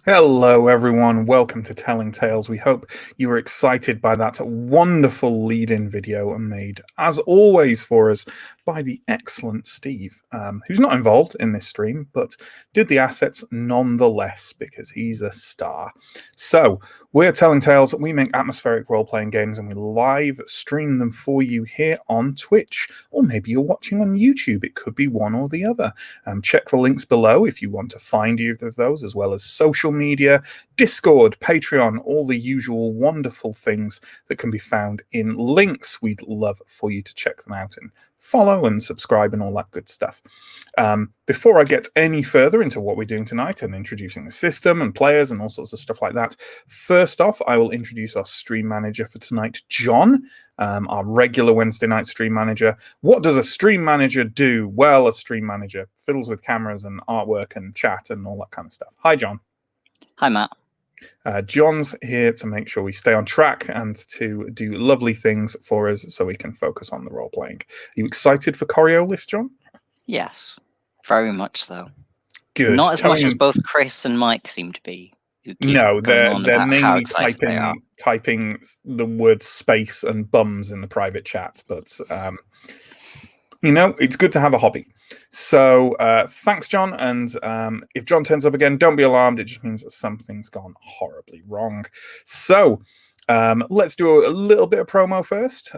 Hello, everyone. Welcome to Telling Tales. We hope you were excited by that wonderful lead-in video made, as always, for us by the excellent Steve, who's not involved in this stream, but did the assets nonetheless because he's a star. So, we're Telling Tales. We make atmospheric role-playing games and we live stream them for you here on Twitch, or maybe you're watching on YouTube. It could be one or the other. Check the links below if you want to find either of those, as well as social media, Discord, Patreon, all the usual wonderful things that can be found in links. We'd love for you to check them out and follow and subscribe and all that good stuff. Before I get any further into what we're doing tonight and introducing the system and players and all sorts of stuff like that, first off, I will introduce our stream manager for tonight, John, our regular Wednesday night stream manager. What does a stream manager do? Well, a stream manager fiddles with cameras and artwork and chat and all that kind of stuff. Hi, John. Hi, Matt. John's here to make sure we stay on track and to do lovely things for us so we can focus on the role-playing. Are you excited for Coriolis, John? Yes, very much so. Good. Not as much as both Chris and Mike seem to be. No, they're mainly typing the word space and bums in the private chat, but it's good to have a hobby. So thanks, John. And if John turns up again, don't be alarmed. It just means that something's gone horribly wrong. So let's do a little bit of promo first.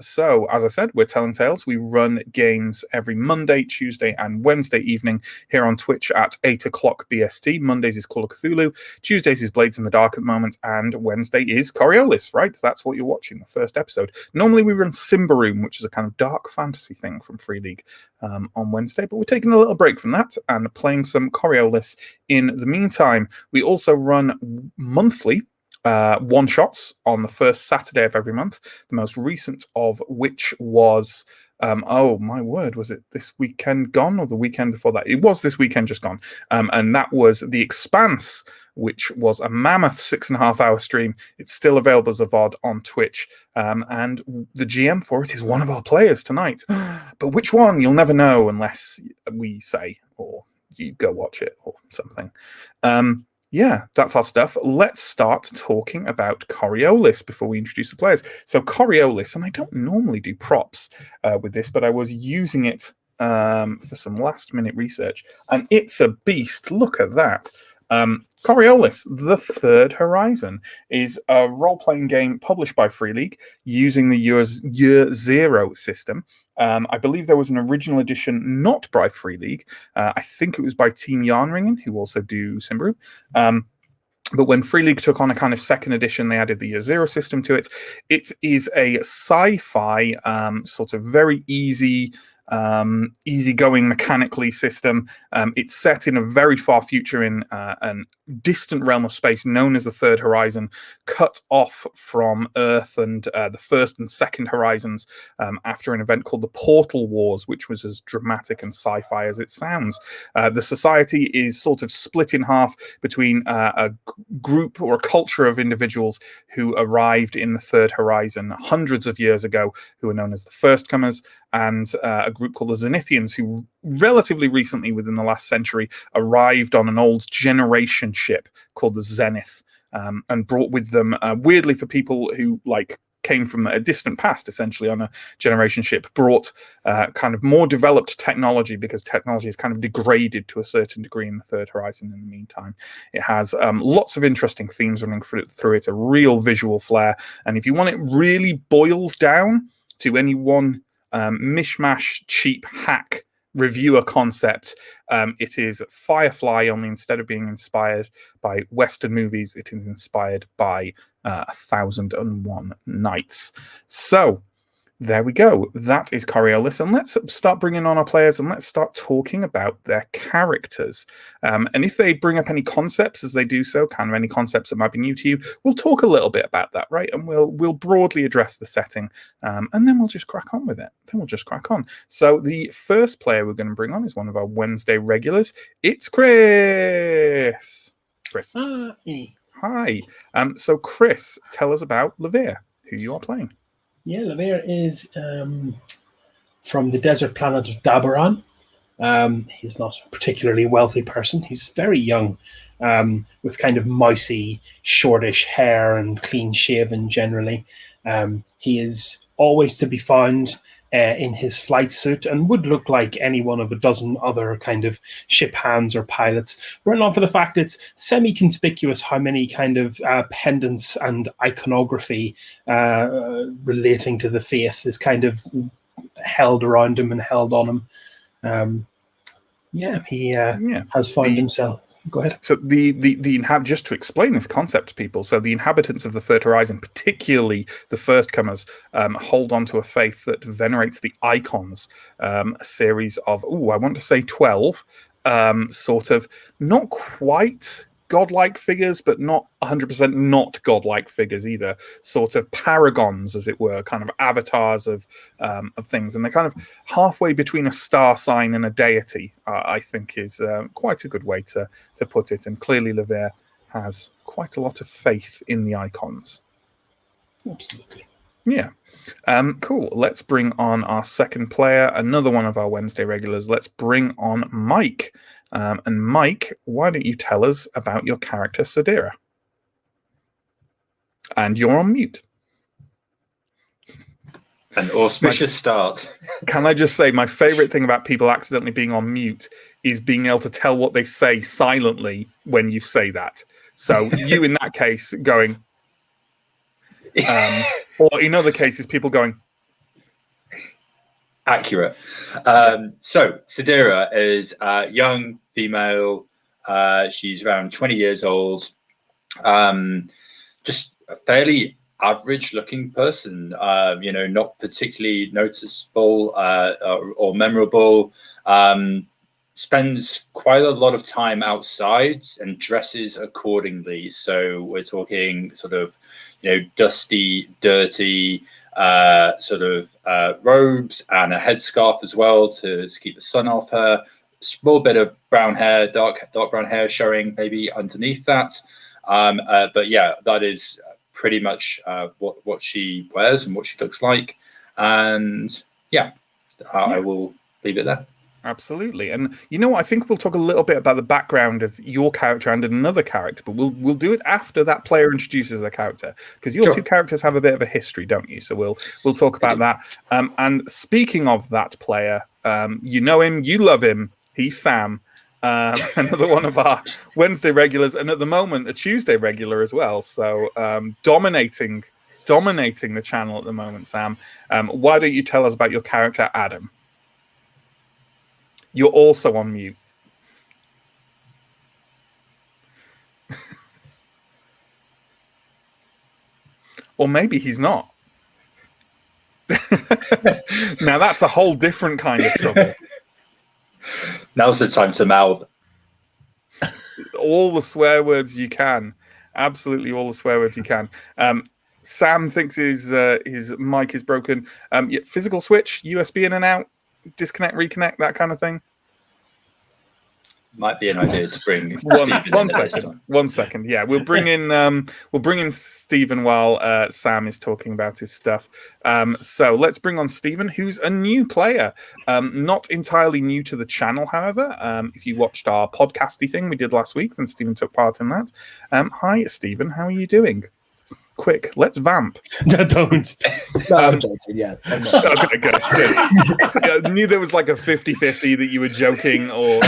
So, as I said, we're Telling Tales. We run games every Monday, Tuesday, and Wednesday evening here on Twitch at 8 o'clock BST. Mondays is Call of Cthulhu, Tuesdays is Blades in the Dark at the moment, and Wednesday is Coriolis, right? That's what you're watching, the first episode. Normally we run Symbaroum, which is a kind of dark fantasy thing from Free League on Wednesday, but we're taking a little break from that and playing some Coriolis in the meantime. We also run monthly one-shots on the first Saturday of every month, the most recent of which was, oh my word, was it this weekend gone or the weekend before that? It was this weekend just gone. And that was The Expanse, which was a mammoth 6.5-hour stream. It's still available as a VOD on Twitch. And the GM for it is one of our players tonight. But which one? You'll never know unless we say, or you go watch it or something. Yeah, that's our stuff. Let's start talking about Coriolis before we introduce the players. So Coriolis, and I don't normally do props with this, but I was using it for some last-minute research, and it's a beast. Look at that. Coriolis, The Third Horizon, is a role-playing game published by Free League using the Year Zero system. I believe there was an original edition not by Free League. I think it was by Team Yarnringen, who also do Symbaroum. But when Free League took on a kind of second edition, they added the Year Zero system to it. It is a sci-fi sort of very easygoing mechanically system. It's set in a very far future in a distant realm of space known as the Third Horizon, cut off from Earth and the First and Second Horizons after an event called the Portal Wars, which was as dramatic and sci-fi as it sounds. The society is sort of split in half between a group or a culture of individuals who arrived in the Third Horizon hundreds of years ago, who are known as the First Comers, and a group called the Zenithians, who relatively recently, within the last century, arrived on an old generation ship called the Zenith, and brought with them, weirdly for people who came from a distant past, essentially on a generation ship, brought kind of more developed technology, because technology is kind of degraded to a certain degree in the Third Horizon in the meantime. It has lots of interesting themes running through it, a real visual flair, and if you want it really boiled down to any one mishmash, cheap hack reviewer concept, it is Firefly, only instead of being inspired by Western movies, it is inspired by 1001-Nights. So there we go. That is Coriolis. And let's start bringing on our players and let's start talking about their characters. And if they bring up any concepts as they do so, kind of any concepts that might be new to you, we'll talk a little bit about that, right? And we'll broadly address the setting, and then we'll just crack on with it. So the first player we're going to bring on is one of our Wednesday regulars. It's Chris. Hi. So Chris, tell us about Levere, who you are playing. Yeah, Levere is from the desert planet of Dabaran. He's not a particularly wealthy person. He's very young, with kind of mousy, shortish hair and clean shaven generally. He is always to be found in his flight suit and would look like any one of a dozen other kind of ship hands or pilots, were it not for the fact it's semi-conspicuous how many kind of pendants and iconography relating to the faith is kind of held around him and held on him. He has found himself. Go ahead. So just to explain this concept to people, so the inhabitants of the Third Horizon, particularly the first comers, hold on to a faith that venerates the icons, a series of, I want to say 12, sort of not quite godlike figures, but not 100% not godlike figures either. Sort of paragons, as it were, kind of avatars of things, and they're kind of halfway between a star sign and a deity. I think is quite a good way to put it. And clearly, Levere has quite a lot of faith in the icons. Absolutely. Yeah. Cool. Let's bring on our second player, another one of our Wednesday regulars. Let's bring on Mike. And Mike, why don't you tell us about your character, Sadira? And you're on mute. An auspicious start. Can I just say, my favorite thing about people accidentally being on mute is being able to tell what they say silently when you say that. So you, in that case, going... or in other cases, people going... Accurate. So Sadira is a young female. She's around 20 years old. Just a fairly average-looking person. Not particularly noticeable or memorable. Spends quite a lot of time outside and dresses accordingly. So we're talking sort of, dusty, dirty. Robes and a headscarf as well to keep the sun off her. Small bit of brown hair, dark brown hair showing maybe underneath that. But yeah, that is pretty much what she wears and what she looks like. And yeah, I will leave it there. Absolutely. And I think we'll talk a little bit about the background of your character and another character, but we'll do it after that player introduces a character, because your two characters have a bit of a history, don't you? So we'll talk about that. And speaking of that player, you know him, you love him. He's Sam, another one of our Wednesday regulars, and at the moment a Tuesday regular as well. So dominating the channel at the moment, Sam. Why don't you tell us about your character, Adam? You're also on mute. Or maybe he's not. Now that's a whole different kind of trouble. Now's the time to mouth. All the swear words you can. Absolutely all the swear words you can. Sam thinks his mic is broken. Physical switch, USB in and out. Disconnect, reconnect, that kind of thing. Might be an idea to bring one second. Yeah, we'll bring in Stephen while Sam is talking about his stuff. So let's bring on Stephen, who's a new player, not entirely new to the channel. However, if you watched our podcasty thing we did last week, then Stephen took part in that. Hi, Stephen. How are you doing? Quick, let's vamp. No, don't. No, I'm joking, yeah. I'm not. Okay, good. I knew there was like a 50-50 that you were joking, or...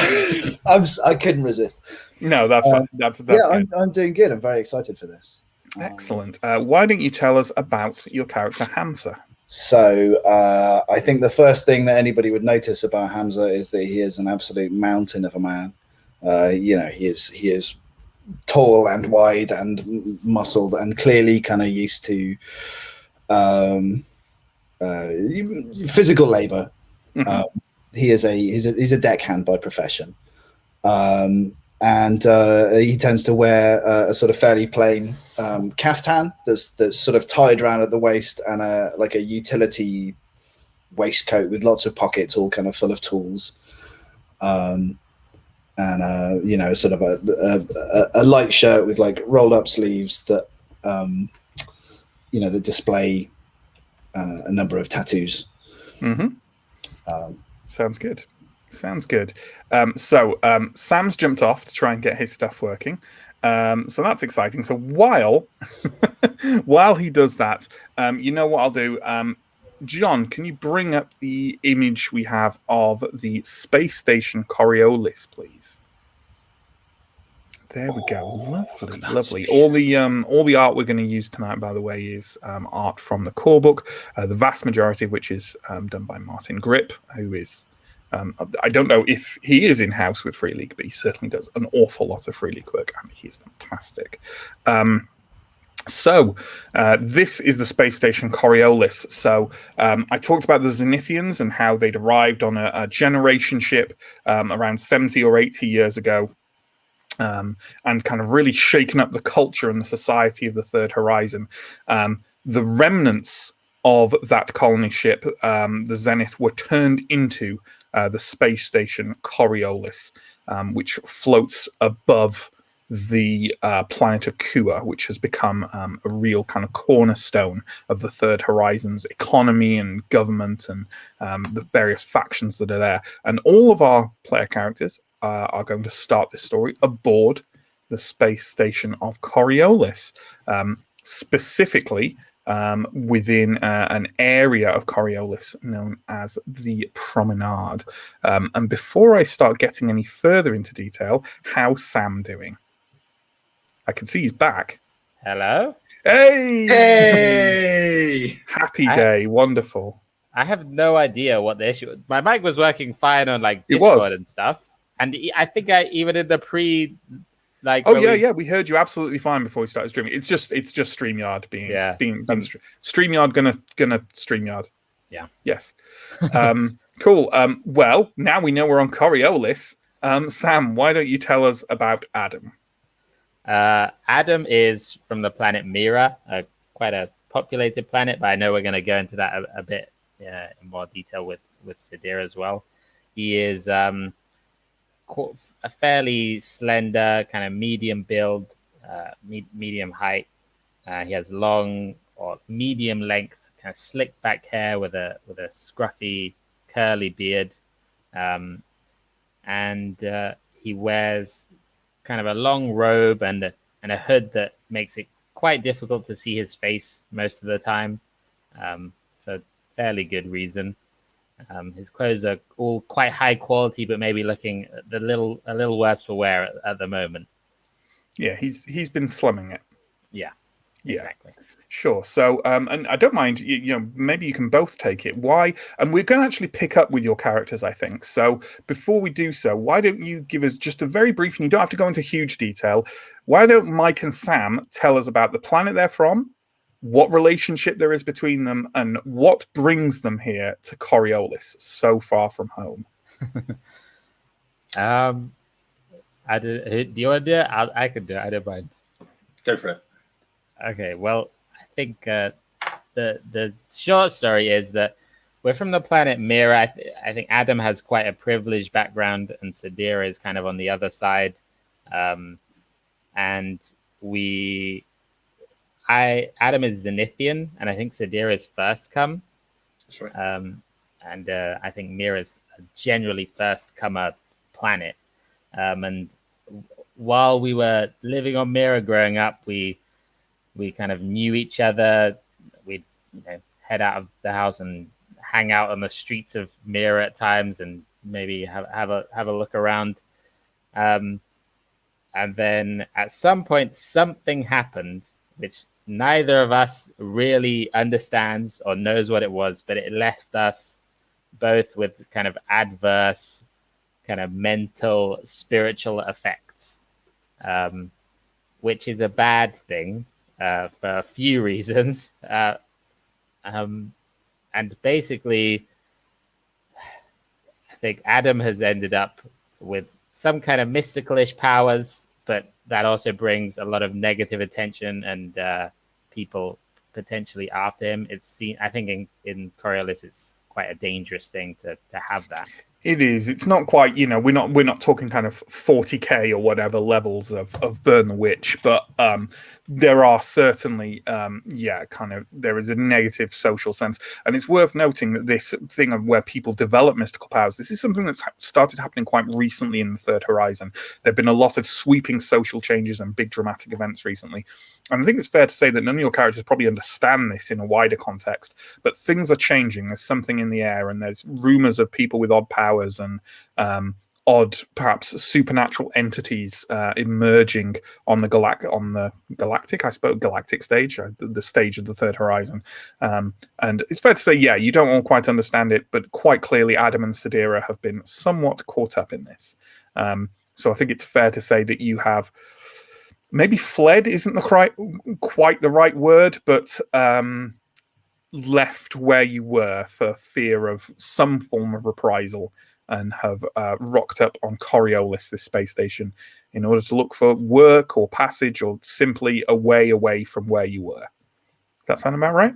I couldn't resist. No, that's fine. That's yeah, good. I'm doing good. I'm very excited for this. Excellent. Why don't you tell us about your character, Hamza? So I think the first thing that anybody would notice about Hamza is that he is an absolute mountain of a man. He is tall and wide and muscled and clearly kind of used to physical labor. Mm-hmm. He's a deckhand by profession, and he tends to wear a sort of fairly plain kaftan that's sort of tied around at the waist, and like a utility waistcoat with lots of pockets, all kind of full of tools. And sort of a light shirt with like rolled up sleeves that that display a number of tattoos. Mm-hmm. Sounds good. Sounds good. Sam's jumped off to try and get his stuff working. So that's exciting. So while while he does that, you know what I'll do? John, can you bring up the image we have of the space station Coriolis, please? There we go. Lovely, lovely. All the art we're going to use tonight, by the way, is art from the core book. The vast majority of which is done by Martin Grip, who is I don't know if he is in house with Free League, but he certainly does an awful lot of Free League work, and he's fantastic. This is the space station Coriolis. So I talked about the Zenithians and how they'd arrived on a generation ship around 70 or 80 years ago. And kind of really shaken up the culture and the society of the Third Horizon. The remnants of that colony ship, the Zenith, were turned into the space station Coriolis, which floats above the planet of Kua, which has become a real kind of cornerstone of the Third Horizon's economy and government and the various factions that are there. And all of our player characters are going to start this story aboard the space station of Coriolis, specifically within an area of Coriolis known as the Promenade. And before I start getting any further into detail, how's Sam doing? I can see he's back. Hello? Hey! Hey! Happy day. Wonderful. I have no idea what the issue. My mic was working fine on like It was. Discord and stuff, and I think I even in the pre, like. Oh yeah, we heard you absolutely fine before we started streaming. It's just StreamYard being StreamYard gonna StreamYard. Yeah. Yes. Cool. Well, now we know we're on Coriolis. Sam, why don't you tell us about Adam? Adam is from the planet Mira, quite a populated planet, but I know we're going to go into that a bit in more detail with Sadir as well. He is a fairly slender, kind of medium build, medium height. He has long or medium length, kind of slick back hair with a scruffy, curly beard, and he wears kind of a long robe and a hood that makes it quite difficult to see his face most of the time, for fairly good reason. His clothes are all quite high quality, but maybe looking a little worse for wear at the moment. Yeah, he's been slumming it. Yeah, yeah, exactly. Sure. So, and I don't mind, you know, maybe you can both take it. Why? And we're going to actually pick up with your characters, I think. So before we do so, why don't you give us just a very brief, and you don't have to go into huge detail. Why don't Mike and Sam tell us about the planet they're from, what relationship there is between them, and what brings them here to Coriolis, so far from home? Do you want to do it? I could do it. I don't mind. Go for it. Okay, well, I think the short story is that we're from the planet Mira. I think Adam has quite a privileged background, and Sadir is kind of on the other side. And Adam is Zenithian, and I think Sadir is first come. That's right. And I think Mira's a generally first comer planet. And while we were living on Mira growing up, we kind of knew each other. We'd head out of the house and hang out on the streets of Mira at times, and maybe have a look around. And then at some point, something happened, which neither of us really understands or knows what it was, but it left us both with kind of adverse, kind of mental, spiritual effects, which is a bad thing. For a few reasons. And basically, I think Adam has ended up with some kind of mystical-ish powers, but that also brings a lot of negative attention and people potentially after him. I think in Coriolis, it's quite a dangerous thing to have that. It is. It's not quite, we're not talking kind of 40k or whatever levels of Burn the Witch, but there are certainly, there is a negative social sense. And it's worth noting that this thing of where people develop mystical powers, this is something that's started happening quite recently in the Third Horizon. There have been a lot of sweeping social changes and big dramatic events recently. And I think it's fair to say that none of your characters probably understand this in a wider context, but things are changing. There's something in the air, and there's rumors of people with odd powers and odd, perhaps supernatural entities emerging on the galactic stage, the stage of the Third Horizon. And it's fair to say, you don't all quite understand it, but quite clearly Adam and Sadira have been somewhat caught up in this. So I think it's fair to say that you have maybe fled isn't quite the right word, but left where you were for fear of some form of reprisal, and have rocked up on Coriolis, this space station, in order to look for work or passage, or simply a way away from where you were. Does that sound about right?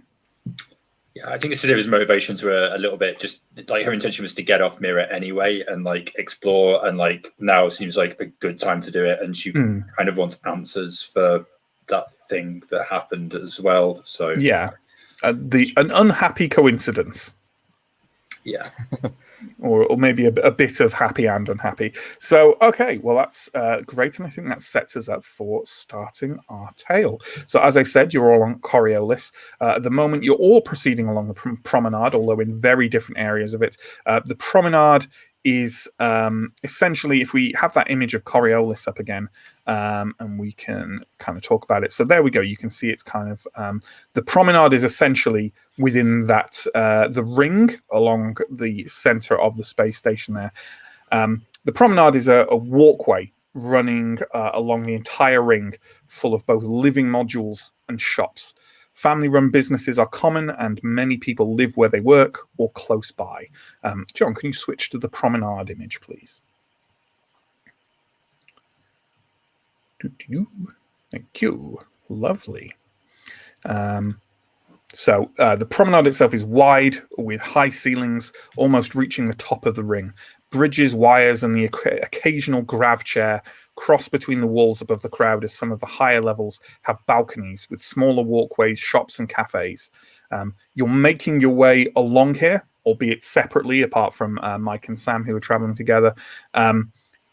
Yeah, I think Sadira's motivations were a little bit just like her intention was to get off Mira anyway and like explore, and like now seems like a good time to do it, and she kind of wants answers for that thing that happened as well. So an unhappy coincidence. Yeah. or maybe a bit of happy and unhappy. So, okay, well, that's great. And I think that sets us up for starting our tale. So, as I said, you're all on Coriolis. At the moment, you're all proceeding along the promenade, although in very different areas of it. The promenade is essentially, if we have that image of Coriolis up again, and we can kind of talk about it. So there we go. You can see it's kind of the promenade is essentially within that the ring along the center of the space station there. The promenade is a walkway running along the entire ring, full of both living modules and shops. Family-run businesses are common, and many people live where they work or close by. John, can you switch to the promenade image, please? Thank you. Lovely. So the promenade itself is wide, with high ceilings almost reaching the top of the ring. Bridges, wires, and the occasional grav chair cross between the walls above the crowd, as some of the higher levels have balconies with smaller walkways, shops, and cafes. You're making your way along here, albeit separately, apart from Mike and Sam, who are traveling together.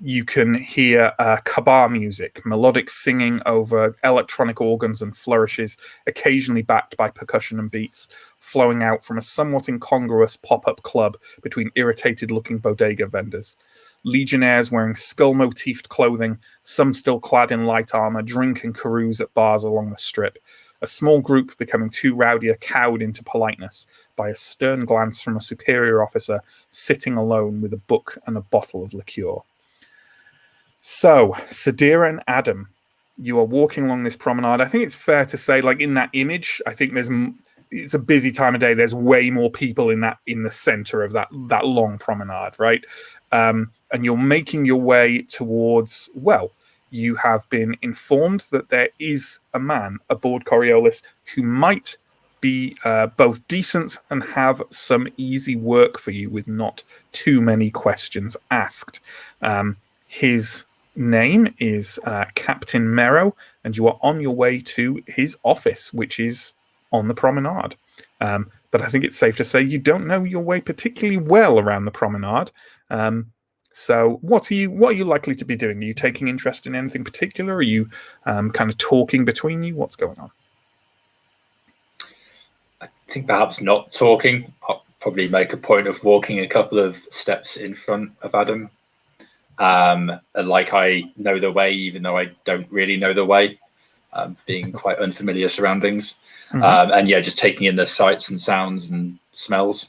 You can hear kabar music, melodic singing over electronic organs and flourishes, occasionally backed by percussion and beats, flowing out from a somewhat incongruous pop-up club between irritated-looking bodega vendors. Legionnaires wearing skull-motifed clothing, some still clad in light armor, drink and carouse at bars along the strip. A small group, becoming too rowdy, are cowed into politeness by a stern glance from a superior officer sitting alone with a book and a bottle of liqueur. So, Sadira and Adam, you are walking along this promenade. I think it's fair to say, like in that image, I think it's a busy time of day. There's way more people in the center of that long promenade, right? And you're making your way towards, well, you have been informed that there is a man aboard Coriolis who might be both decent and have some easy work for you with not too many questions asked. His name is Captain Merrow, and you are on your way to his office, which is on the promenade. But I think it's safe to say you don't know your way particularly well around the promenade. So what are you likely to be doing? Are you taking interest in anything particular? Are you kind of talking between you? What's going on? I think perhaps not talking. I'll probably make a point of walking a couple of steps in front of Adam. Like I know the way, even though I don't really know the way, being quite unfamiliar surroundings. And yeah, just taking in the sights and sounds and smells.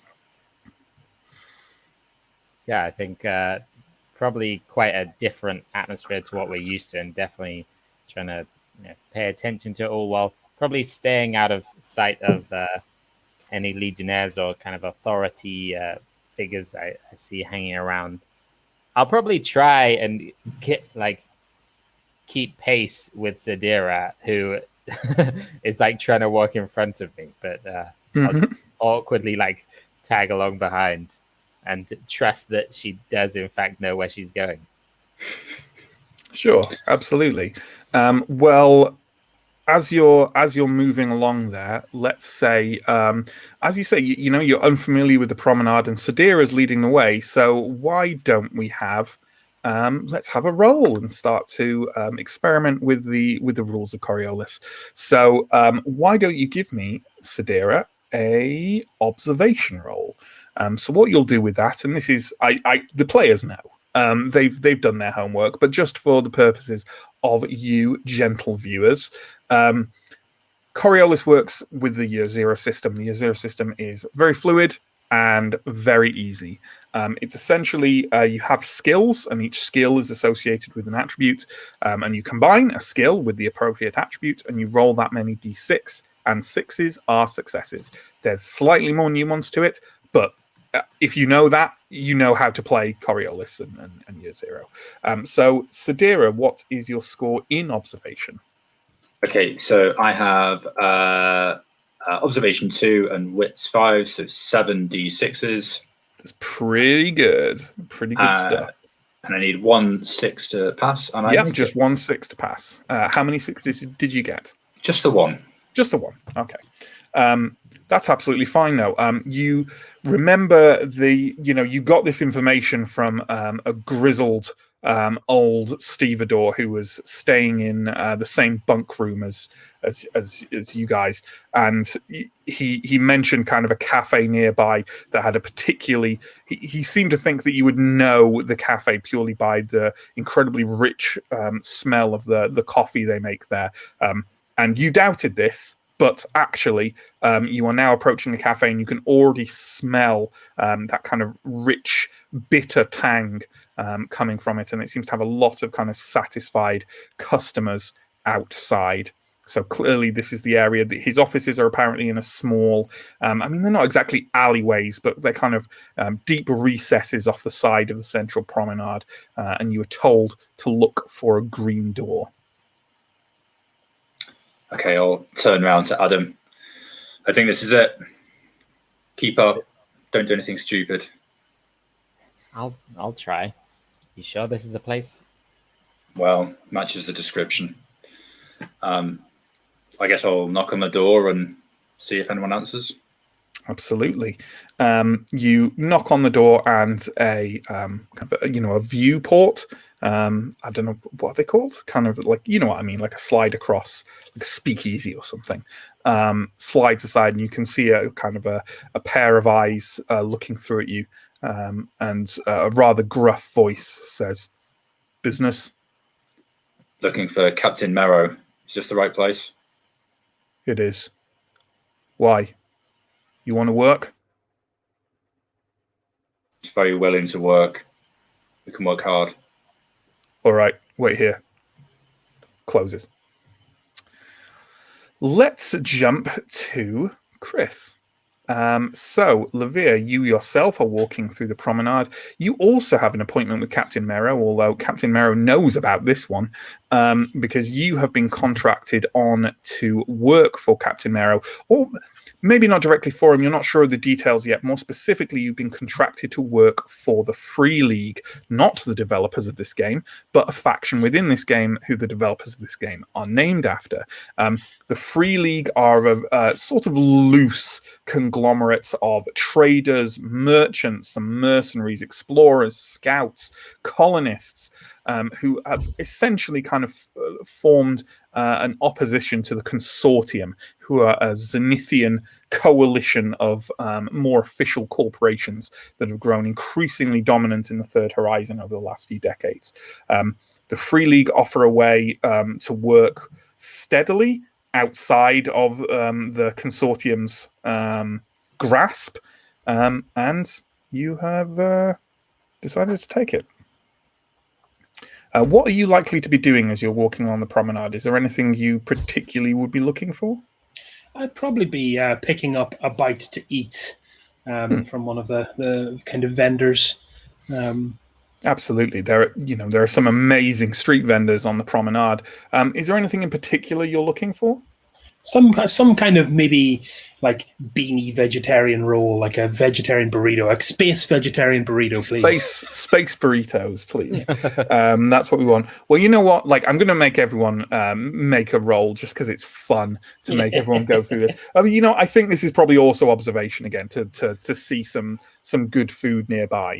Yeah, I think probably quite a different atmosphere to what we're used to, and definitely trying to pay attention to it all while probably staying out of sight of any legionnaires or kind of authority figures I see hanging around. I'll probably try and keep pace with Sadira, who is like trying to walk in front of me, but I'll awkwardly tag along behind. and trust that she does in fact know where she's going. Sure, absolutely. Well, as you're moving along there, let's say, as you say, you know, you're unfamiliar with the promenade, and Sadira's leading the way. So why don't we have, let's have a roll and start to experiment with the rules of Coriolis. So why don't you give me, Sadira, a observation roll? So what you'll do with that, and this is, the players know. They've done their homework, but just for the purposes of you gentle viewers, Coriolis works with the year zero system. The year zero system is very fluid and very easy. It's essentially you have skills, and each skill is associated with an attribute, and you combine a skill with the appropriate attribute, and you roll that many d6, and 6s are successes. There's slightly more nuance to it, but if you know that, you know how to play Coriolis and Year Zero. So, Sadira, what is your score in observation? Okay, so I have observation 2 and wits 5, so 7 d6s. That's pretty good. Pretty good stuff. And I need 1 6 to pass. And yep, just 1 6 to pass. How many 6s did you get? Just the 1. Just the 1. Okay. That's absolutely fine, though. You remember you got this information from a grizzled old stevedore who was staying in the same bunk room as you guys, and he mentioned kind of a cafe nearby that had a particularly. He seemed to think that you would know the cafe purely by the incredibly rich smell of the coffee they make there, and you doubted this. But actually, you are now approaching the cafe, and you can already smell that kind of rich, bitter tang coming from it. And it seems to have a lot of kind of satisfied customers outside. So clearly, this is the area that his offices are apparently in a small, they're not exactly alleyways, but they're kind of deep recesses off the side of the central promenade. And you were told to look for a green door. Okay, I'll turn around to Adam. I think this is it. Keep up. Don't do anything stupid. I'll try. You sure this is the place? Well, matches the description. I guess I'll knock on the door and see if anyone answers. Absolutely. You knock on the door, and a viewport. I don't know what they're called. Kind of like, you know what I mean, like a slide across, like a speakeasy or something. Slides aside, and you can see a kind of a pair of eyes looking through at you, and a rather gruff voice says, "Business." Looking for Captain Merrow. Is this the right place? It is. Why? You want to work? He's very willing to work. We can work hard. All right, wait here. Closes. Let's jump to Chris. So, Levere, you yourself are walking through the promenade. You also have an appointment with Captain Merrow, although Captain Merrow knows about this one, because you have been contracted on to work for Captain Merrow, or maybe not directly for him. You're not sure of the details yet. More specifically, you've been contracted to work for the Free League, not the developers of this game, but a faction within this game who the developers of this game are named after. The Free League are a sort of loose conglomerates of traders, merchants, some mercenaries, explorers, scouts, colonists, who have essentially kind of formed an opposition to the Consortium, who are a Zenithian coalition of more official corporations that have grown increasingly dominant in the Third Horizon over the last few decades. The Free League offer a way to work steadily outside of the Consortium's grasp, and you have decided to take it. What are you likely to be doing as you're walking on the promenade? Is there anything you particularly would be looking for? I'd probably be picking up a bite to eat from one of the kind of vendors. Absolutely. There are some amazing street vendors on the promenade. Is there anything in particular you're looking for? some kind of maybe like beanie vegetarian roll, like a vegetarian burrito, like space vegetarian burrito, please. Space burritos, please. That's what we want. Well, you know what? Like, I'm going to make everyone make a roll just because it's fun to make everyone go through this. I mean, I think this is probably also observation again to see some good food nearby.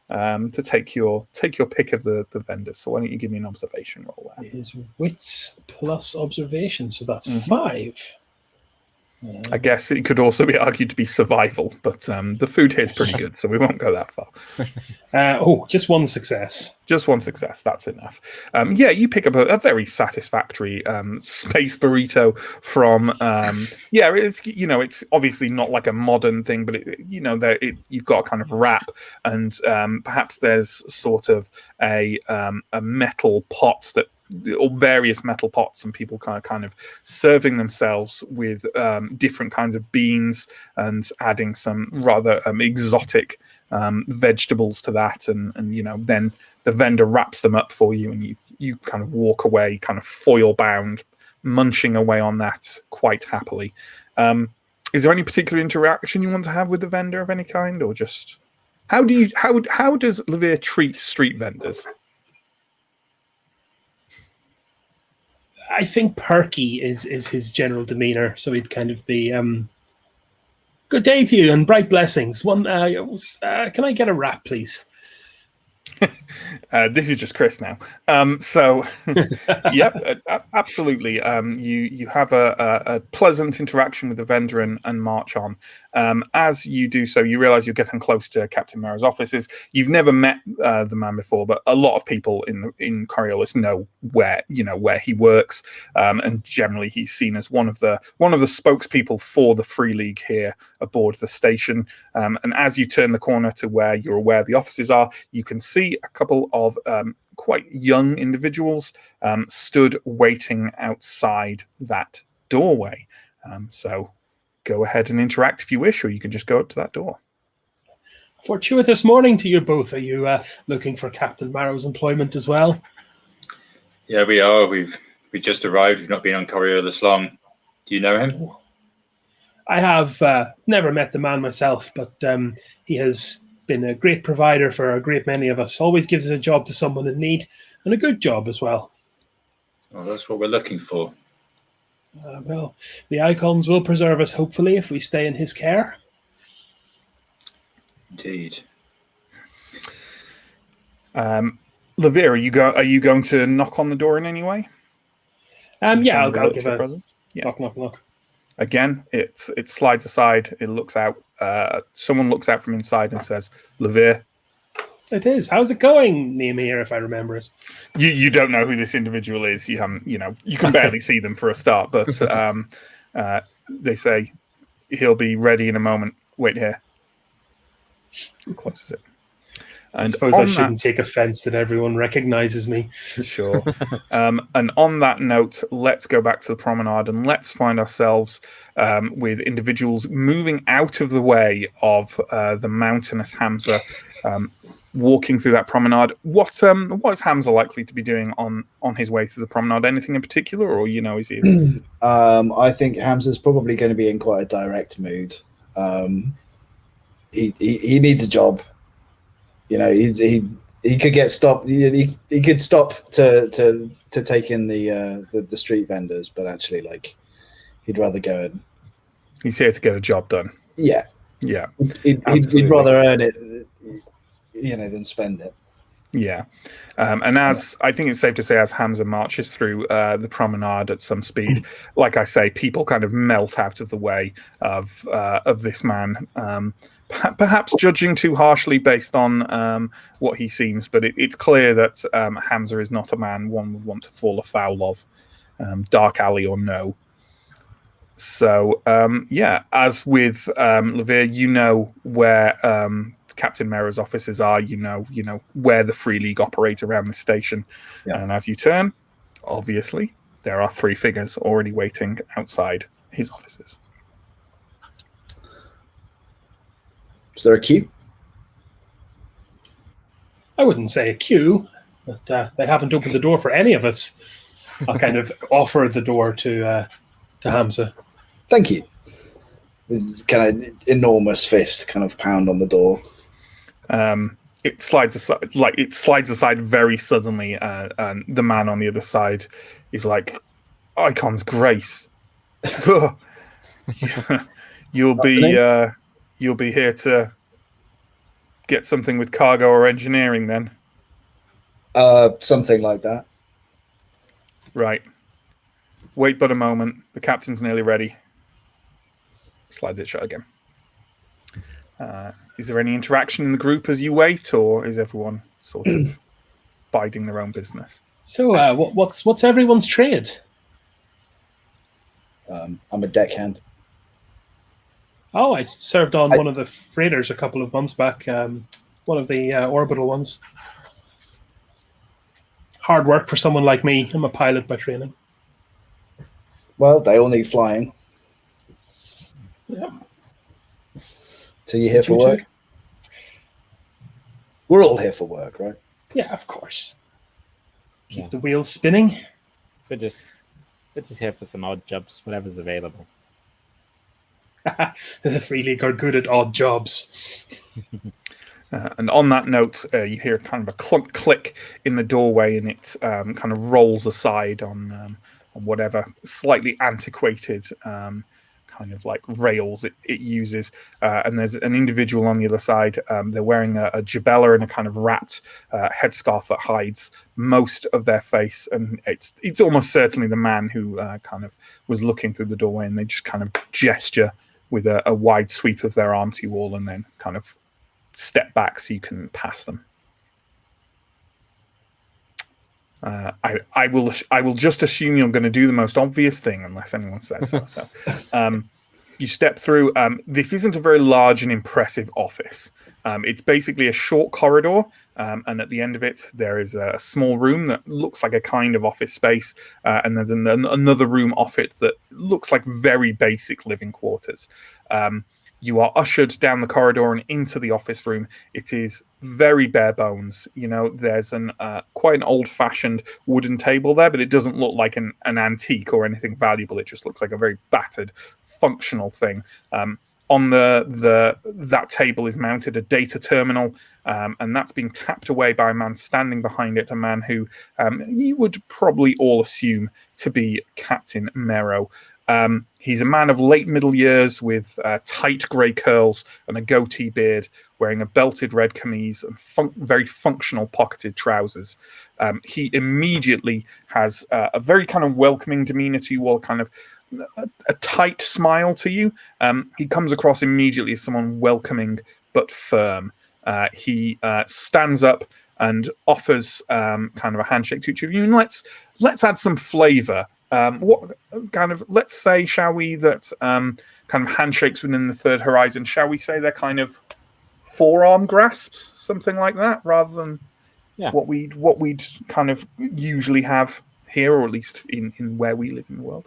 To take your pick of the vendors. So why don't you give me an observation roll there? It is wits plus observation, so that's 5. I guess it could also be argued to be survival, but the food here is pretty good, so we won't go that far. Just one success. Just one success, that's enough. You pick up a very satisfactory space burrito from it's obviously not like a modern thing, but you've got a kind of wrap, and perhaps there's sort of a metal pot or various metal pots, and people kind of serving themselves with different kinds of beans and adding some rather exotic vegetables to that, and then the vendor wraps them up for you, and you kind of walk away, kind of foil bound, munching away on that quite happily. Is there any particular interaction you want to have with the vendor of any kind, or just how does Levere treat street vendors? I think perky is his general demeanor, so he'd kind of be good day to you and bright blessings. Can I get a wrap, please? This is just Chris now. Yep, absolutely. You have a pleasant interaction with the vendor and march on. As you do so, you realize you're getting close to Captain Mara's offices. You've never met the man before, but a lot of people in Coriolis know where he works, and generally he's seen as one of the spokespeople for the Free League here aboard the station. And as you turn the corner to where you're aware the offices are, you can see a couple of quite young individuals stood waiting outside that doorway. So go ahead and interact if you wish, or you can just go up to that door. Fortuitous morning to you both. Are you looking for Captain Marrow's employment as well? Yeah, we are. We just arrived. We've not been on Coriolis long. Do you know him? I have never met the man myself, but he has been a great provider for a great many of us. Always gives a job to someone in need, and a good job as well. Well, that's what we're looking for. Well, the icons will preserve us, hopefully, if we stay in his care. Indeed. Levere, are you going to knock on the door in any way? I'll give a presence. Yeah. Knock. Again, it slides aside. It looks out. Someone looks out from inside and says, "Levere." It is. How's it going, Nehemiah, if I remember it? You don't know who this individual is. You haven't. You can barely see them for a start. But they say he'll be ready in a moment. Wait here. Closes it. And I suppose I shouldn't take offense that everyone recognizes me. Sure. And on that note, let's go back to the promenade and let's find ourselves with individuals moving out of the way of the mountainous Hamza, walking through that promenade. What is Hamza likely to be doing on his way through the promenade? Anything in particular, or is he? I think Hamza's probably going to be in quite a direct mood. He needs a job. He could get stopped. He could stop to take in the street vendors, but actually, he'd rather go and. He's here to get a job done. Yeah. He'd rather earn it, than spend it. Yeah, and as I think it's safe to say, as Hamza marches through the promenade at some speed, like I say, people kind of melt out of the way of this man. Perhaps judging too harshly based on what he seems, but it's clear that Hamza is not a man one would want to fall afoul of, dark alley or no. So, as with Levere, where Captain Mera's offices are, where the Free League operate around the station. Yeah. And as you turn, obviously, there are 3 figures already waiting outside his offices. Is there a queue? I wouldn't say a queue, but they haven't opened the door for any of us. I'll kind of offer the door to to Hamza. Thank you. With kind of enormous fist kind of pound on the door. It slides aside very suddenly, and the man on the other side is like, "Icon's grace, you'll be here to get something with cargo or engineering, then." Something like that. Right. Wait but a moment. The captain's nearly ready. Slides it shut again. Is there any interaction in the group as you wait, or is everyone sort of biding their own business? So, what's everyone's trade? I'm a deckhand. Oh, I served on one of the freighters a couple of months back. One of the orbital ones. Hard work for someone like me. I'm a pilot by training. Well, they all need flying. Yeah. So you're here for work? We're all here for work, right? Yeah, of course. Keep Yeah. the wheels spinning. We're just here for some odd jobs, whatever's available. The Free League are good at odd jobs. And on that note, you hear kind of a clunk click in the doorway, and it kind of rolls aside on whatever slightly antiquated kind of like rails it uses. And there's an individual on the other side. They're wearing a jabella and a kind of wrapped headscarf that hides most of their face. And it's almost certainly the man who kind of was looking through the doorway, and they just kind of gesture with a wide sweep of their arm to you all, and then kind of step back so you can pass them. I will just assume you're going to do the most obvious thing unless anyone says so. So you step through. This isn't a very large and impressive office. It's basically a short corridor, and at the end of it there is a small room that looks like a kind of office space, and there's another room off it that looks like very basic living quarters. You are ushered down the corridor and into the office room. It is very bare bones. You know, there's quite an old-fashioned wooden table there, but it doesn't look like an antique or anything valuable. It just looks like a very battered, functional thing. On that table is mounted a data terminal, and that's being tapped away by a man standing behind it, a man who you would probably all assume to be Captain Mero. He's a man of late middle years with tight grey curls and a goatee beard, wearing a belted red camise and very functional pocketed trousers. He immediately has a very kind of welcoming demeanor to you all, kind of a tight smile to you. He comes across immediately as someone welcoming but firm. He stands up and offers kind of a handshake to each of you, and let's add some flavour. What kind of, let's say, shall we, that kind of handshakes within the third horizon, shall we say they're kind of forearm grasps, something like that, rather than what we'd kind of usually have here, or at least in where we live in the world.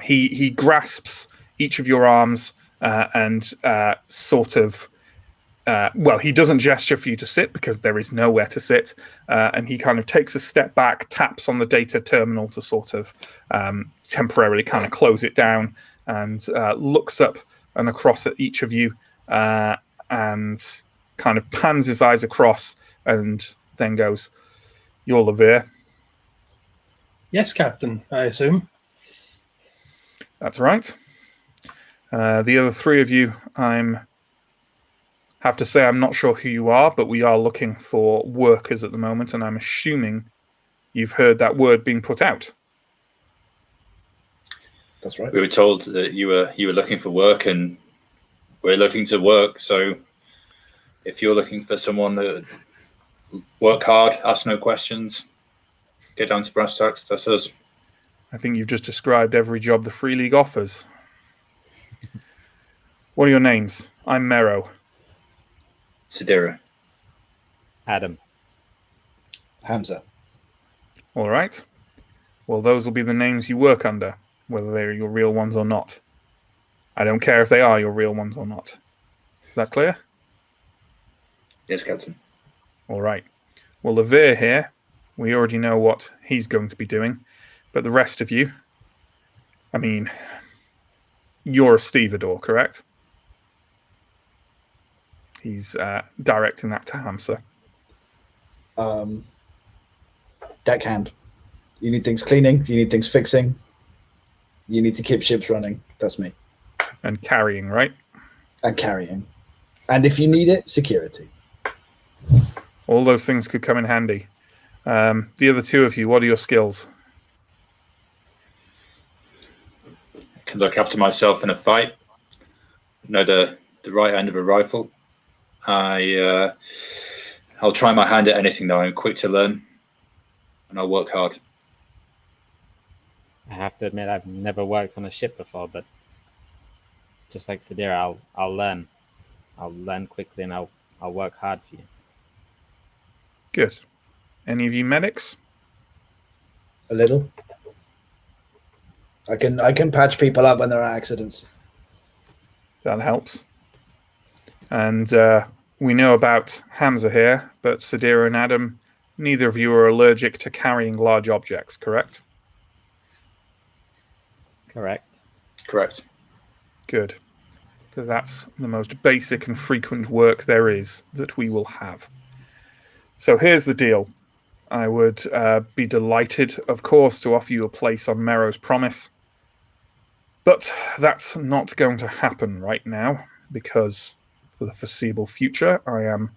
He grasps each of your arms and sort of he doesn't gesture for you to sit because there is nowhere to sit, and he kind of takes a step back, taps on the data terminal to sort of temporarily kind of close it down, and looks up and across at each of you, and kind of pans his eyes across, and then goes, "You're Levere?" Yes, Captain, I assume. That's right. The other three of you, have to say I'm not sure who you are, but we are looking for workers at the moment, and I'm assuming you've heard that word being put out. That's right. We were told that you were looking for work, and we're looking to work. So if you're looking for someone that work hard, ask no questions, get down to brass tacks, that's us. I think you've just described every job the Free League offers. What are your names? I'm Mero. Sidira. Adam. Hamza. All right. Well, those will be the names you work under, whether they're your real ones or not. I don't care if they are your real ones or not. Is that clear? Yes, Captain. All right. Well, Levere here, we already know what he's going to be doing, but the rest of you, I mean, you're a stevedore, correct? He's directing that to Hamza. Deckhand. You need things cleaning. You need things fixing. You need to keep ships running. That's me. And carrying, right? And carrying. And if you need it, security. All those things could come in handy. The other two of you, what are your skills? I can look after myself in a fight. Know the right end of a rifle. I'll try my hand at anything though. I'm quick to learn, and I'll work hard. I have to admit, I've never worked on a ship before, but just like Sadira, I'll learn. I'll learn quickly, and I'll work hard for you. Good. Any of you medics? A little. I can patch people up when there are accidents. That helps. And we know about Hamza here, but Sadira and Adam, neither of you are allergic to carrying large objects, correct? Correct. Correct. Good. Because that's the most basic and frequent work there is that we will have. So here's the deal. I would be delighted, of course, to offer you a place on Merrow's Promise. But that's not going to happen right now, because for the foreseeable future, I am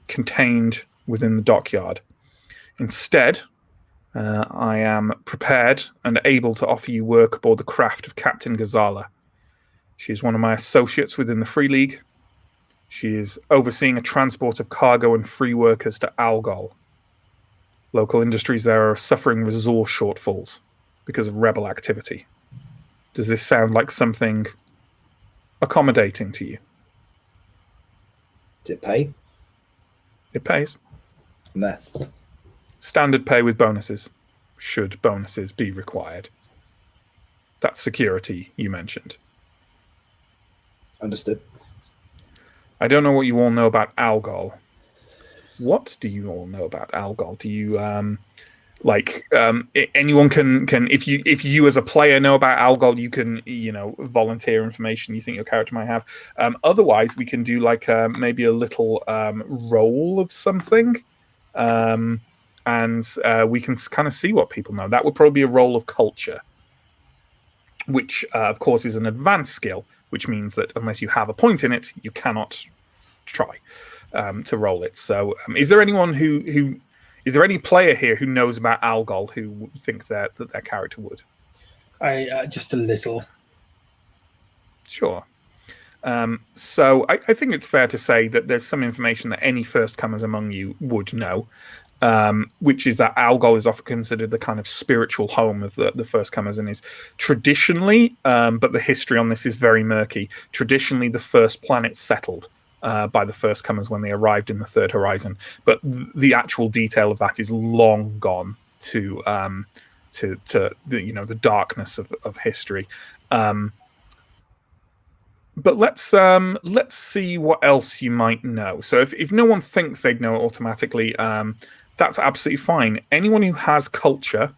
contained within the dockyard. Instead, I am prepared and able to offer you work aboard the craft of Captain Ghazala. She is one of my associates within the Free League. She is overseeing a transport of cargo and free workers to Algol. Local industries there are suffering resource shortfalls because of rebel activity. Does this sound like something accommodating to you? Does it pay? It pays. No. Standard pay with bonuses, should bonuses be required. That's security you mentioned. Understood. I don't know what you all know about Algol. What do you all know about Algol? Do you anyone can if you as a player know about Algol, you can volunteer information you think your character might have. Otherwise, we can do maybe a little roll of something, and we can kind of see what people know. That would probably be a roll of culture, which of course is an advanced skill, which means that unless you have a point in it, you cannot try to roll it. So is there anyone is there any player here who knows about Algol who would think that their character would? I just a little. Sure. So I think it's fair to say that there's some information that any first comers among you would know, which is that Algol is often considered the kind of spiritual home of the first comers, and is traditionally, but the history on this is very murky, traditionally the first planet settled by the first comers when they arrived in the Third Horizon. But the actual detail of that is long gone to the darkness of history. But let's see what else you might know. So if no one thinks they'd know it automatically, that's absolutely fine. Anyone who has culture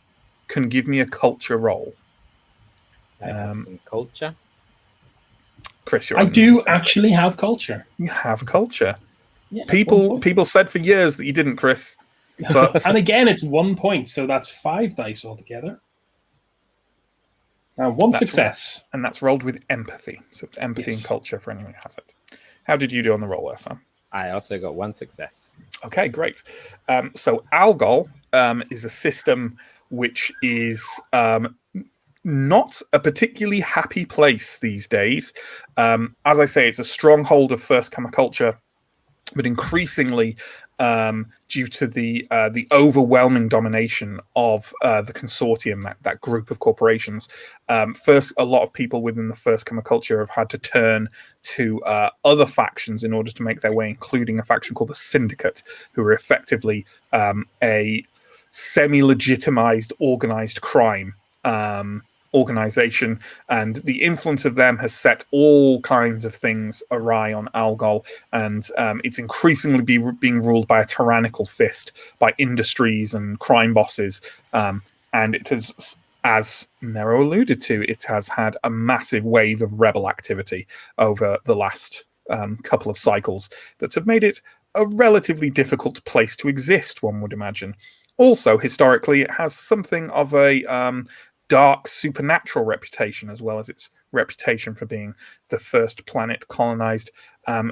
can give me a culture roll. I have some culture. Chris, I do actually have culture. You have culture. Yeah, people said for years that you didn't, Chris. But and again, it's 1 point, so that's 5 dice altogether. Now, one success. And that's rolled with empathy. So it's empathy and culture for anyone who has it. How did you do on the roll there, Sam? I also got 1 success. Okay, great. So Algol is a system which is not a particularly happy place these days. As I say, it's a stronghold of first-comer culture, but increasingly, due to the overwhelming domination of the consortium, that group of corporations, first, a lot of people within the first-comer culture have had to turn to other factions in order to make their way, including a faction called the Syndicate, who are effectively a semi-legitimized organized crime organization, and the influence of them has set all kinds of things awry on Algol, and it's increasingly being ruled by a tyrannical fist, by industries and crime bosses, and it has as Mero alluded to, it has had a massive wave of rebel activity over the last couple of cycles that have made it a relatively difficult place to exist, one would imagine. Also, historically, it has something of a dark supernatural reputation, as well as its reputation for being the first planet colonized.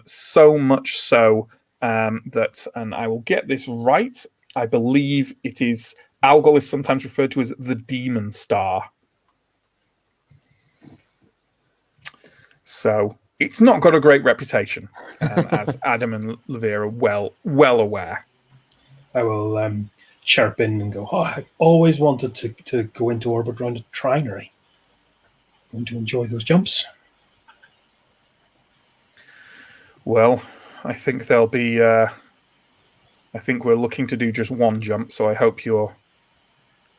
So much so that, and I will get this right, I believe it is, Algol is sometimes referred to as the Demon Star. So it's not got a great reputation, as Adam and Levere are well aware. I will chirp in and go, I've always wanted to go into orbit around a trinary. Going to enjoy those jumps. Well, I think there'll be... I think we're looking to do just one jump, so I hope you're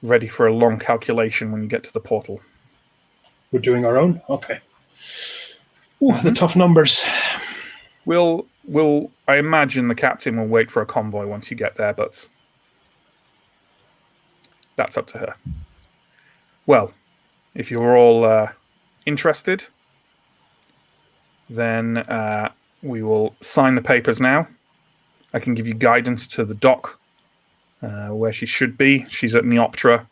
ready for a long calculation when you get to the portal. We're doing our own? Okay. Ooh, the tough numbers. I imagine the captain will wait for a convoy once you get there, but that's up to her. Well, if you're all interested, then we will sign the papers now. I can give you guidance to the dock where she should be. She's at Neoptra.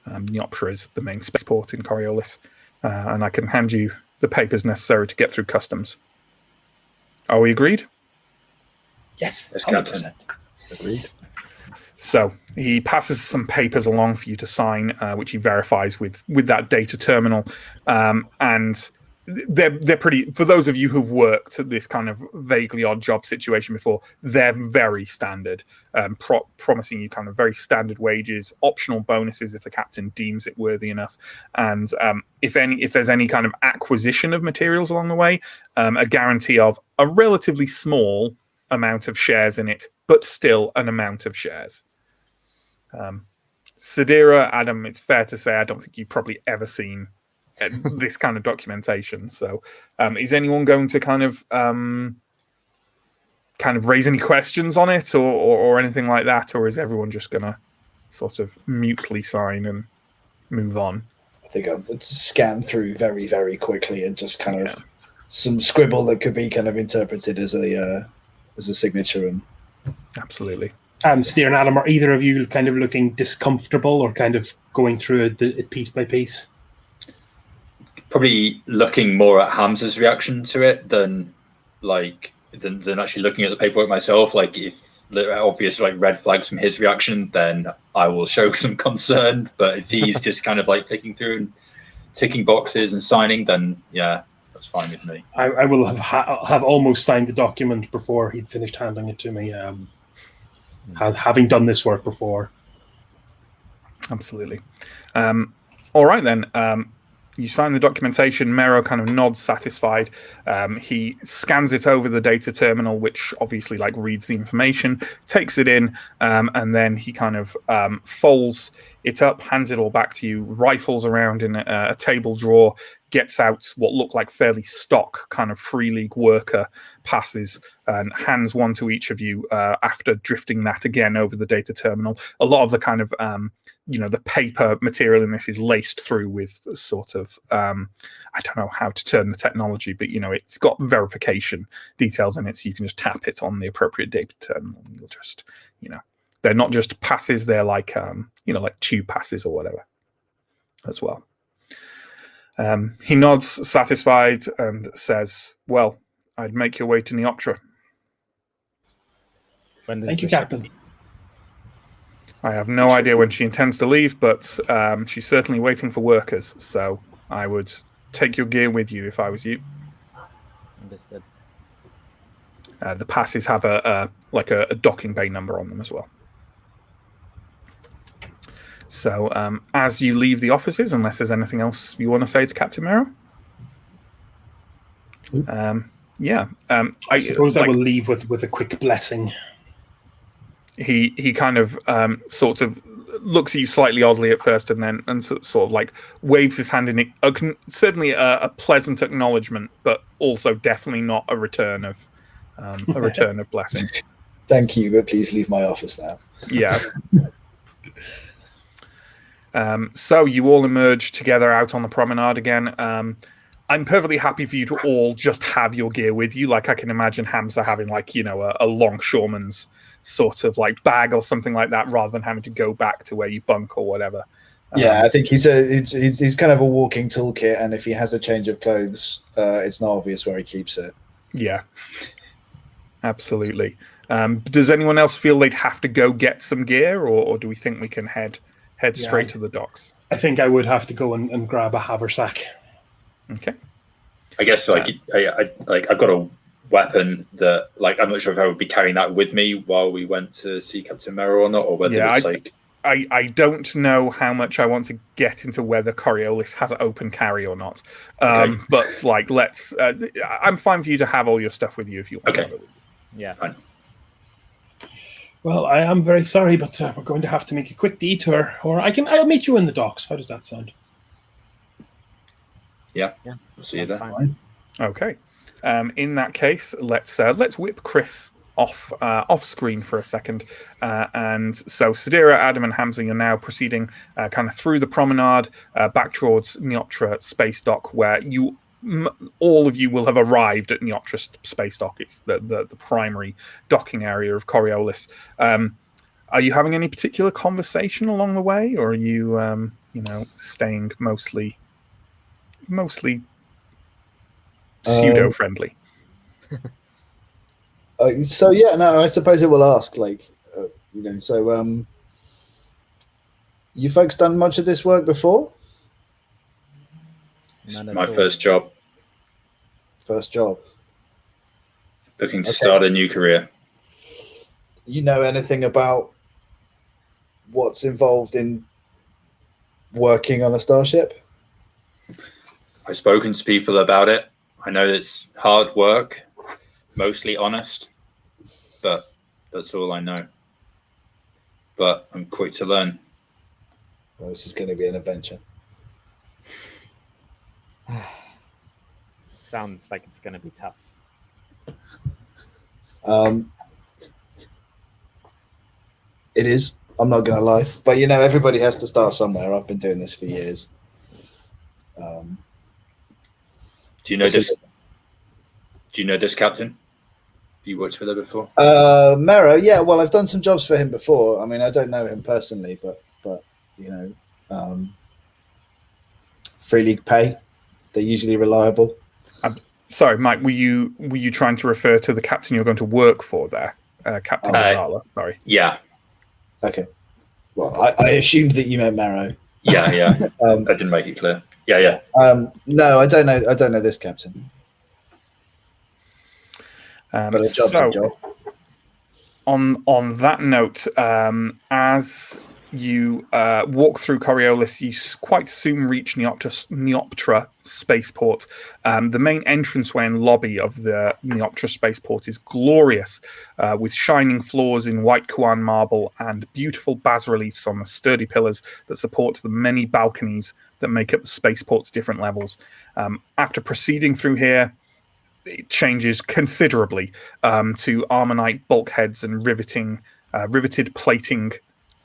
Neoptra is the main spaceport in Coriolis. And I can hand you the papers necessary to get through customs. Are we agreed? Yes, Yes, 100%. Captain. Agreed. So he passes some papers along for you to sign, which he verifies with that data terminal. And they're pretty, for those of you who've worked at this kind of vaguely odd job situation before, they're very standard, promising you kind of very standard wages, optional bonuses if the captain deems it worthy enough, and if there's any kind of acquisition of materials along the way, a guarantee of a relatively small amount of shares in it, but still an amount of shares. Sadira, Adam, it's fair to say I don't think you've probably ever seen this kind of documentation. So is anyone going to kind of raise any questions on it or anything like that, or is everyone just going to sort of mutely sign and move on? I think I would scan through very, very quickly and just kind of some scribble that could be kind of interpreted as a signature. And absolutely. Steer and Adam, are either of you kind of looking discomfortable or kind of going through it piece by piece? Probably looking more at Hamza's reaction to it than actually looking at the paperwork myself. Like, if there are obvious red flags from his reaction, then I will show some concern. But if he's just kind of clicking through and ticking boxes and signing, then yeah, that's fine with me. I will have almost signed the document before he'd finished handing it to me. Having done this work before. Absolutely. All right then. You sign the documentation. Mero kind of nods satisfied. He scans it over the data terminal, which obviously reads the information, takes it in, and then he kind of folds it up, hands it all back to you, rifles around in a table drawer, gets out what look like fairly stock kind of Free League worker passes and hands one to each of you after drifting that again over the data terminal. A lot of the kind of the paper material in this is laced through with sort of I don't know how to term the technology, but it's got verification details in it, so you can just tap it on the appropriate data terminal and you'll just they're not just passes, they're like tube passes or whatever as well. He nods satisfied and says, well, I'd make your way to Neoptra. Thank you, Captain. I have no idea when she intends to leave, but she's certainly waiting for workers, so I would take your gear with you if I was you. Understood. The passes have a docking bay number on them as well. So as you leave the offices, unless there's anything else you want to say to Captain Mero? I suppose I will leave with a quick blessing. He kind of sort of looks at you slightly oddly at first, and then sort of waves his hand in it. Certainly a pleasant acknowledgement, but also definitely not a return of blessings. Thank you, but please leave my office now. Yeah. So you all emerge together out on the promenade again. I'm perfectly happy for you to all just have your gear with you. Like I can imagine Hamza having like, you know, a longshoreman's sort of like bag or something like that, rather than having to go back to where you bunk or whatever. Yeah, I think he's kind of a walking toolkit, and if he has a change of clothes, it's not obvious where he keeps it. Yeah, absolutely. Does anyone else feel they'd have to go get some gear, or do we think we can head straight to the docks? I think I would have to go and grab a haversack. Okay. I guess I've got a weapon that like I'm not sure if I would be carrying that with me while we went to see Captain Merrow or not, or whether it's like. I don't know how much I want to get into whether Coriolis has open carry or not. Okay. But like, let's. I'm fine for you to have all your stuff with you if you want. Okay. Yeah. Fine. Well, I am very sorry, but we're going to have to make a quick detour, or I'll meet you in the docks. How does that sound? Yeah. We'll see you there. Fine. Okay. In that case, let's whip Chris off screen for a second, and so Sadira, Adam, and Hamza, you're now proceeding kind of through the promenade back towards Neoptra Space Dock, where all of you will have arrived at Neoptra Space Dock. It's the primary docking area of Coriolis. Are you having any particular conversation along the way, or are you staying mostly pseudo friendly? So yeah, no, I suppose it will ask, like, you folks done much of this work before? My first job. First job. Looking to start a new career. You know anything about what's involved in working on a starship? I've spoken to people about it. I know it's hard work, mostly honest, but that's all I know. But I'm quick to learn. Well, this is going to be an adventure. Sounds like it's going to be tough. It is. I'm not going to lie. But, everybody has to start somewhere. I've been doing this for years. Do you know this? Do you know this captain? You worked with her before? Merrow, yeah. Well, I've done some jobs for him before. I mean, I don't know him personally, but free league pay. They're usually reliable. Sorry, Mike. Were you trying to refer to the captain you're going to work for there, Captain Gonzala? Sorry. Yeah. Okay. Well, I assumed that you meant Merrow. Yeah. I didn't make it clear. Yeah. No, I don't know. I don't know this captain. But a job. On that note, as you walk through Coriolis, you quite soon reach Neoptra Spaceport. The main entranceway and lobby of the Neoptra Spaceport is glorious, with shining floors in white Kuan marble and beautiful bas-reliefs on the sturdy pillars that support the many balconies that make up the spaceport's different levels. After proceeding through here, it changes considerably to Armonite bulkheads and riveted plating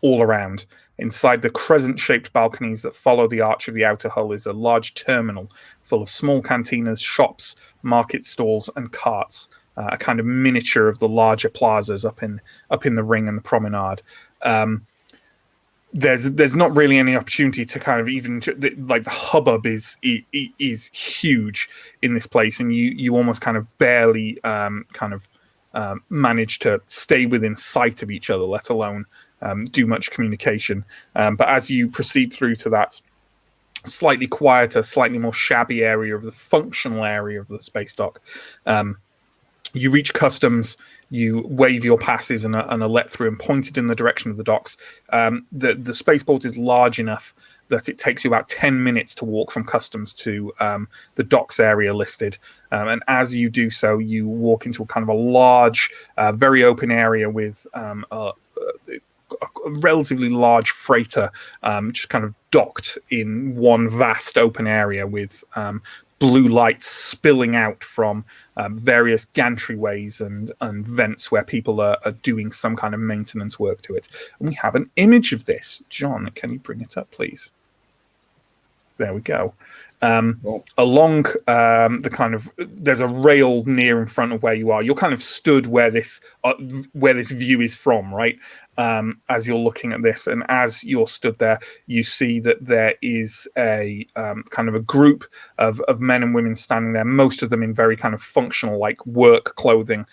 all around. Inside the crescent-shaped balconies that follow the arch of the outer hull is a large terminal full of small cantinas, shops, market stalls, and carts, a kind of miniature of the larger plazas up in the ring and the promenade. There's not really any opportunity to kind of the hubbub is huge in this place, and you almost kind of barely manage to stay within sight of each other, let alone do much communication. But as you proceed through to that slightly quieter, slightly more shabby area of the functional area of the space dock, you reach customs. You wave your passes and are let through and pointed in the direction of the docks. The spaceport is large enough that it takes you about 10 minutes to walk from customs to the docks area listed. And as you do so, you walk into a kind of a large, very open area with a relatively large freighter just kind of docked in one vast open area with blue lights spilling out from various gantryways and vents where people are doing some kind of maintenance work to it. And we have an image of this. John, can you bring it up, please? There we go. Along the kind of, there's a rail near in front of where you are. You're kind of stood where this view is from, right? As you're looking at this, and as you're stood there, you see that there is a kind of a group of men and women standing there. Most of them in very kind of functional, like work clothing.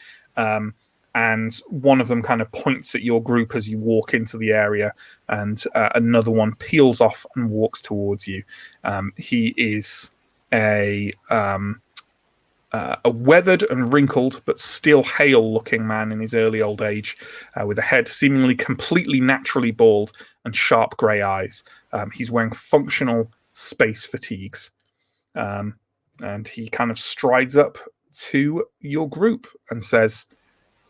And one of them kind of points at your group as you walk into the area, and another one peels off and walks towards you. He is a weathered and wrinkled but still hale-looking man in his early old age, with a head seemingly completely naturally bald and sharp grey eyes. He's wearing functional space fatigues, and he kind of strides up to your group and says,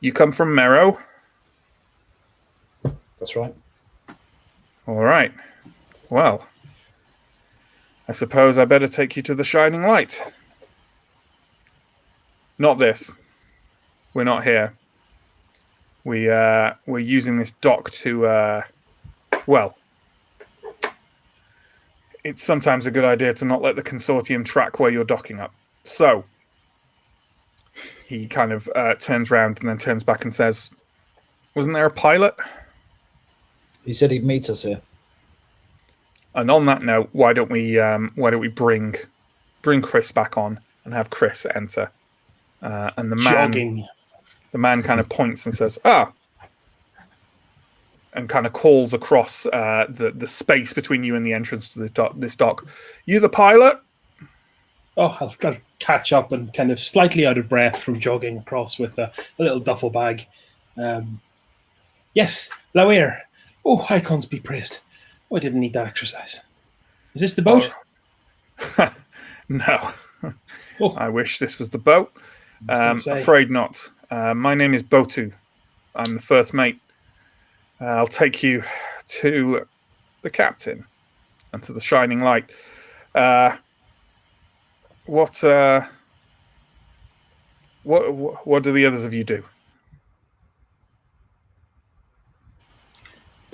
"You come from Merrow?" That's right. All right. Well, I suppose I better take you to the Shining Light. Not this. We're not here. We're using this dock to, well, it's sometimes a good idea to not let the consortium track where you're docking up. So, he kind of turns around and then turns back and says, "Wasn't there a pilot?" He said he'd meet us here. And on that note, why don't we bring Chris back on and have Chris enter? And the man kind of points and says, "Ah," and kind of calls across the space between you and the entrance to this dock. "You the pilot?" Oh, I'll try to catch up and kind of slightly out of breath from jogging across with a little duffel bag. Yes, Lauer. Oh, icons be praised. Oh, I didn't need that exercise. Is this the boat? No. Oh. I wish this was the boat. Afraid not. My name is Botu. I'm the first mate. I'll take you to the captain and to the Shining Light. What do the others of you do?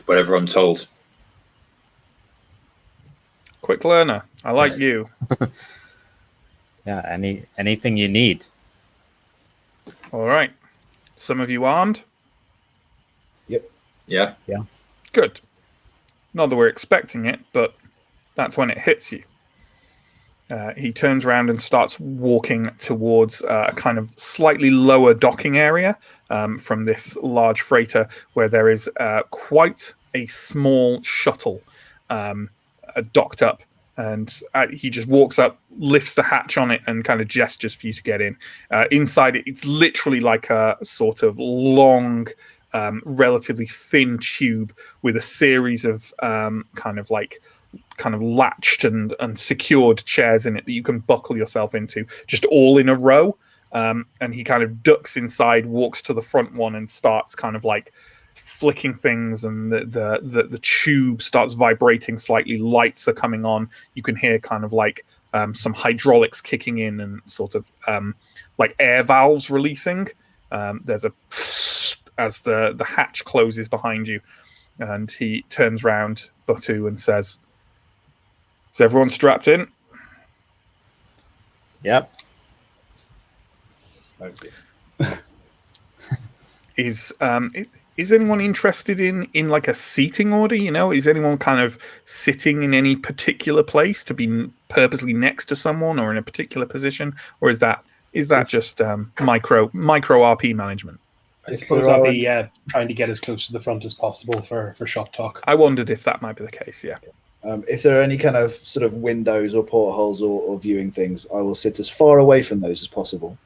Whatever I'm told. Quick learner. I like you. Yeah, anything you need. All right. Some of you armed? Yep. Yeah. Good. Not that we're expecting it, but that's when it hits you. He turns around and starts walking towards a kind of slightly lower docking area from this large freighter, where there is quite a small shuttle docked up. And he just walks up, lifts the hatch on it, and kind of gestures for you to get in. Inside it, it's literally like a sort of long, relatively thin tube with a series of kind of latched and secured chairs in it that you can buckle yourself into, just all in a row. And he kind of ducks inside, walks to the front one, and starts kind of like flicking things, and the tube starts vibrating slightly. Lights are coming on. You can hear kind of like some hydraulics kicking in and sort of like air valves releasing. There's a as the hatch closes behind you, and he turns round Batu and says, "Is everyone strapped in?" Yep. Okay. Is anyone interested in like a seating order? You know, is anyone kind of sitting in any particular place to be purposely next to someone or in a particular position, or is that just micro RP management? I suppose I'll be trying to get as close to the front as possible for shop talk. I wondered if that might be the case. Yeah. If there are any kind of sort of windows or portholes or viewing things, I will sit as far away from those as possible.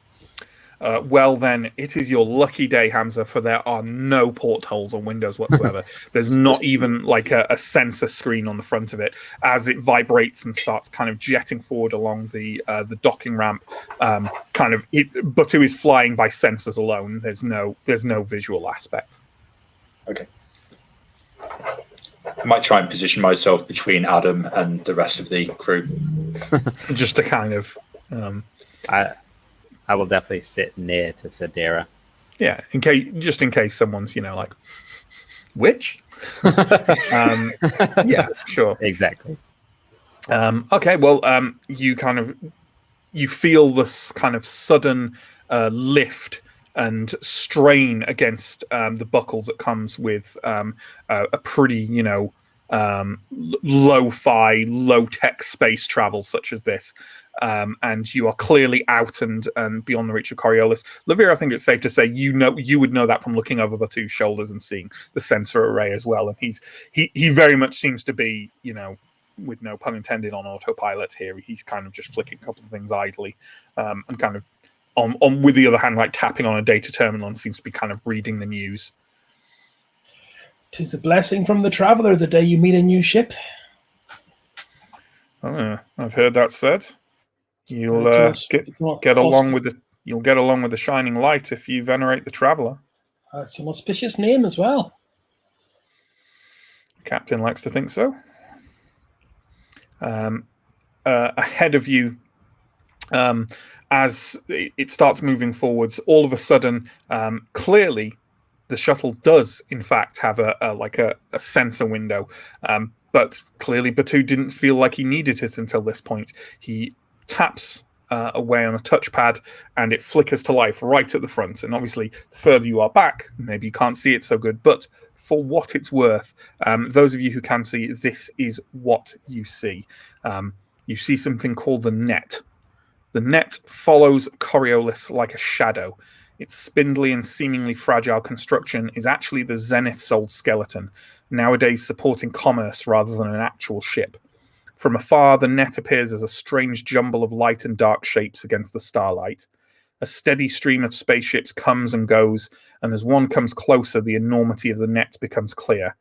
Well, then, it is your lucky day, Hamza, for there are no portholes or windows whatsoever. There's not even like a sensor screen on the front of it. As it vibrates and starts kind of jetting forward along the docking ramp, Batu is flying by sensors alone. There's no visual aspect. Okay. I might try and position myself between Adam and the rest of the crew. Just to kind of I will definitely sit near to Sadira. Yeah, in case someone's like, which? Yeah, sure. Exactly. Okay, well, you feel this kind of sudden lift and strain against the buckles that comes with a pretty, lo-fi, low-tech space travel such as this. And you are clearly out and beyond the reach of Coriolis. Lavir, I think it's safe to say you would know that from looking over Batu's shoulders and seeing the sensor array as well. And he very much seems to be, with no pun intended, on autopilot here. He's kind of just flicking a couple of things idly, and kind of on with the other hand, like tapping on a data terminal, and seems to be kind of reading the news. 'Tis a blessing from the traveler the day you meet a new ship. I've heard that said. You'll get along with the shining light if you venerate the traveler. It's an auspicious name as well. Captain likes to think so. Ahead of you, as it starts moving forwards, all of a sudden, clearly, the shuttle does in fact have a sensor window, but clearly Batu didn't feel like he needed it until this point. He taps away on a touchpad, and it flickers to life right at the front. And obviously, the further you are back, maybe you can't see it so good, but for what it's worth, those of you who can see, this is what you see. You see something called the net. The net follows Coriolis like a shadow. Its spindly and seemingly fragile construction is actually the Zenith's old skeleton, nowadays supporting commerce rather than an actual ship. From afar, the net appears as a strange jumble of light and dark shapes against the starlight. A steady stream of spaceships comes and goes, and as one comes closer, the enormity of the net becomes clear.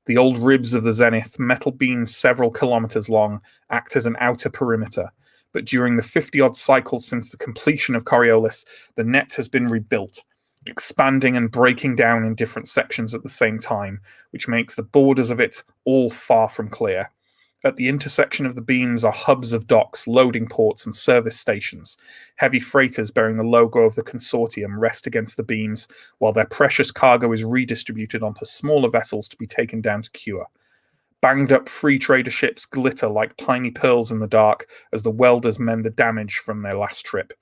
The old ribs of the Zenith, metal beams several kilometers long, act as an outer perimeter. But during the 50-odd cycles since the completion of Coriolis, the net has been rebuilt, expanding and breaking down in different sections at the same time, which makes the borders of it all far from clear. At the intersection of the beams are hubs of docks, loading ports, and service stations. Heavy freighters bearing the logo of the consortium rest against the beams, while their precious cargo is redistributed onto smaller vessels to be taken down to Cure. Banged-up free trader ships glitter like tiny pearls in the dark as the welders mend the damage from their last trip.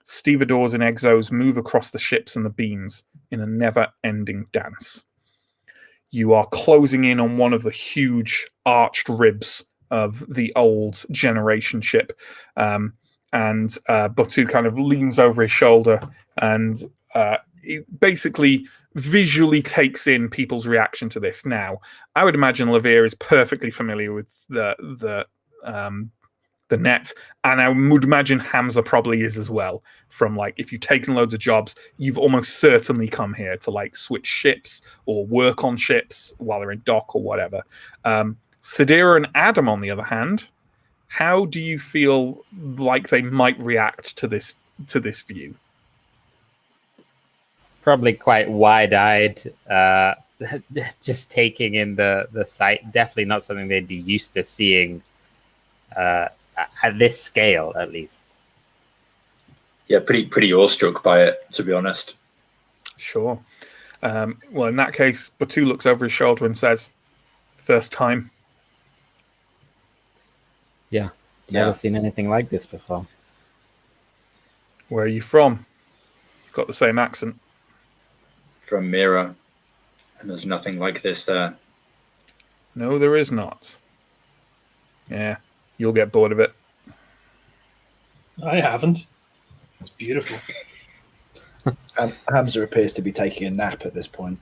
Stevedores and exos move across the ships and the beams in a never-ending dance. You are closing in on one of the huge arched ribs of the old generation ship, and Batu kind of leans over his shoulder and it basically visually takes in people's reaction to this. Now, I would imagine Lavir is perfectly familiar with the net, and I would imagine Hamza probably is as well. From like, if you've taken loads of jobs, you've almost certainly come here to like switch ships or work on ships while they're in dock or whatever. Sadira and Adam, on the other hand, how do you feel like they might react to this view? Probably quite wide-eyed, just taking in the sight. Definitely not something they'd be used to seeing at this scale, at least. Yeah, pretty awestruck by it, to be honest. Sure. Well, in that case, Batu looks over his shoulder and says, "First time." Yeah, never seen anything like this before. Where are you from? You've got the same accent. From Mira, and there's nothing like this there. No, there is not. Yeah, you'll get bored of it. I haven't. It's beautiful. Hamza appears to be taking a nap at this point.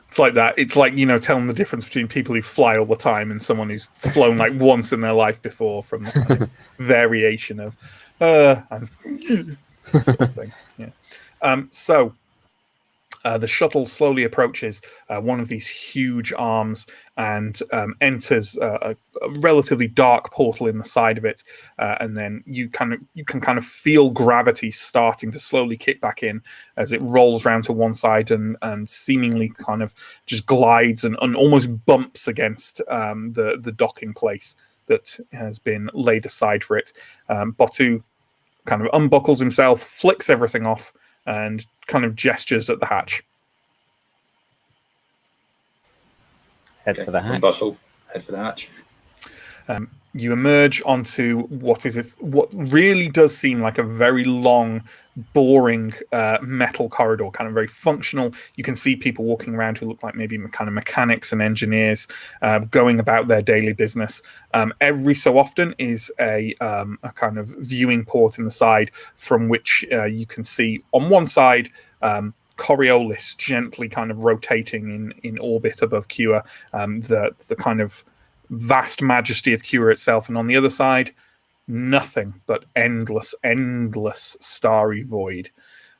It's like that. It's like, telling the difference between people who fly all the time and someone who's flown like once in their life before, from the kind of variation of and sort of thing. Yeah. So the shuttle slowly approaches one of these huge arms and enters a relatively dark portal in the side of it, and then you can kind of feel gravity starting to slowly kick back in as it rolls around to one side and seemingly kind of just glides and almost bumps against the docking place that has been laid aside for it. Batu kind of unbuckles himself, flicks everything off, and kind of gestures at the hatch. Head for the hatch. Unbuckle, head for the hatch. You emerge onto what really does seem like a very long, boring metal corridor, kind of very functional. You can see people walking around who look like maybe kind of mechanics and engineers going about their daily business. Every so often is a kind of viewing port in the side from which you can see on one side Coriolis gently kind of rotating in orbit above Cure, the kind of vast majesty of Cure itself, and on the other side, nothing but endless starry void.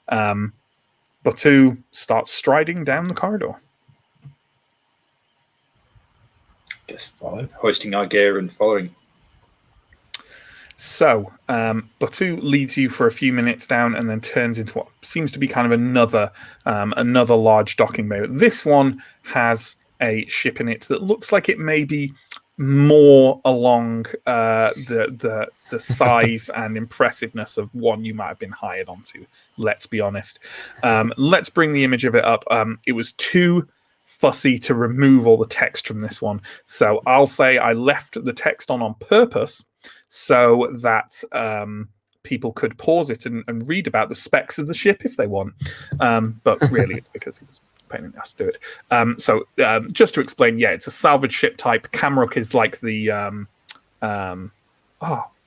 Batu starts striding down the corridor. Just hoisting our gear and following. So, Batu leads you for a few minutes down and then turns into what seems to be kind of another large docking bay. This one has a ship in it that looks like it may be more along the size and impressiveness of one you might have been hired onto. Let's be honest. Let's bring the image of it up. It was too fussy to remove all the text from this one, so I'll say I left the text on purpose so that people could pause it and read about the specs of the ship if they want. But really, it's because it was pain in the ass to do it. So just to explain, it's a salvage ship type. Camrook is like the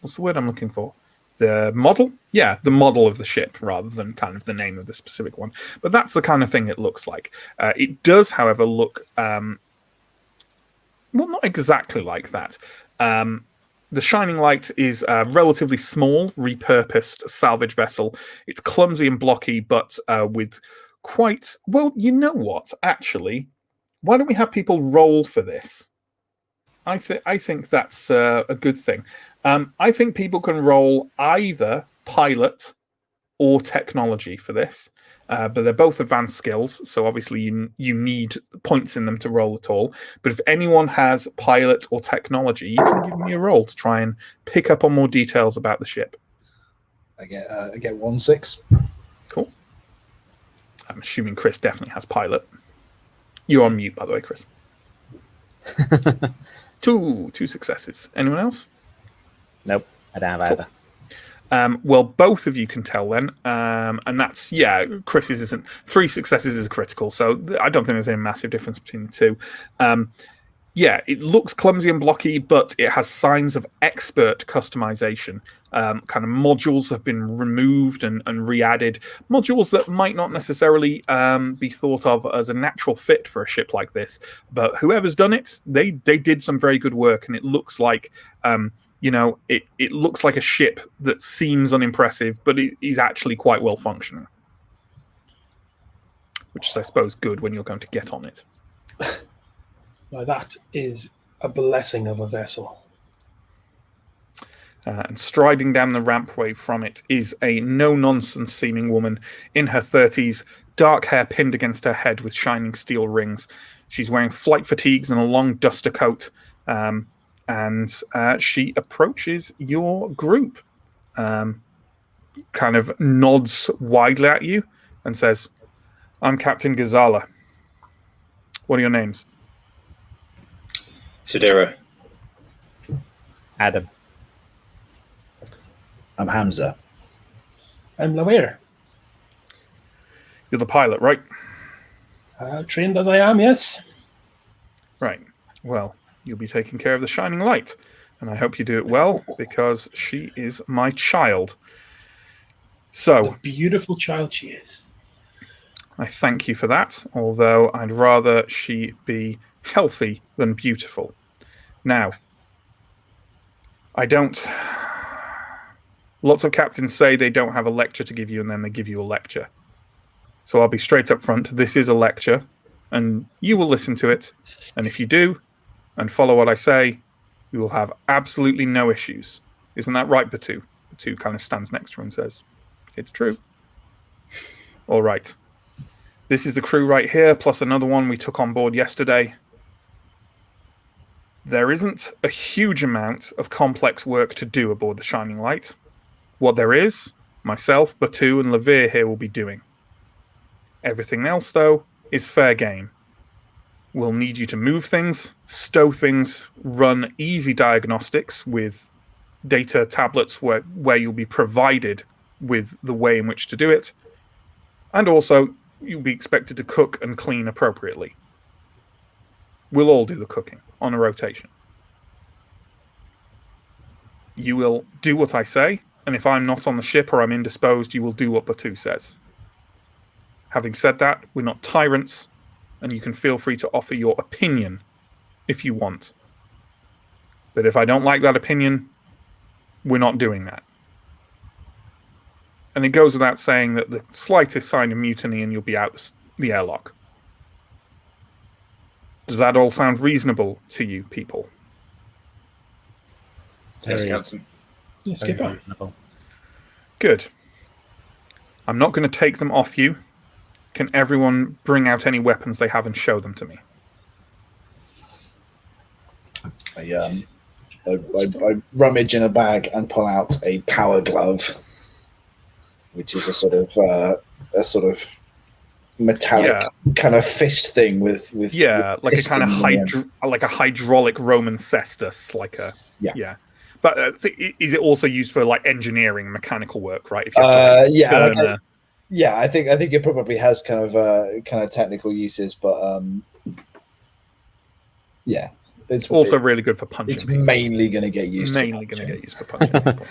what's the word I'm looking for? The model? Yeah, the model of the ship rather than kind of the name of the specific one. But that's the kind of thing it looks like. It does, however, look well, not exactly like that. The Shining Light is a relatively small, repurposed salvage vessel. It's clumsy and blocky, but with quite... Well, you know what, actually? Why don't we have people roll for this? I think that's a good thing. I think people can roll either pilot or technology for this. But they're both advanced skills, so obviously you need points in them to roll at all. But if anyone has pilot or technology, you can give me a roll to try and pick up on more details about the ship. I get 1-6. Cool. I'm assuming Chris definitely has pilot. You're on mute, by the way, Chris. Two successes. Anyone else? Nope, I don't have either. Well, both of you can tell then, and that's Chris's isn't 3 successes is critical, so I don't think there's any massive difference between the two. It looks clumsy and blocky, but it has signs of expert customization. Kind of modules have been removed and re-added, modules that might not necessarily be thought of as a natural fit for a ship like this, but whoever's done it, they did some very good work, and it looks like it looks like a ship that seems unimpressive, but it is actually quite well functioning. Which is, I suppose, good when you're going to get on it. Now that is a blessing of a vessel. And striding down the rampway from it is a no-nonsense seeming woman in her 30s, dark hair pinned against her head with shining steel rings. She's wearing flight fatigues and a long duster coat. And she approaches your group, kind of nods widely at you and says, "I'm Captain Gazala. What are your names?" Sidera. Adam. I'm Hamza. I'm Laware. You're the pilot, right? Trained as I am, yes. Right. Well, you'll be taking care of the Shining Light, and I hope you do it well, because she is my child. So, A beautiful child she is. I thank you for that, although I'd rather she be healthy than beautiful. Now, lots of captains say they don't have a lecture to give you, and then they give you a lecture. So I'll be straight up front. This is a lecture, and you will listen to it, and if you do, and follow what I say, you will have absolutely no issues. Isn't that right, Batu? Batu kind of stands next to her and says, "It's true." All right. This is the crew right here, plus another one we took on board yesterday. There isn't a huge amount of complex work to do aboard the Shining Light. What there is, myself, Batu, and Levere here will be doing. Everything else, though, is fair game. We'll need you to move things, stow things, run easy diagnostics with data tablets where you'll be provided with the way in which to do it. And also, you'll be expected to cook and clean appropriately. We'll all do the cooking on a rotation. You will do what I say, and if I'm not on the ship or I'm indisposed, you will do what Batu says. Having said that, we're not tyrants, and you can feel free to offer your opinion if you want. But if I don't like that opinion, we're not doing that. And it goes without saying that the slightest sign of mutiny and you'll be out the airlock. Does that all sound reasonable to you people? Yes, Very- Captain. Let's Very get back. reasonable. Good. I'm not going to take them off you. Can everyone bring out any weapons they have and show them to me? I rummage in a bag and pull out a power glove, which is a sort of metallic kind of fist thing with like a kind of pistons in the end. like a hydraulic Roman cestus, like a Yeah. But is it also used for like engineering, mechanical work? Right? If you have to, turn I think it probably has kind of technical uses, but it's also really good for punching. It's people. mainly going to get used. Mainly going to get used for punching people.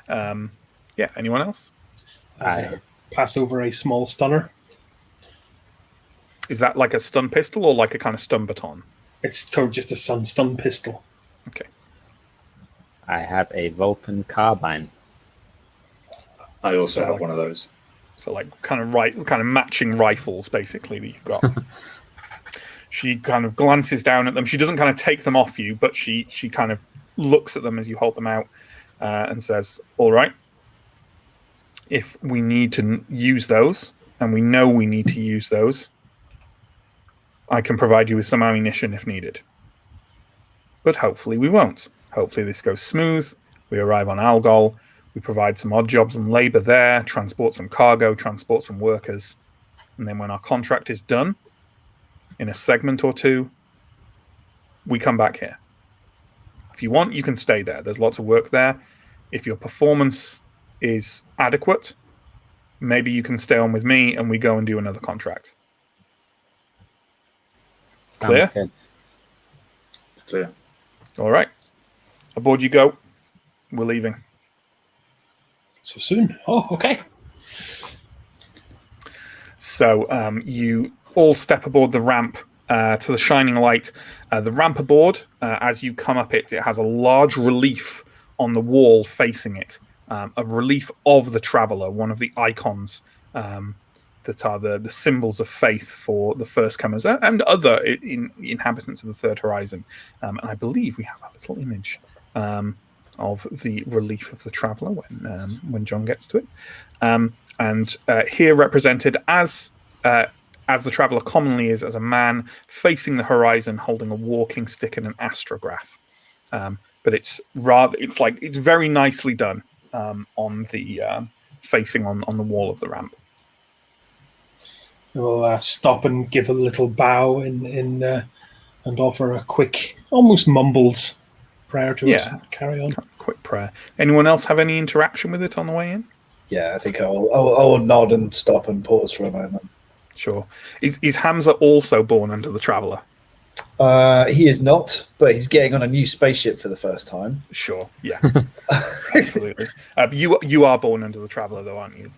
Yeah. Anyone else? I pass over a small stunner. Is that like a stun pistol or like a kind of stun baton? It's just a stun pistol. Okay. I have a Vulcan carbine. I also So, have one of those. So like kind of matching rifles basically that you've got. She kind of glances down at them. She doesn't kind of take them off you, but she kind of looks at them as you hold them out and says, "All right. If we need to use those, and we know we need to use those, I can provide you with some ammunition if needed. But hopefully we won't. Hopefully this goes smooth. We arrive on Algol. We provide some odd jobs and labor there, transport some cargo, transport some workers. And then when our contract is done, in a segment or two, we come back here. If you want, you can stay there. There's lots of work there. If your performance is adequate, maybe you can stay on with me and we go and do another contract." Sounds Clear? good. Clear. All right. Aboard you go. We're leaving. So soon. Oh, okay. So you all step aboard the ramp to the Shining Light. The ramp aboard, as you come up it has a large relief on the wall facing it. A relief of the Traveller, one of the icons that are the symbols of faith for the First Comers and other inhabitants of the Third Horizon. And I believe we have a little image of the relief of the Traveller when John gets to it. And here represented as the Traveller commonly is, as a man facing the horizon, holding a walking stick and an astrograph. But it's very nicely done on the facing on the wall of the ramp. We'll stop and give a little bow and offer a quick, almost mumbles prayer to us. And carry on. Quick prayer. Anyone else have any interaction with it on the way in? Yeah, I think I'll nod and stop and pause for a moment. Sure. Is Hamza also born under the Traveller? He is not, but he's getting on a new spaceship for the first time. Sure. Yeah. Absolutely. You are born under the Traveller, though, aren't you?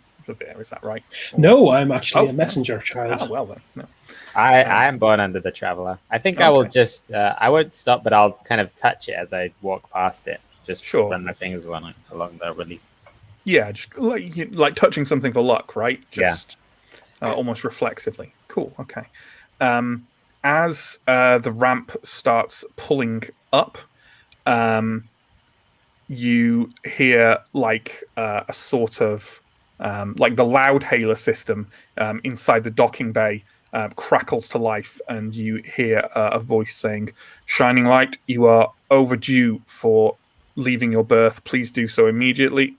Is that right? No, I'm actually a messenger child. Ah, well then. No. I am born under the Traveller. I think I will just, I won't stop, but I'll kind of touch it as I walk past it. Just run my fingers along the relief. Yeah, just like touching something for luck, right? Just almost reflexively. Cool. Okay. As the ramp starts pulling up, you hear like a sort of like the loud hailer system inside the docking bay crackles to life, and you hear a voice saying, "Shining Light, you are overdue for leaving your berth. Please do so immediately."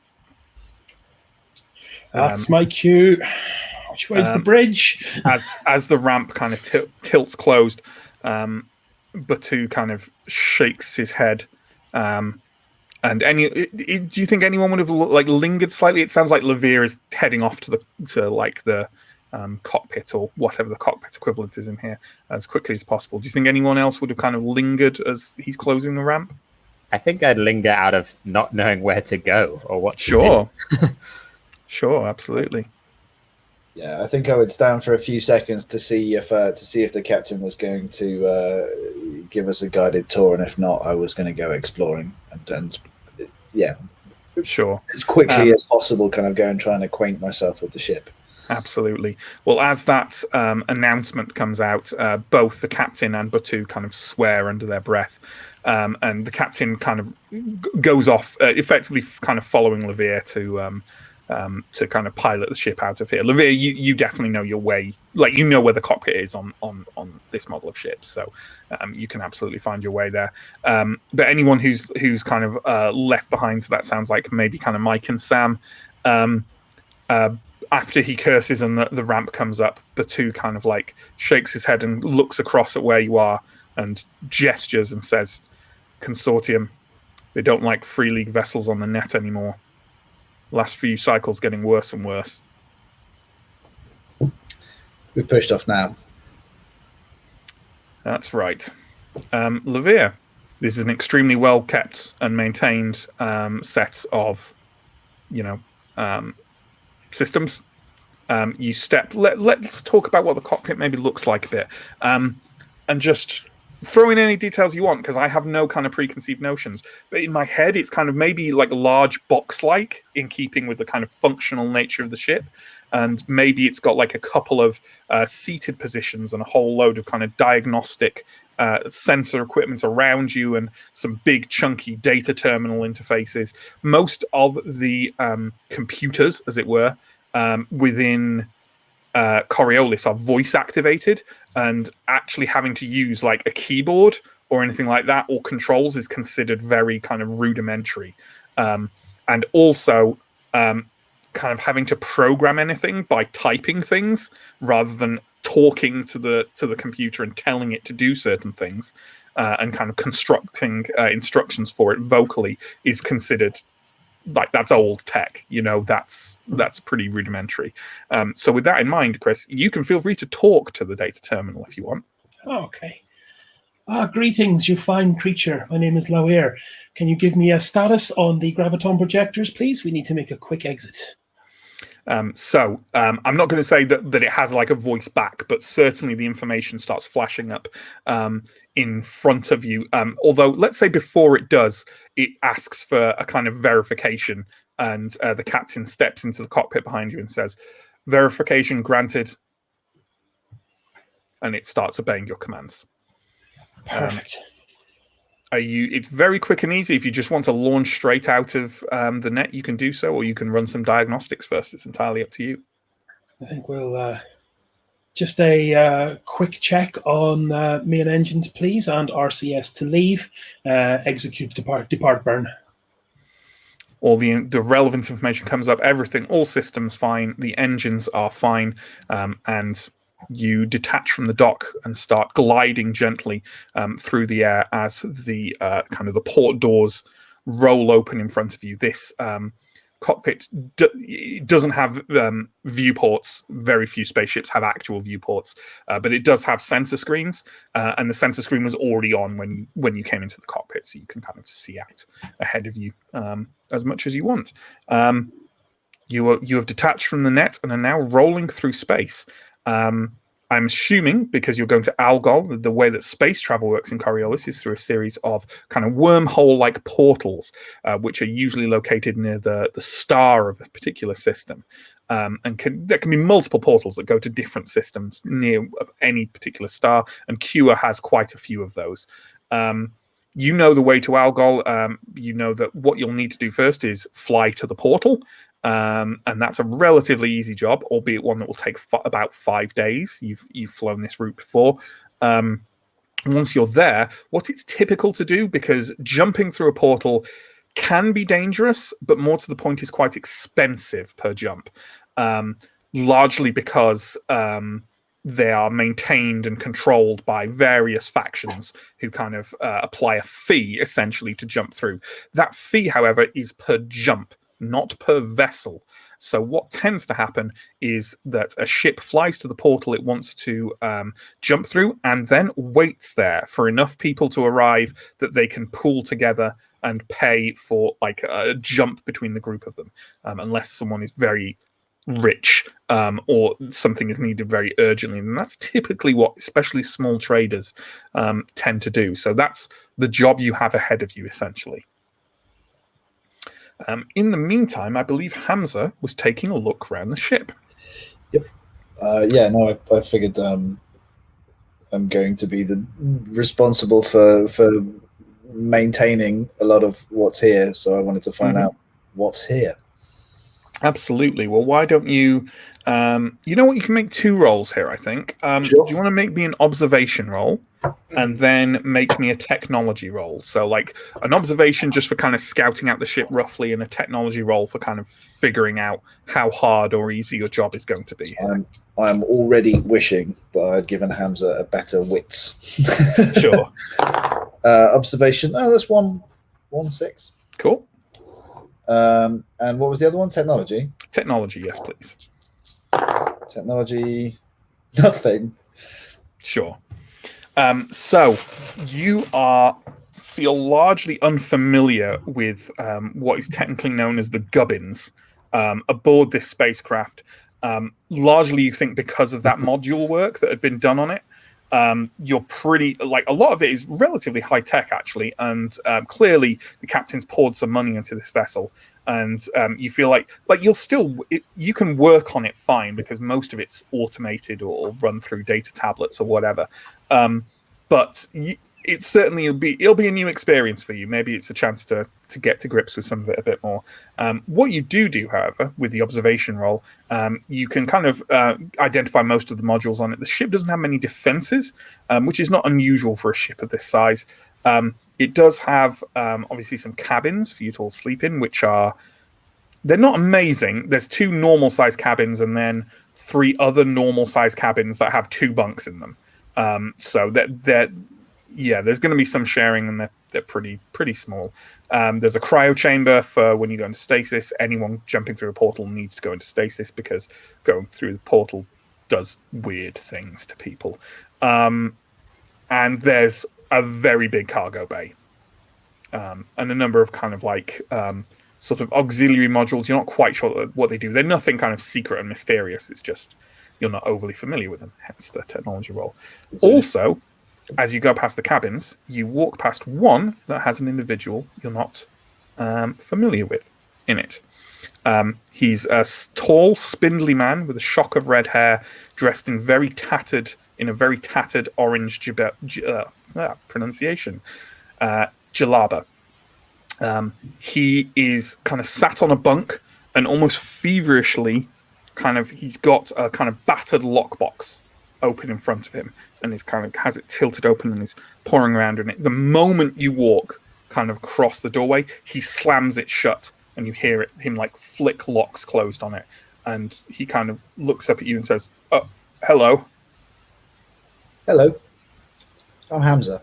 That's my cue. Which way's the bridge? as the ramp kind of tilts closed, Batu kind of shakes his head. And do you think anyone would have lingered slightly? It sounds like Levere is heading off to the cockpit, or whatever the cockpit equivalent is in here, as quickly as possible. Do you think anyone else would have kind of lingered as he's closing the ramp? I think I'd linger out of not knowing where to go or what. Sure. Sure, absolutely. Yeah, I think I would stand for a few seconds to see if the captain was going to give us a guided tour, and if not, I was going to go exploring and yeah, sure, as quickly as possible, kind of go and try and acquaint myself with the ship. Absolutely. Well, as that announcement comes out, both the captain and Batu kind of swear under their breath, and the captain kind of goes off, effectively kind of following Levere to kind of pilot the ship out of here. Levere, you definitely know your way, you know where the cockpit is on this model of ship, so you can absolutely find your way there. But anyone who's kind of left behind, so that sounds like maybe kind of Mike and Sam. After he curses and the ramp comes up, Batu kind of shakes his head and looks across at where you are and gestures and says, "Consortium, they don't like Free League vessels on the net anymore. Last few cycles getting worse and worse." We pushed off now. That's right. Levere, this is an extremely well kept and maintained set of, systems. Let's talk about what the cockpit maybe looks like a bit, and just throw in any details you want, because I have no kind of preconceived notions. But in my head, it's kind of maybe large box-like, in keeping with the kind of functional nature of the ship. And maybe it's got a couple of seated positions and a whole load of kind of diagnostic sensor equipment around you, and some big chunky data terminal interfaces. Most of the computers, as it were, within Coriolis are voice activated, and actually having to use a keyboard or anything like that, or controls, is considered very kind of rudimentary. And also kind of having to program anything by typing things rather than talking to the computer and telling it to do certain things, and kind of constructing instructions for it vocally, is considered that's old tech. That's pretty rudimentary. So with that in mind, Chris, you can feel free to talk to the data terminal if you want. Okay. Greetings, you fine creature. My name is Lauer. Can you give me a status on the graviton projectors, please? We need to make a quick exit. I'm not going to say that it has a voice back, but certainly the information starts flashing up in front of you. Although, let's say before it does, it asks for a kind of verification, and the captain steps into the cockpit behind you and says, "Verification granted," and it starts obeying your commands. Perfect. It's very quick and easy. If you just want to launch straight out of the net, you can do so, or you can run some diagnostics first. It's entirely up to you. I think we'll just a quick check on main engines, please, and RCS to leave. Execute, depart, burn. All the relevant information comes up. Everything, all systems fine. The engines are fine, and you detach from the dock and start gliding gently through the air as the kind of the port doors roll open in front of you. This cockpit doesn't have viewports. Very few spaceships have actual viewports, but it does have sensor screens, and the sensor screen was already on when you came into the cockpit, so you can kind of see out ahead of you as much as you want. You have detached from the net and are now rolling through space. I'm assuming, because you're going to Algol, the way that space travel works in Coriolis is through a series of kind of wormhole-like portals, which are usually located near the star of a particular system. And there can be multiple portals that go to different systems near any particular star, and Cure has quite a few of those. You know the way to Algol. You know that what you'll need to do first is fly to the portal, and that's a relatively easy job, albeit one that will take about 5 days. You've flown this route before. Once you're there, what it's typical to do, because jumping through a portal can be dangerous, but more to the point is quite expensive per jump, largely because they are maintained and controlled by various factions who kind of apply a fee, essentially, to jump through. That fee, however, is per jump, not per vessel. So what tends to happen is that a ship flies to the portal it wants to jump through, and then waits there for enough people to arrive that they can pool together and pay for like a jump between the group of them, unless someone is very rich or something is needed very urgently. And that's typically what especially small traders tend to do. So that's the job you have ahead of you, essentially. In the meantime, I believe Hamza was taking a look around the ship. Yep. I figured I'm going to be the responsible for maintaining a lot of what's here, so I wanted to find out what's here. Absolutely. Well, why don't you... you know what? You can make 2 rolls here, I think. Sure. Do you want to make me an observation roll and then make me a technology roll? So like an observation just for kind of scouting out the ship roughly, and a technology roll for kind of figuring out how hard or easy your job is going to be. I'm already wishing that I'd given Hamza a better wits. Sure. Observation. Oh, that's 1-6. Cool. And what was the other one? Technology? Technology, yes, please. Technology, nothing. Sure. So you feel largely unfamiliar with what is technically known as the gubbins aboard this spacecraft. Largely, you think because of that module work that had been done on it. You're pretty, like, a lot of it is relatively high tech, actually, and clearly the captain's poured some money into this vessel, and you feel like you'll still, you can work on it fine because most of it's automated or run through data tablets or whatever. But it certainly it'll be a new experience for you. Maybe it's a chance to get to grips with some of it a bit more. What you do, however, with the observation roll, you can kind of identify most of the modules on it. The ship doesn't have many defenses, which is not unusual for a ship of this size. It does have obviously some cabins for you to all sleep in, which they're not amazing. There's 2 normal size cabins and then 3 other normal size cabins that have 2 bunks in them. So there's going to be some sharing, and they're pretty small. There's a cryo chamber for when you go into stasis. Anyone jumping through a portal needs to go into stasis because going through the portal does weird things to people. And there's a very big cargo bay, and a number of kind of like sort of auxiliary modules. You're not quite sure what they do. They're nothing kind of secret and mysterious. It's just you're not overly familiar with them, hence the technology role. Also, as you go past the cabins, you walk past one that has an individual you're not familiar with in it. He's a tall, spindly man with a shock of red hair, dressed in a very tattered orange pronunciation, jalaba. He is kind of sat on a bunk and almost feverishly he's got a kind of battered lockbox open in front of him, and he's kind of has it tilted open and he's pouring around in it. The moment you walk kind of across the doorway, he slams it shut, and you hear him like flick locks closed on it, and he kind of looks up at you and says, "Oh, hello." Hello. I'm Hamza.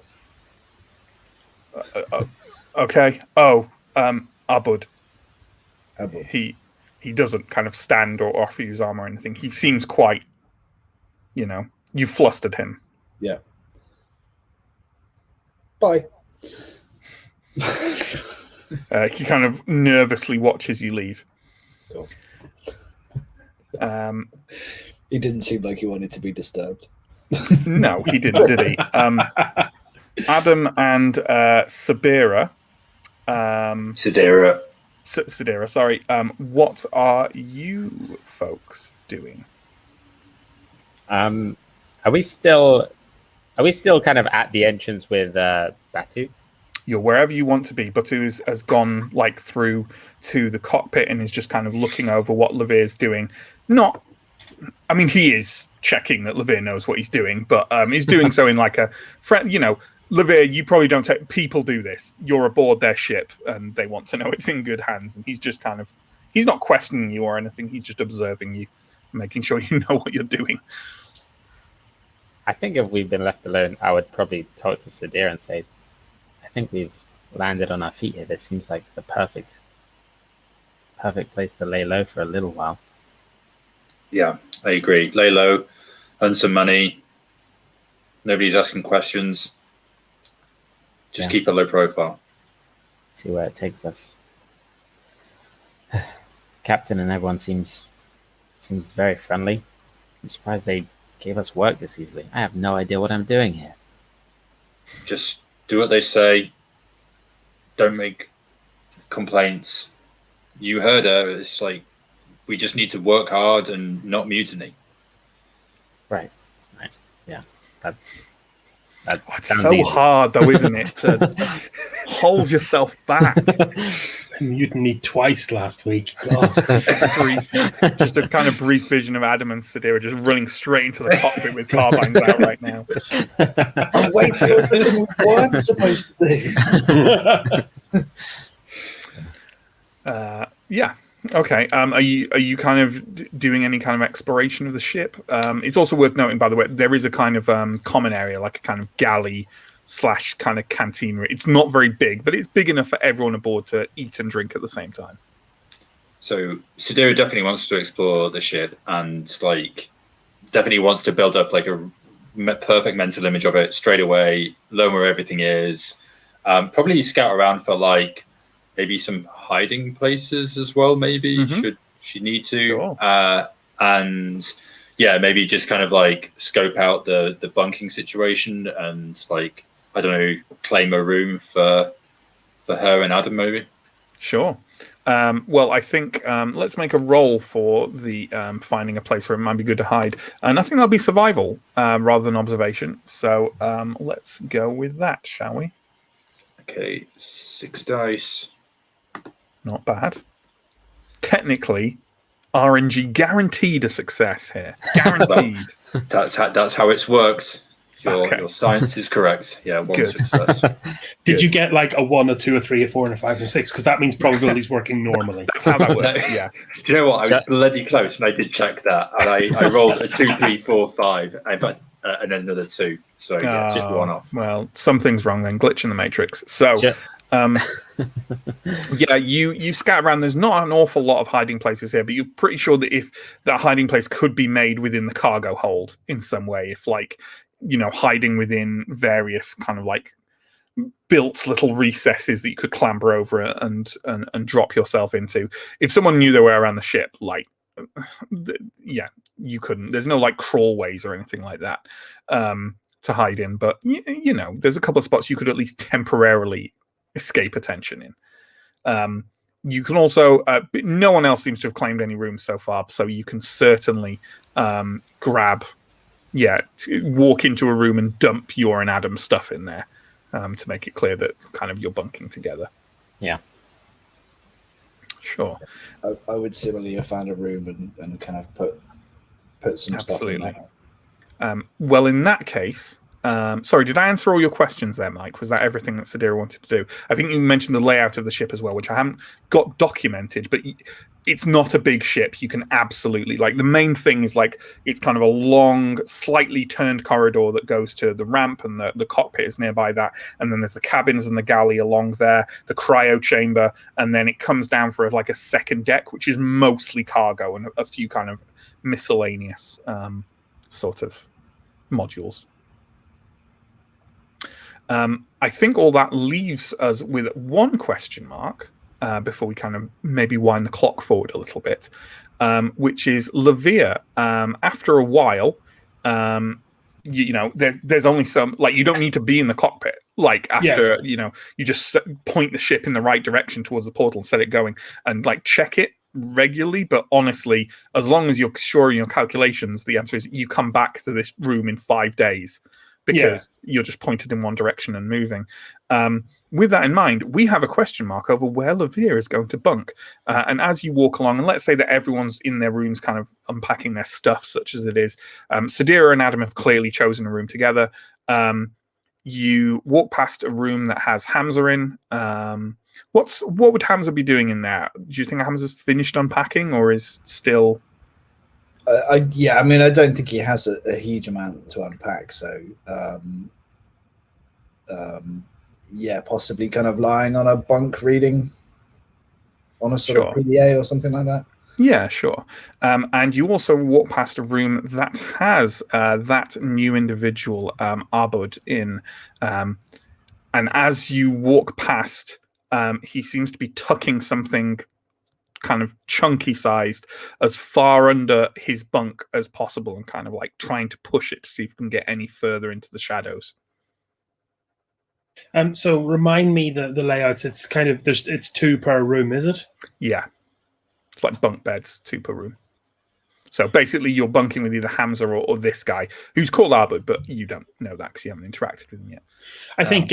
Okay. Oh, Abud. Abud. He doesn't kind of stand or offer you his arm or anything. He seems quite, you flustered him. Yeah. Bye. He kind of nervously watches you leave. Cool. He didn't seem like he wanted to be disturbed. No, he didn't, did he? Adam and Sabira. Sidera, sorry. What are you folks doing? Are we still kind of at the entrance with Batu? You're wherever you want to be. Batu has gone like through to the cockpit and is just kind of looking over what Levere's doing. I mean, he is checking that Levere knows what he's doing, but he's doing so in like a friend. Levere, you probably don't take. People do this. You're aboard their ship, and they want to know it's in good hands. And he's just kind of, he's not questioning you or anything. He's just observing you, making sure you know what you're doing. I think if we'd been left alone, I would probably talk to Sadir and say, I think we've landed on our feet here. This seems like the perfect place to lay low for a little while. Yeah, I agree. Lay low, earn some money. Nobody's asking questions. Just keep a low profile. See where it takes us. Captain and everyone seems very friendly. I'm surprised they gave us work this easily. I have no idea what I'm doing here. Just do what they say. Don't make complaints. You heard her. It's like, we just need to work hard and not mutiny. Right. Yeah. It's so easy. Hard, though, isn't it? To hold yourself back. Mutiny twice last week. God. Just a kind of brief vision of Adam and Sadir just running straight into the cockpit with carbines out right now. Oh, wait, there was the thing we weren't supposed to do. Yeah. Okay. Are you kind of doing any kind of exploration of the ship? It's also worth noting, by the way, there is a kind of common area, like a kind of galley / kind of canteen. It's not very big, but it's big enough for everyone aboard to eat and drink at the same time. So Sadir definitely wants to explore the ship and definitely wants to build up like a perfect mental image of it straight away, learn where everything is. Probably scout around for maybe some hiding places as well, maybe should she need to. Sure. And yeah, maybe just kind of scope out the bunking situation and I don't know, claim a room for her and Adam maybe. Sure. Well, I think let's make a roll for the finding a place where it might be good to hide. And I think that'll be survival rather than observation. So let's go with that, shall we? Okay, 6 dice. Not bad. Technically, RNG guaranteed a success here. Guaranteed. That's how it's worked. Your science is correct. Yeah, one success. Did you get a 1, a 2, a 3, a 4, and a 5, and a 6? Because that means probability's working normally. That's how that works. Yeah. Do you know what? I was bloody close, and I did check that, and I rolled a 2, 3, 4, 5. In fact, and then another 2. So yeah, just one off. Well, something's wrong then. Glitch in the matrix. So. Sure. Yeah, you scout around. There's not an awful lot of hiding places here, but you're pretty sure that if that hiding place could be made within the cargo hold in some way, if hiding within various kind of built little recesses that you could clamber over and drop yourself into. If someone knew their way around the ship, yeah, you couldn't. There's no crawlways or anything like that to hide in, but there's a couple of spots you could at least temporarily escape attention in. You can also no one else seems to have claimed any rooms so far, so you can certainly walk into a room and dump your and Adam's stuff in there to make it clear that kind of you're bunking together. Yeah, sure. I would similarly have found a room and kind of put some stuff in there. Well, in that case, sorry, did I answer all your questions there, Mike? Was that everything that Sadir wanted to do? I think you mentioned the layout of the ship as well, which I haven't got documented, but it's not a big ship. You can absolutely, the main thing is it's kind of a long, slightly turned corridor that goes to the ramp, and the cockpit is nearby that. And then there's the cabins and the galley along there, the cryo chamber, and then it comes down for a second deck, which is mostly cargo and a few kind of miscellaneous sort of modules. I think all that leaves us with one question mark before we kind of maybe wind the clock forward a little bit, which is Levere. After a while, there's only some you don't need to be in the cockpit. After you just point the ship in the right direction towards the portal and set it going, and check it regularly. But honestly, as long as you're sure in your calculations, the answer is you come back to this room in 5 days. because you're just pointed in one direction and moving. With that in mind, we have a question mark over where Levere is going to bunk. And as you walk along, and let's say that everyone's in their rooms kind of unpacking their stuff, such as it is, Sadira and Adam have clearly chosen a room together. You walk past a room that has Hamza in. What would Hamza be doing in there? Do you think Hamza's finished unpacking or is still... yeah, I mean, I don't think he has a huge amount to unpack. So, yeah, possibly kind of lying on a bunk reading on a sort of PDA or something like that. Yeah, sure. And you also walk past a room that has that new individual, Arbud, in. And as you walk past, he seems to be tucking something kind of chunky sized as far under his bunk as possible and kind of like trying to push it to see if you can get any further into the shadows. So remind me the layouts. It's kind of it's 2 per room, is it? Yeah, it's like bunk beds, 2 per room. So basically, you're bunking with either Hamza or this guy, who's called Arbud, but you don't know that because you haven't interacted with him yet. I think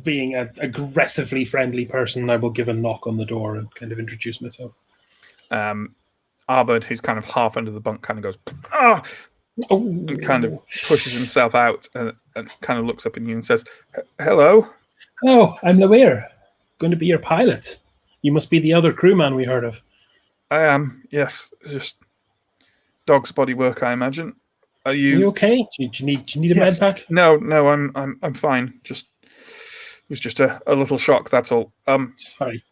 being an aggressively friendly person, I will give a knock on the door and kind of introduce myself. Arbud, who's kind of half under the bunk, kind of goes, "Ah!" and kind of pushes himself out and kind of looks up at you and says, "Hello." "Oh, I'm Laware. Going to be your pilot. You must be the other crewman we heard of." "I am, yes. Just dog's body work, I imagine. Are you okay? Do you need a med pack?" No, I'm fine. It was just a little shock, that's all. Sorry.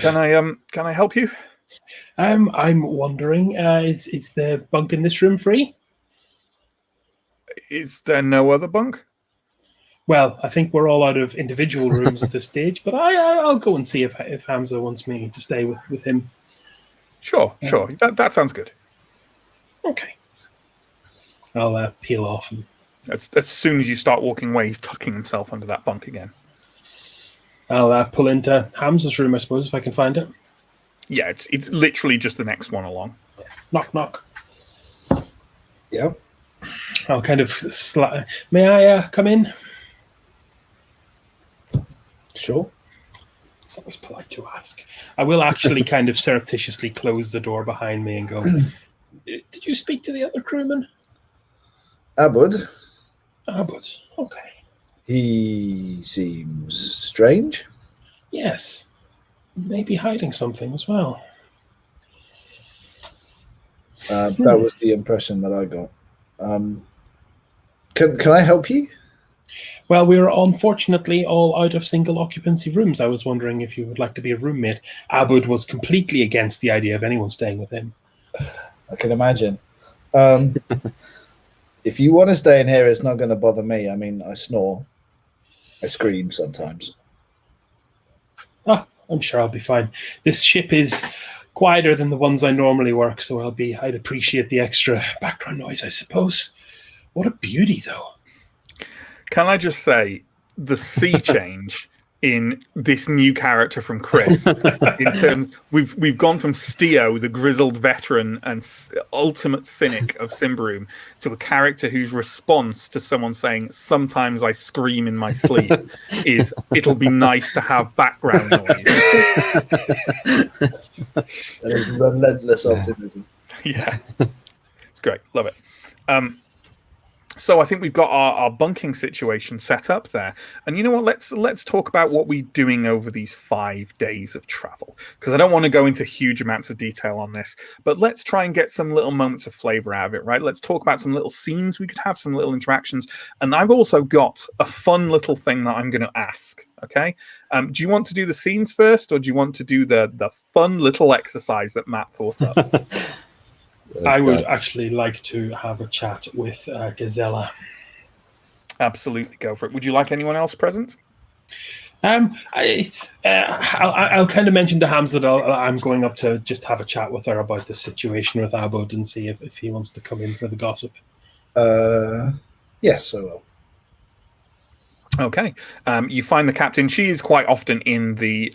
Can I help you? I'm wondering, is the bunk in this room free? Is there no other bunk? Well, I think we're all out of individual rooms at this stage, but I'll go and see if Hamza wants me to stay with him. Sure. That sounds good. Okay. I'll peel off. And as soon as you start walking away, he's tucking himself under that bunk again. I'll pull into Hamza's room, I suppose, if I can find it. Yeah, it's literally just the next one along. Yeah. Knock, knock. Yeah. I'll kind of may I come in? Sure. It's always polite to ask. I will actually kind of surreptitiously close the door behind me and go, "Did you speak to the other crewman?" Arbud. Arbud, okay. He seems strange. Yes. Maybe hiding something as well. That was the impression that I got. Can I help you? Well, we're unfortunately all out of single occupancy rooms. I was wondering if you would like to be a roommate. Arbud was completely against the idea of anyone staying with him. I can imagine. If you want to stay in here, it's not going to bother me. I mean, I snore. I scream sometimes. I'm sure I'll be fine. This ship is quieter than the ones I normally work, so I'd appreciate the extra background noise, I suppose. What a beauty, though. Can I just say, the sea change in this new character from Chris, in terms, we've gone from Steo, the grizzled veteran and ultimate cynic of Simbroom, to a character whose response to someone saying, "Sometimes I scream in my sleep," is, "It'll be nice to have background noise." That is relentless optimism. Yeah. It's great. Love it. So I think we've got our bunking situation set up there. And you know what? Let's talk about what we're doing over these 5 days of travel. Because I don't want to go into huge amounts of detail on this, but let's try and get some little moments of flavor out of it, right? Let's talk about some little scenes we could have, some little interactions. And I've also got a fun little thing that I'm going to ask, okay? Do you want to do the scenes first, or do you want to do the fun little exercise that Matt thought up? I would actually like to have a chat with Gazella. Absolutely, go for it. Would you like anyone else present? I'll kind of mention to Hams that I'm going up to just have a chat with her about the situation with Arbud and see if he wants to come in for the gossip. Yes, I will. Okay. You find the captain. She is quite often in the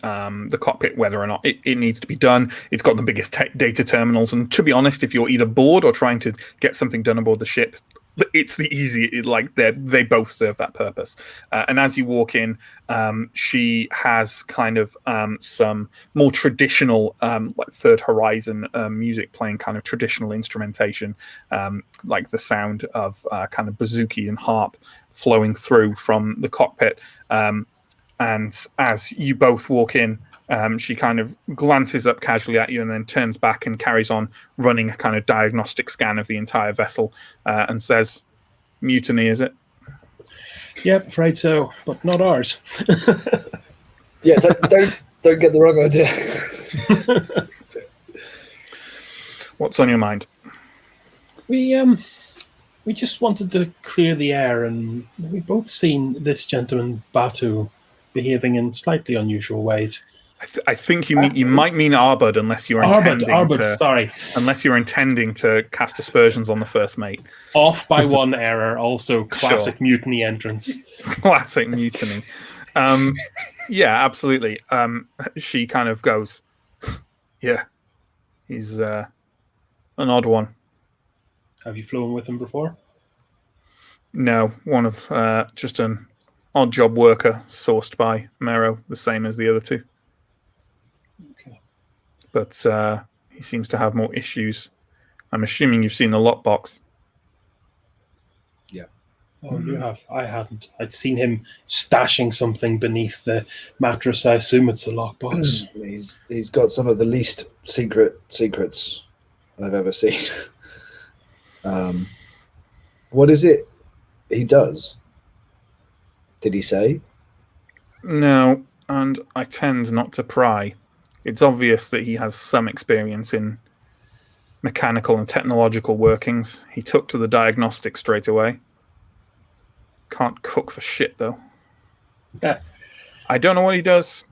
cockpit, whether or not it needs to be done. It's got the biggest data terminals. And to be honest, if you're either bored or trying to get something done aboard the ship, it's the easy, like they both serve that purpose. And as you walk in, she has kind of some more traditional like Third Horizon music playing, kind of traditional instrumentation, like the sound of kind of bouzouki and harp flowing through from the cockpit. And as you both walk in, she kind of glances up casually at you and then turns back and carries on running a kind of diagnostic scan of the entire vessel, and says, "Mutiny, is it?" Yep, afraid so, but not ours. Yeah, don't get the wrong idea. What's on your mind? We just wanted to clear the air, and we've both seen this gentleman Batu behaving in slightly unusual ways. I think you might mean Arbud, unless you're intending to cast aspersions on the first mate. Off by one error, also classic mutiny entrance. Classic mutiny. Yeah, absolutely. She kind of goes, "Yeah, he's an odd one." Have you flown with him before? No, one of just an odd job worker sourced by Mero, the same as the other two. Okay. But he seems to have more issues. I'm assuming you've seen the lockbox. Yeah. Oh, you have. I hadn't. I'd seen him stashing something beneath the mattress. I assume it's the lockbox. He's got some of the least secrets I've ever seen. What is it he does? Did he say? No, and I tend not to pry. It's obvious that he has some experience in mechanical and technological workings. He took to the diagnostic straight away. Can't cook for shit, though. Yeah. I don't know what he does.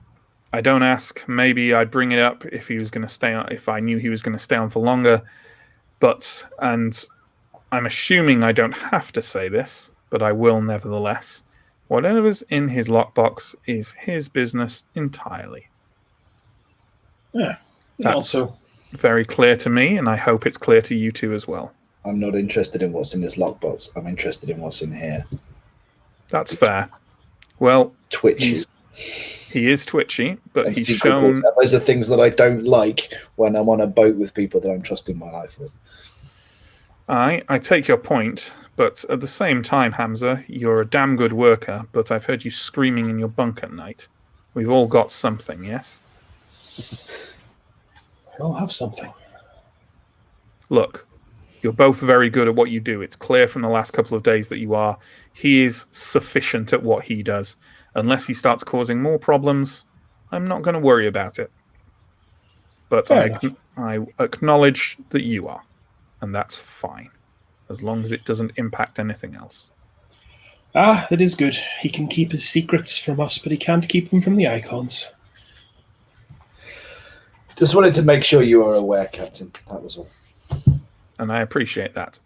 I don't ask. Maybe I'd bring it up if he was going to stay on, if I knew he was going to stay on for longer. And I'm assuming I don't have to say this, but I will nevertheless. Whatever's in his lockbox is his business entirely. Yeah. That's also very clear to me, and I hope it's clear to you two as well. I'm not interested in what's in this lockbox. I'm interested in what's in here. That's fair. Well, Twitchy. He is twitchy, but and he's shown... Those are things that I don't like when I'm on a boat with people that I'm trusting my life with. I take your point, but at the same time, Hamza, you're a damn good worker, but I've heard you screaming in your bunk at night. We've all got something, yes? We all have something. Look, you're both very good at what you do. It's clear from the last couple of days that you are. He is sufficient at what he does. Unless he starts causing more problems, I'm not going to worry about it. But I acknowledge that you are. And that's fine. As long as it doesn't impact anything else. Ah, that is good. He can keep his secrets from us, but he can't keep them from the icons. Just wanted to make sure you are aware, Captain. That was all. And I appreciate that.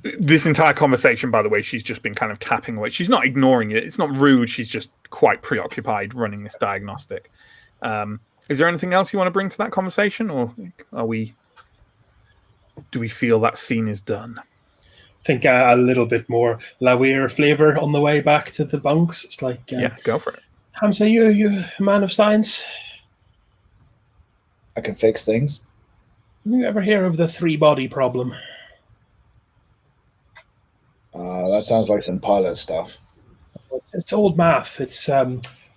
This entire conversation, by the way, she's just been kind of tapping away. She's not ignoring it. It's not rude. She's just quite preoccupied running this diagnostic. Is there anything else you want to bring to that conversation, or do we feel that scene is done? I think a little bit more Lawir flavor on the way back to the bunks. It's like, yeah, go for it. Hamza, you a man of science? I can fix things. You ever hear of the 3-body problem? That sounds like some pilot stuff. It's old math. It's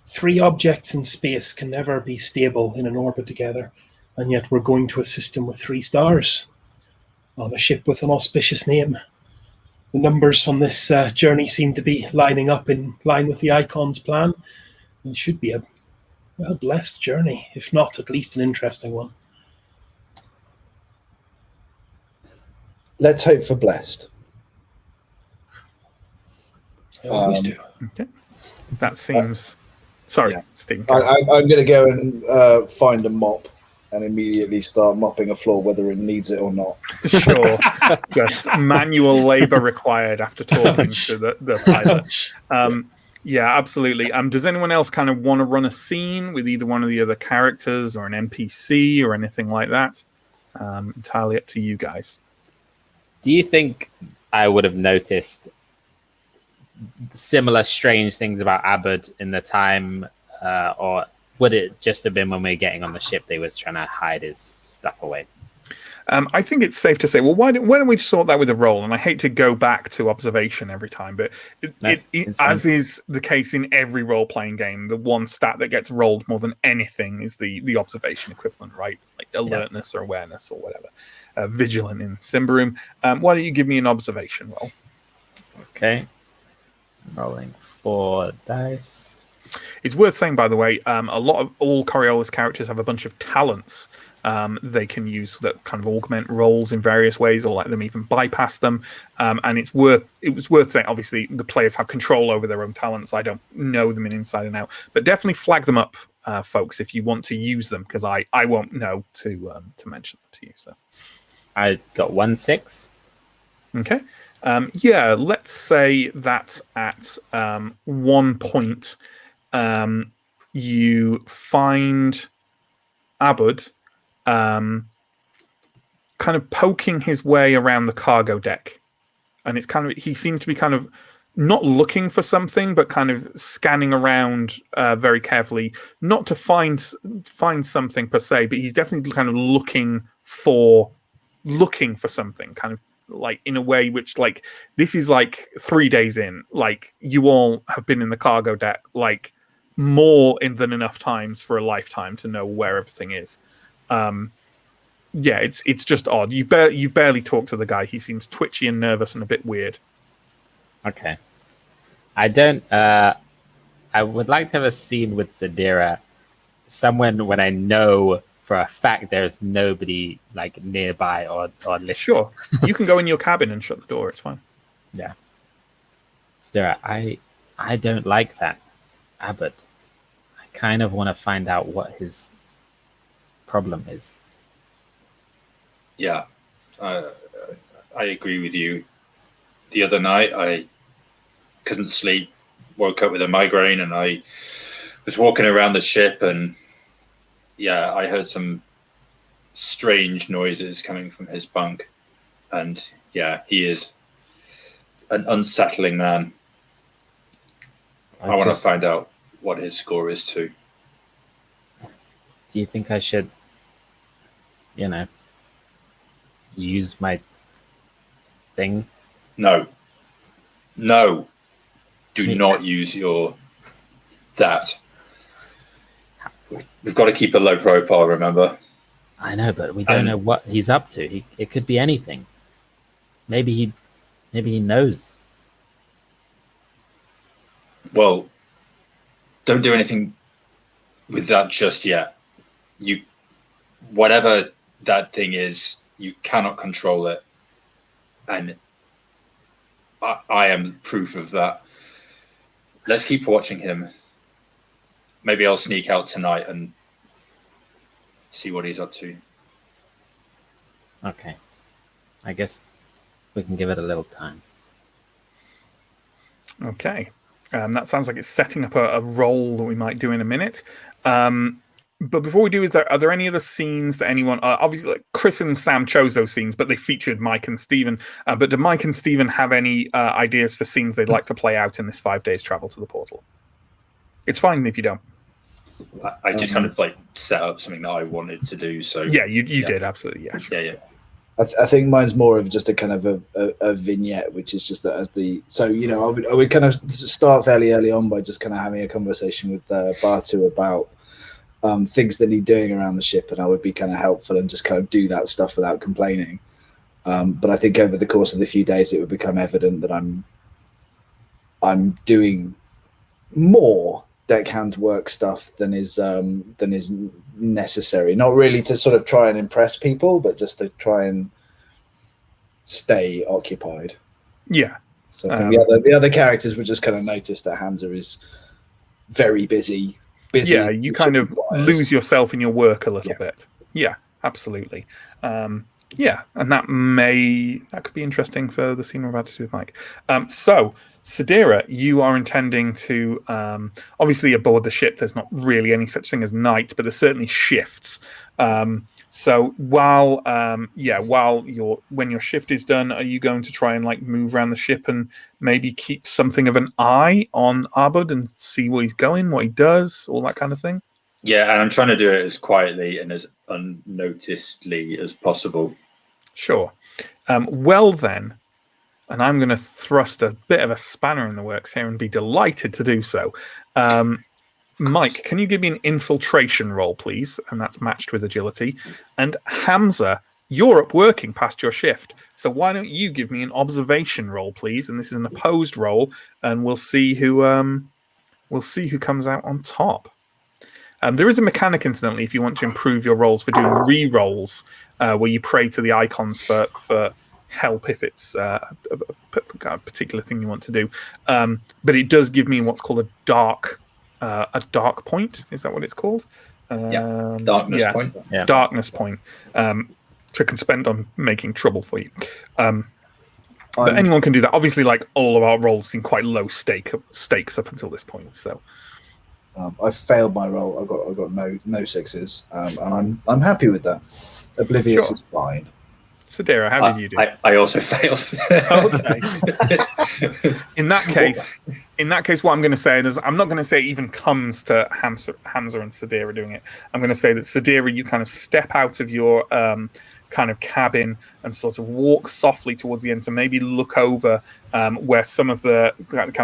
3 objects in space can never be stable in an orbit together, and yet we're going to a system with 3 stars on a ship with an auspicious name. The numbers on this journey seem to be lining up in line with the Icon's plan. It should be a well-blessed journey, if not at least an interesting one. Let's hope for blessed. I always do. Okay. That seems... Sorry, yeah. Steve. I'm going to go and find a mop and immediately start mopping a floor, whether it needs it or not. Sure. Just manual labor required after talking to the pilot. Yeah, absolutely. Does anyone else kind of want to run a scene with either one of the other characters or an NPC or anything like that? Entirely up to you guys. Do you think I would have noticed similar strange things about Abud in the time, or would it just have been when we were getting on the ship they was trying to hide his stuff away? I think it's safe to say, well, why don't we sort that with a roll? And I hate to go back to observation every time, but as is the case in every role-playing game, the one stat that gets rolled more than anything is the observation equivalent, right? Like alertness or awareness or whatever. Vigilant in Symbaroum. Why don't you give me an observation roll? Okay. Rolling 4 dice. It's worth saying, by the way, all Coriolis characters have a bunch of talents they can use that kind of augment rolls in various ways, or let them even bypass them. And it was worth saying. Obviously, the players have control over their own talents. I don't know them in inside and out, but definitely flag them up, folks, if you want to use them, because I won't know to mention them to you. So I got 1 6. Okay. Let's say that at 1 point you find Abud kind of poking his way around the cargo deck, and it's kind of, he seems to be kind of not looking for something, but kind of scanning around very carefully, not to find something per se, but he's definitely kind of looking for something, kind of like in a way which, like, this is like 3 days in, like you all have been in the cargo deck like more than enough times for a lifetime to know where everything is. It's just odd. You barely talk to the guy. He seems twitchy and nervous and a bit weird. Okay. I don't. I would like to have a scene with Sadira, someone when I know for a fact there's nobody like nearby or listening. Sure, you can go in your cabin and shut the door. It's fine. Yeah. Sadira, I don't like that Abbott. I kind of want to find out what his problem is. Yeah, I agree with you. The other night, I couldn't sleep, woke up with a migraine, and I was walking around the ship, and I heard some strange noises coming from his bunk. And he is an unsettling man. I want to find out what his score is too. Do you think I should, use my thing? No. Do not use that. We've got to keep a low profile, remember? I know, but we don't know what he's up to. It could be anything. Maybe he knows. Well, don't do anything with that just yet. Whatever that thing is, you cannot control it. And I am proof of that. Let's keep watching him. Maybe I'll sneak out tonight and see what he's up to. Okay. I guess we can give it a little time. Okay. That sounds like it's setting up a role that we might do in a minute. But before we do, are there any other scenes that anyone... obviously, like Chris and Sam chose those scenes, but they featured Mike and Stephen. But do Mike and Stephen have any ideas for scenes they'd like to play out in this 5 days travel to the portal? It's fine if you don't. I just kind of like set up something that I wanted to do. So you did, absolutely. Yeah, sure. Yeah. I think mine's more of just a kind of a vignette, which is just that I would kind of start fairly early on by just kind of having a conversation with Bartu about things that need doing around the ship, and I would be kind of helpful and just kind of do that stuff without complaining. But I think over the course of the few days, it would become evident that I'm doing more deckhand work stuff than is necessary. Not really to sort of try and impress people, but just to try and stay occupied. Yeah. So I think the other characters would just kind of notice that Hamza is very busy. Yeah, you kind of lose yourself in your work a little bit. Yeah, absolutely. Yeah, and that could be interesting for the scene we're about to do with Mike. So, Sadira, you are intending to obviously aboard the ship. There's not really any such thing as night, but there's certainly shifts. So when your shift is done, are you going to try and like move around the ship and maybe keep something of an eye on Abud and see where he's going, what he does, all that kind of thing? Yeah, and I'm trying to do it as quietly and as unnoticedly as possible. Sure. Well then, and I'm going to thrust a bit of a spanner in the works here and be delighted to do so. Mike, can you give me an infiltration roll, please? And that's matched with agility. And Hamza, you're up working past your shift, so why don't you give me an observation roll, please? And this is an opposed roll, and we'll see who comes out on top. There is a mechanic, incidentally, if you want to improve your rolls for doing re-rolls, where you pray to the icons for help if it's a particular thing you want to do. But it does give me what's called a dark point. Is that what it's called? Darkness point. Yeah. Darkness point. Which I can spend on making trouble for you. But anyone can do that. Obviously, like all of our rolls seem quite low stakes up until this point. So. I failed my roll. I got no sixes, and I'm happy with that. Oblivious is fine. Sadira, how did you do? I also failed. Okay. In that case, what I'm going to say is I'm not going to say it even comes to Hamza and Sadira doing it. I'm going to say that Sadira, you kind of step out of your kind of cabin and sort of walk softly towards the end to maybe look over where some of the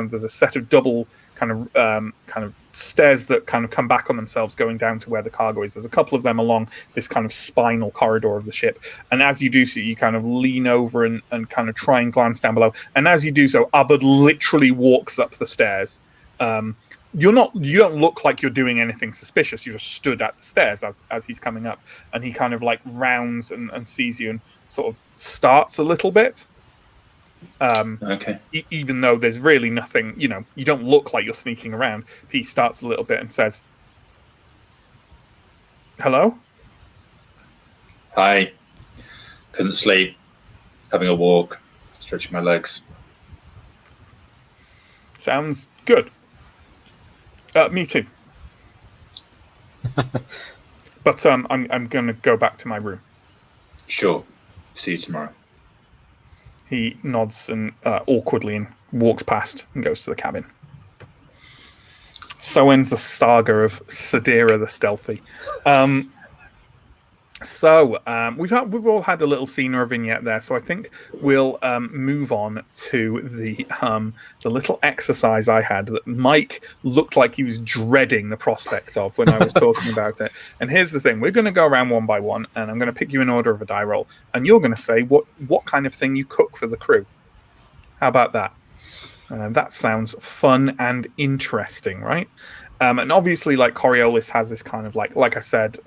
there's a set of double kind of stairs that kind of come back on themselves going down to where the cargo is. There's a couple of them along this kind of spinal corridor of the ship. And as you do so, you kind of lean over and kind of try and glance down below. And as you do so, Abud literally walks up the stairs. You don't look like you're doing anything suspicious. You just stood at the stairs as he's coming up. And he kind of like rounds and sees you and sort of starts a little bit. Okay. Even though there's really nothing, you don't look like you're sneaking around. He starts a little bit and says, "Hello? Hi. Couldn't sleep. Having a walk. Stretching my legs." Sounds good. Me too. But I'm going to go back to my room. Sure. See you tomorrow. He nods and awkwardly and walks past and goes to the cabin. So ends the saga of Sadira the Stealthy. We've all had a little scene or a vignette there, so I think we'll move on to the little exercise I had that Mike looked like he was dreading the prospect of when I was talking about it. And here's the thing: we're going to go around one by one, and I'm going to pick you in order of a die roll, and you're going to say what kind of thing you cook for the crew. How about that? That sounds fun and interesting, right? And obviously, like Coriolis has this kind of like I said.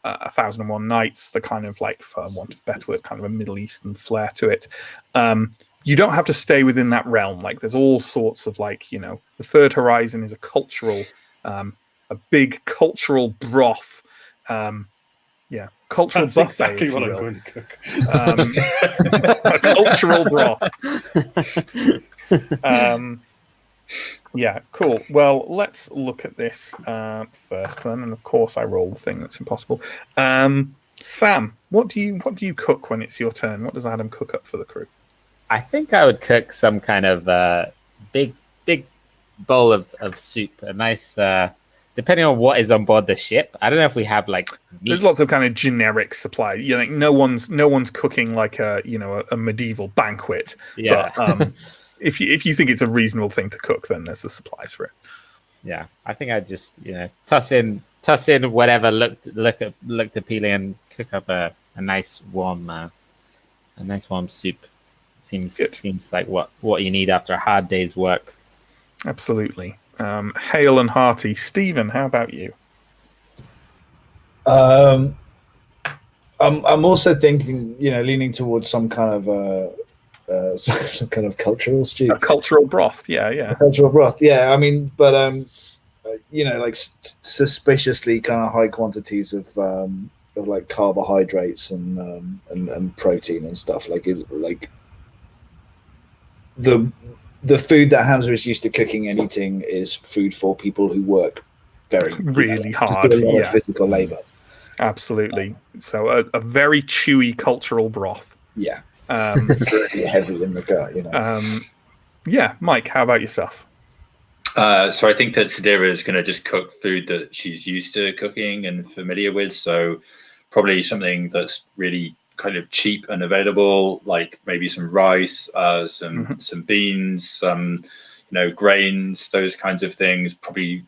1001-Nights, the kind of like, for want of a better word, kind of a Middle Eastern flair to it. You don't have to stay within that realm. Like, there's all sorts of the Third Horizon is a cultural, a big cultural broth. Cultural That's buffet, exactly what I'm going to cook. A cultural broth. Yeah, cool. Well, let's look at this first then, and of course I roll the thing that's impossible. Sam, what do you cook when it's your turn? What does Adam cook up for the crew? I think I would cook some kind of big bowl of soup, a nice depending on what is on board the ship. I don't know if we have like meat. There's lots of kind of generic supply. No one's cooking like a medieval banquet. Yeah. But, if you think it's a reasonable thing to cook, then there's the supplies for it. Yeah, I think I'd just toss in whatever looked appealing and cook up a nice warm soup. Seems like what you need after a hard day's work. Absolutely. Hale and hearty. Stephen, how about you? I'm also thinking, leaning towards some kind of some kind of cultural stew. A cultural broth, yeah. A cultural broth, yeah. I mean, but suspiciously kind of high quantities of like carbohydrates and protein and stuff. Like is like the food that Hamza is used to cooking and eating is food for people who work very really hard. Just do a lot of physical labor. Absolutely. So a very chewy cultural broth. Yeah. Really heavy in the gut, you know. Yeah, Mike, how about yourself? So I think that Sadira is going to just cook food that she's used to cooking and familiar with. So probably something that's really kind of cheap and available, like maybe some rice, some beans, some grains, those kinds of things. Probably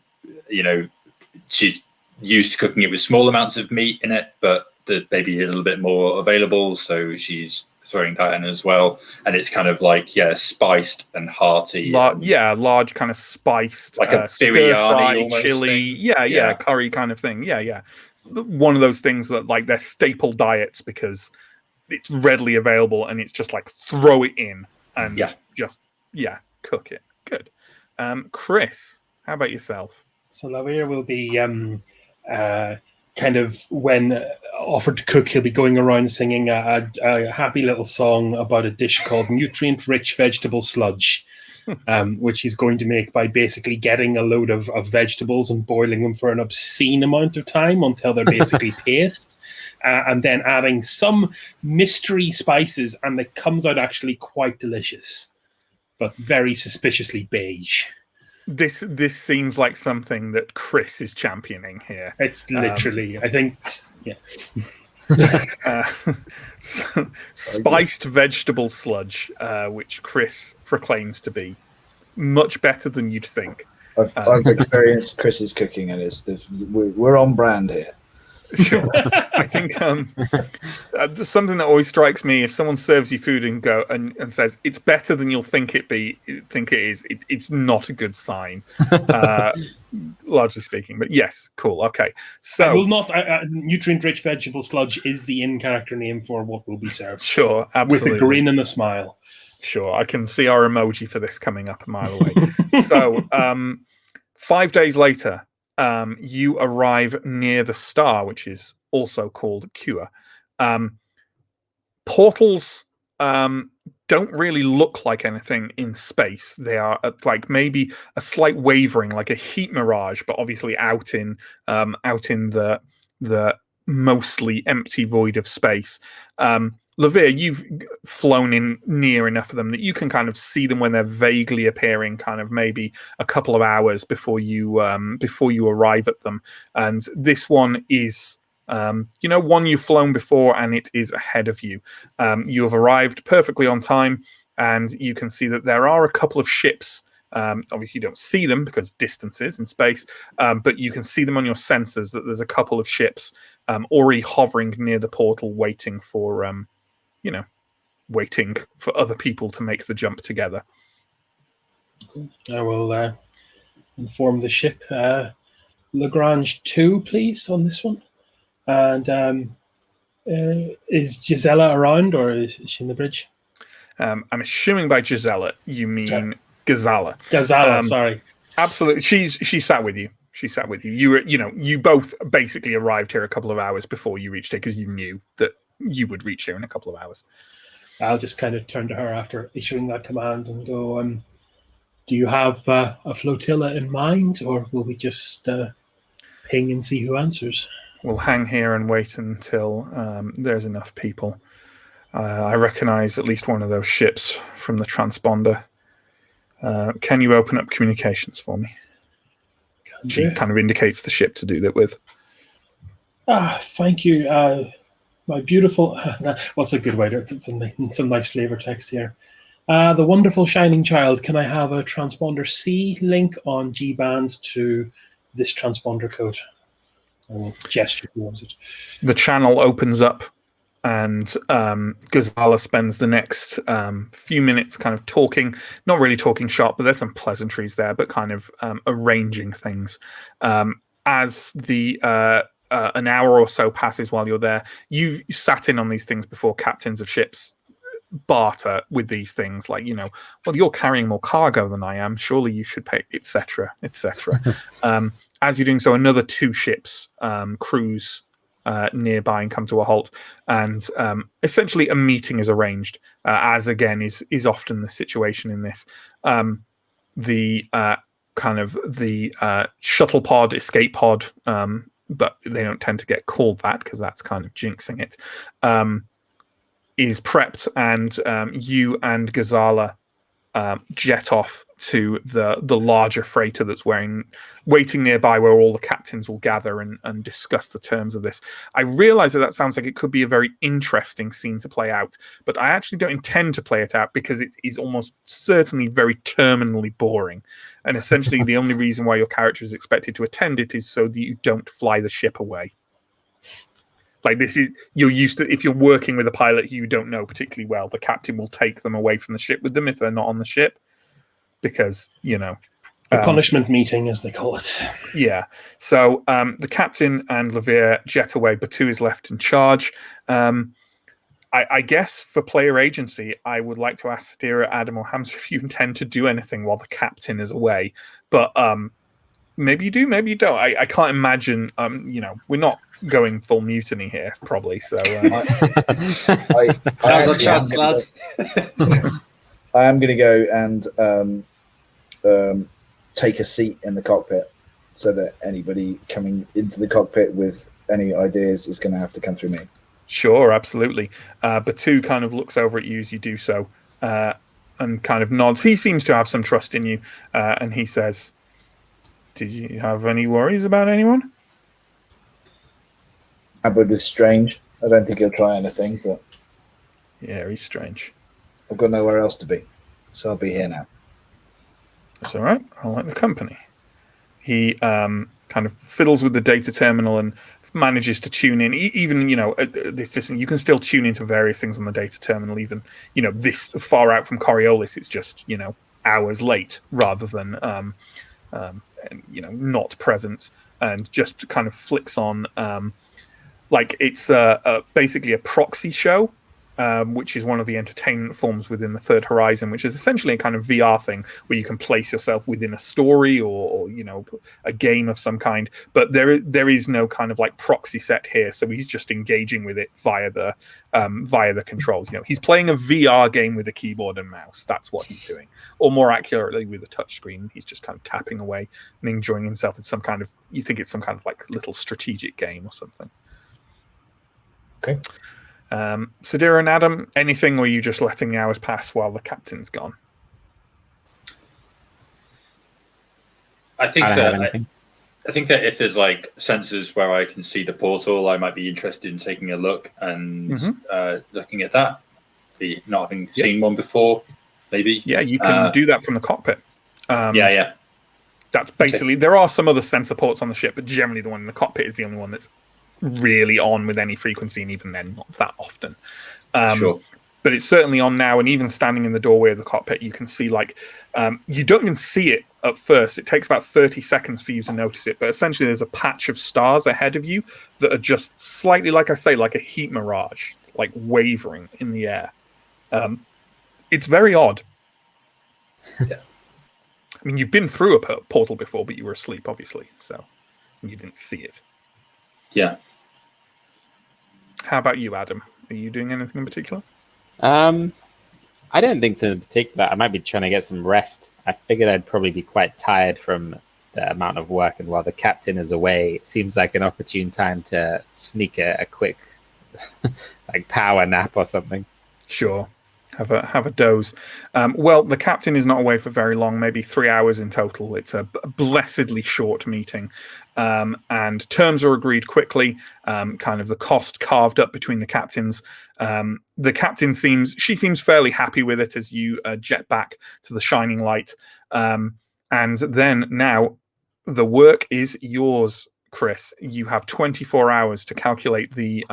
she's used to cooking it with small amounts of meat in it, but maybe a little bit more available. So she's throwing that in as well, and it's kind of like spiced and hearty. Large kind of spiced, like a stir-fry chili, curry kind of thing. It's one of those things that like they're staple diets because it's readily available, and it's just like throw it in and just cook it. Good. Chris, how about yourself? So Lavir will be kind of, when offered to cook, he'll be going around singing a happy little song about a dish called nutrient-rich vegetable sludge, which he's going to make by basically getting a load of vegetables and boiling them for an obscene amount of time until they're basically paste, and then adding some mystery spices, and it comes out actually quite delicious, but very suspiciously beige. This seems like something that Chris is championing here. It's literally, I think, spiced vegetable sludge, which Chris proclaims to be much better than you'd think. I've experienced Chris's cooking, and we're on brand here. Sure. I think something that always strikes me, if someone serves you food and says it's better than you'll think it is, it's not a good sign, largely speaking. But yes, cool. Okay, so I will not. Nutrient-rich vegetable sludge is the in-character name for what will be served. Sure, absolutely. With a grin and a smile. Sure, I can see our emoji for this coming up a mile away. So, 5 days later, you arrive near the star, which is also called Cure. Portals don't really look like anything in space. They are like maybe a slight wavering, like a heat mirage, but obviously out in the mostly empty void of space. Lavir, you've flown in near enough of them that you can kind of see them when they're vaguely appearing, kind of maybe a couple of hours before you arrive at them. And this one is, one you've flown before, and it is ahead of you. You have arrived perfectly on time, and you can see that there are a couple of ships. Obviously, you don't see them because distances in space, but you can see them on your sensors that there's a couple of ships already hovering near the portal, waiting for other people to make the jump together. Cool. I will inform the ship. Lagrange 2, please, on this one. And is Gisela around, or is she in the bridge? I'm assuming by Gisela you mean Gazala. Gazala, sorry. Absolutely. She sat with you. She sat with you. You both basically arrived here a couple of hours before you reached here because you knew that you would reach here in a couple of hours. I'll just kind of turn to her after issuing that command and go, do you have a flotilla in mind, or will we just ping and see who answers? We'll hang here and wait until there's enough people. I recognize at least one of those ships from the transponder. Can you open up communications for me? She kind of indicates the ship to do that with. Thank you. My beautiful... What's a good way to... Some nice flavor text here. The wonderful shining child, can I have a transponder C link on G-band to this transponder code? I will gesture towards it. The channel opens up, and Gazala spends the next few minutes kind of talking, not really talking sharp, but there's some pleasantries there, but kind of arranging things. As an hour or so passes while you're there, you've sat in on these things before. Captains of ships barter with these things, like, well, you're carrying more cargo than I am, surely you should pay, etc., etc. As you're doing so, another two ships cruise nearby and come to a halt. And essentially, a meeting is arranged, as again is often the situation in this. The shuttle pod, escape pod, but they don't tend to get called that because that's kind of jinxing it. Is prepped, and you and Gazala jet off to the larger freighter that's waiting nearby, where all the captains will gather and discuss the terms of this. I realize that sounds like it could be a very interesting scene to play out, but I actually don't intend to play it out because it is almost certainly very terminally boring. And essentially the only reason why your character is expected to attend it is so that you don't fly the ship away. Like, this is, you're used to, if you're working with a pilot who you don't know particularly well, the captain will take them away from the ship with them if they're not on the ship, because, the punishment meeting, as they call it. Yeah. So the captain and Levere jet away. Batu is left in charge. I guess for player agency, I would like to ask Sadira, Adam, or Hamza if you intend to do anything while the captain is away. But maybe you do, maybe you don't. I can't imagine. We're not going full mutiny here, probably. So Now's our chance, lads. I am going to go and take a seat in the cockpit, so that anybody coming into the cockpit with any ideas is going to have to come through me. Sure, absolutely. Batu kind of looks over at you as you do so, and kind of nods. He seems to have some trust in you, and he says, "Did you have any worries about anyone?" Abud is strange. I don't think he'll try anything, but yeah, he's strange. I've got nowhere else to be, so I'll be here now. That's all right. I like the company. He kind of fiddles with the data terminal and manages to tune in. Even at this distance, you can still tune into various things on the data terminal. Even this far out from Coriolis, it's just hours late rather than not present, and just kind of flicks on. Like it's basically a proxy show, which is one of the entertainment forms within the Third Horizon, which is essentially a kind of VR thing where you can place yourself within a story or a game of some kind. But there is no kind of like proxy set here, so he's just engaging with it via the controls. He's playing a VR game with a keyboard and mouse. That's what he's doing, or more accurately, with a touchscreen. He's just kind of tapping away and enjoying himself. It's some kind of like little strategic game or something. Okay. Sadira and Adam, anything, or are you just letting the hours pass while the captain's gone? I think that if there's like sensors where I can see the portal, I might be interested in taking a look and looking at that. Not having seen one before, maybe. Yeah, you can do that from the cockpit. Yeah. That's basically, there are some other sensor ports on the ship, but generally the one in the cockpit is the only one that's really on with any frequency, and even then not that often. Sure. But it's certainly on now, and even standing in the doorway of the cockpit, you can see you don't even see it at first. It takes about 30 seconds for you to notice it, but essentially there's a patch of stars ahead of you that are just slightly, like I say, like a heat mirage, like wavering in the air. It's very odd. Yeah. I mean, you've been through a portal before, but you were asleep, obviously, so you didn't see it. Yeah. How about you, Adam? Are you doing anything in particular? I don't think so in particular. I might be trying to get some rest. I figured I'd probably be quite tired from the amount of work, and while the captain is away, it seems like an opportune time to sneak a quick like power nap or something. Sure. Have a doze. Well, the captain is not away for very long, maybe 3 hours in total. It's a blessedly short meeting. And terms are agreed quickly, kind of the cost carved up between the captains. The captain seems fairly happy with it as you jet back to the Shining Light. And then now the work is yours, Chris. You have 24 hours to calculate the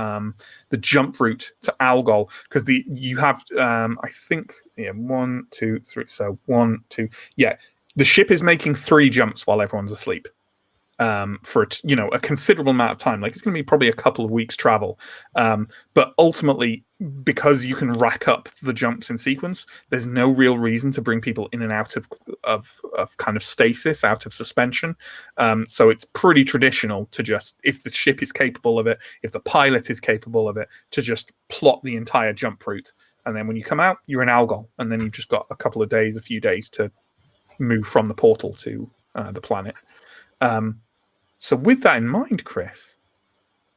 jump route to Algol, because you have I think 1, 2, 3. So 1, 2. Yeah, the ship is making 3 jumps while everyone's asleep. For a considerable amount of time. Like, it's going to be probably a couple of weeks travel. But ultimately, because you can rack up the jumps in sequence, there's no real reason to bring people in and out of kind of stasis, out of suspension. So it's pretty traditional to just, if the ship is capable of it, if the pilot is capable of it, to just plot the entire jump route. And then when you come out, you're in Algol, and then you've just got a few days to move from the portal to the planet. So with that in mind, Chris,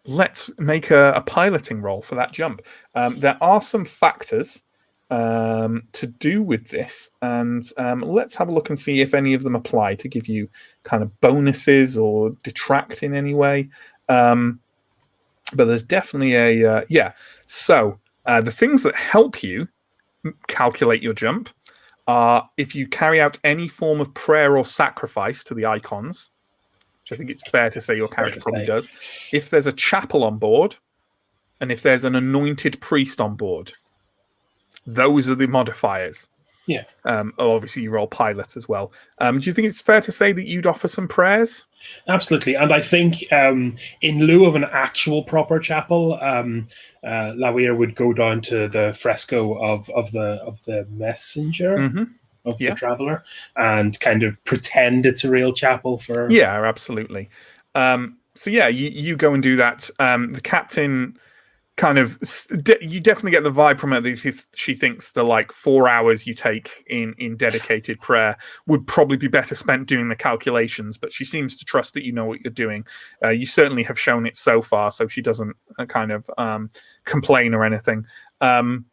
let's make a piloting roll for that jump. There are some factors to do with this, and let's have a look and see if any of them apply to give you kind of bonuses or detract in any way. But there's definitely a So the things that help you calculate your jump are if you carry out any form of prayer or sacrifice to the icons, which I think it's fair to say your character probably does. If there's a chapel on board, and if there's an anointed priest on board, those are the modifiers. Yeah. Obviously, you roll pilot as well. Do you think it's fair to say that you'd offer some prayers? Absolutely, and I think in lieu of an actual proper chapel, Lawir would go down to the fresco of the messenger. Mm-hmm. Of the traveler, and kind of pretend it's a real chapel for. Yeah, absolutely. So yeah, you go and do that. The captain kind of you definitely get the vibe from her that she thinks the 4 hours you take in dedicated prayer would probably be better spent doing the calculations, but she seems to trust that you know what you're doing. You certainly have shown it so far, so she doesn't kind of complain or anything. You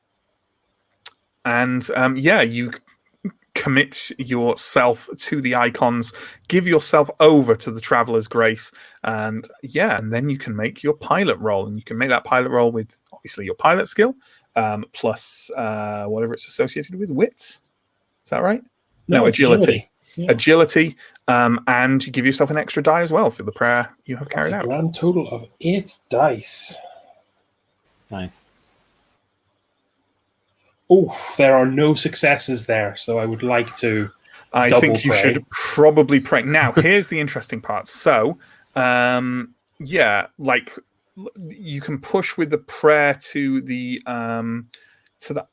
commit yourself to the icons, give yourself over to the Traveler's Grace, and then you can make your pilot roll, and you can make that pilot roll with obviously your pilot skill, plus whatever it's associated with, wits. Is that right? No, agility. Yeah. Agility, and you give yourself an extra die as well for the prayer you have carried out. A grand total of 8 dice. Nice. Oh, there are no successes there, so I would like to. I think you should probably pray. Now, here's the interesting part. So, you can push with the prayer to the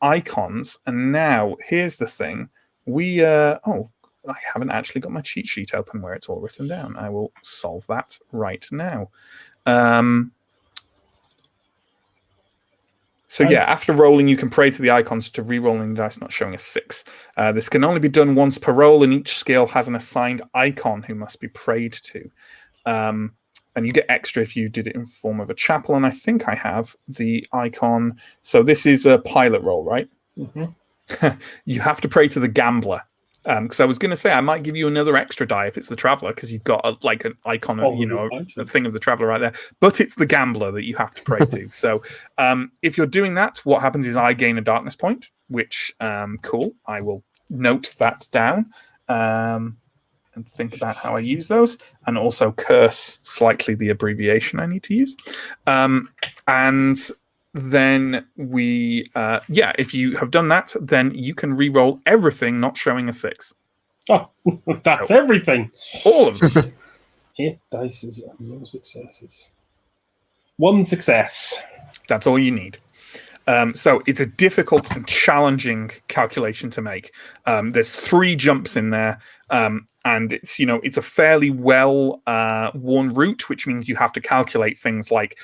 icons, and now here's the thing. I haven't actually got my cheat sheet open where it's all written down. I will solve that right now. After rolling, you can pray to the icons to re-rolling the dice not showing a 6. This can only be done once per roll, and each skill has an assigned icon who must be prayed to. And you get extra if you did it in form of a chapel, and I think I have the icon. So this is a pilot roll, right? Mm-hmm. You have to pray to the gambler. Because I was going to say I might give you another extra die if it's the Traveler, because you've got an icon, a thing of the Traveler right there. But it's the Gambler that you have to pray to. So if you're doing that, what happens is I gain a darkness point, which cool. I will note that down and think about how I use those, and also curse slightly the abbreviation I need to use. And then if you have done that, then you can re-roll everything not showing a 6. Oh, that's everything. All of them. 8 dice and no successes. 1 success. That's all you need. So it's a difficult and challenging calculation to make. There's 3 jumps in there, and it's a fairly well worn route, which means you have to calculate things like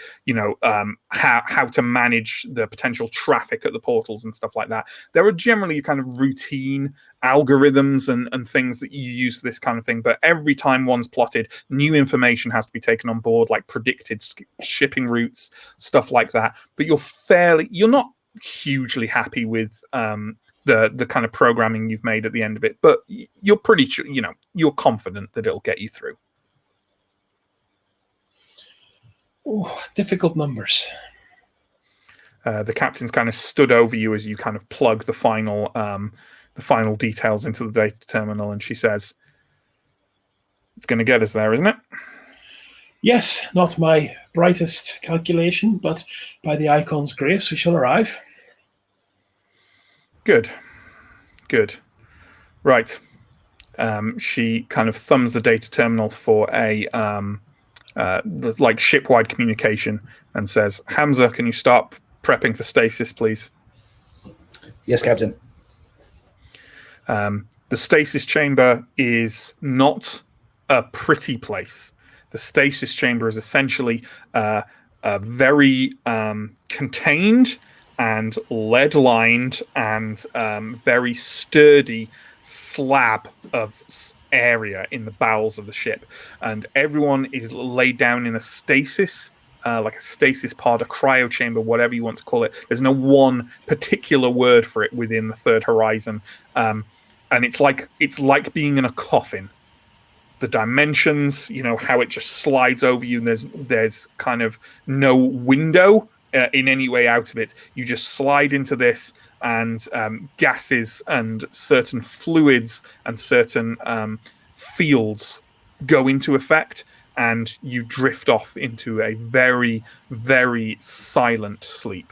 how to manage the potential traffic at the portals and stuff like that. There are generally kind of routine algorithms and things that you use for this kind of thing, but every time one's plotted, new information has to be taken on board, like predicted shipping routes, stuff like that. But you're not hugely happy with the kind of programming you've made at the end of it, but you're pretty sure, you're confident that it'll get you through. Oh, difficult numbers. The captain's kind of stood over you as you kind of plug the final details into the data terminal, and she says, "It's going to get us there, isn't it?" Yes, not my brightest calculation, but by the icon's grace, we shall arrive. Good. Right. She kind of thumbs the data terminal for a shipwide communication and says, "Hamza, can you start prepping for stasis, please. Yes, Captain. The stasis chamber is not a pretty place. The stasis chamber is essentially a very contained and lead-lined and very sturdy slab of area in the bowels of the ship, and everyone is laid down in a stasis, like a stasis pod, a cryo chamber, whatever you want to call it. There's no one particular word for it within the third horizon, and it's like being in a coffin. The dimensions, how it just slides over you, and there's kind of no window in any way out of it. You just slide into this, and gases and certain fluids and certain fields go into effect, and you drift off into a very, very silent sleep.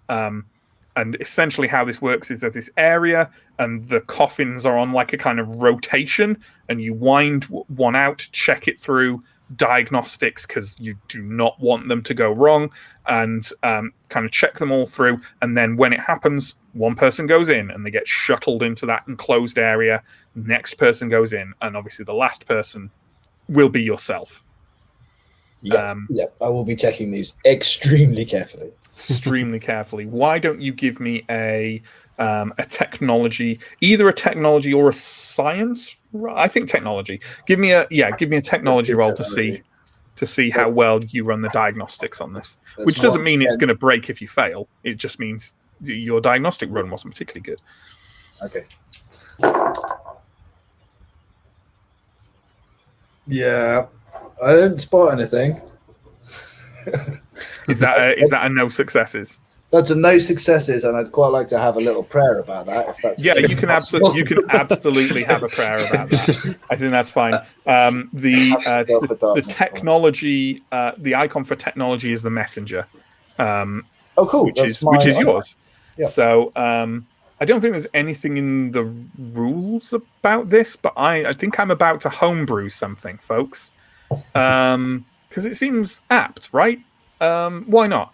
And essentially how this works is there's this area, and the coffins are on like a kind of rotation, and you wind one out, check it through diagnostics because you do not want them to go wrong, and kind of check them all through. And then when it happens, one person goes in and they get shuttled into that enclosed area. Next person goes in, and obviously the last person will be yourself. Yeah, I will be checking these extremely carefully. Extremely carefully. Why don't you give me a technology, either a technology or a science? I think technology. Give me a technology roll to see how well you run the diagnostics on this. Which doesn't mean it's going to break if you fail. It just means your diagnostic run wasn't particularly good. Okay. Yeah, I didn't spot anything. Is that a no successes? That's a no successes, and I'd quite like to have a little prayer about that. If that's you can absolutely have a prayer about that. I think that's fine. The technology, the icon for technology is the messenger. Oh, cool! Which is yours. Yeah. So I don't think there's anything in the rules about this, but I think I'm about to homebrew something, folks. Because it seems apt, right? Why not?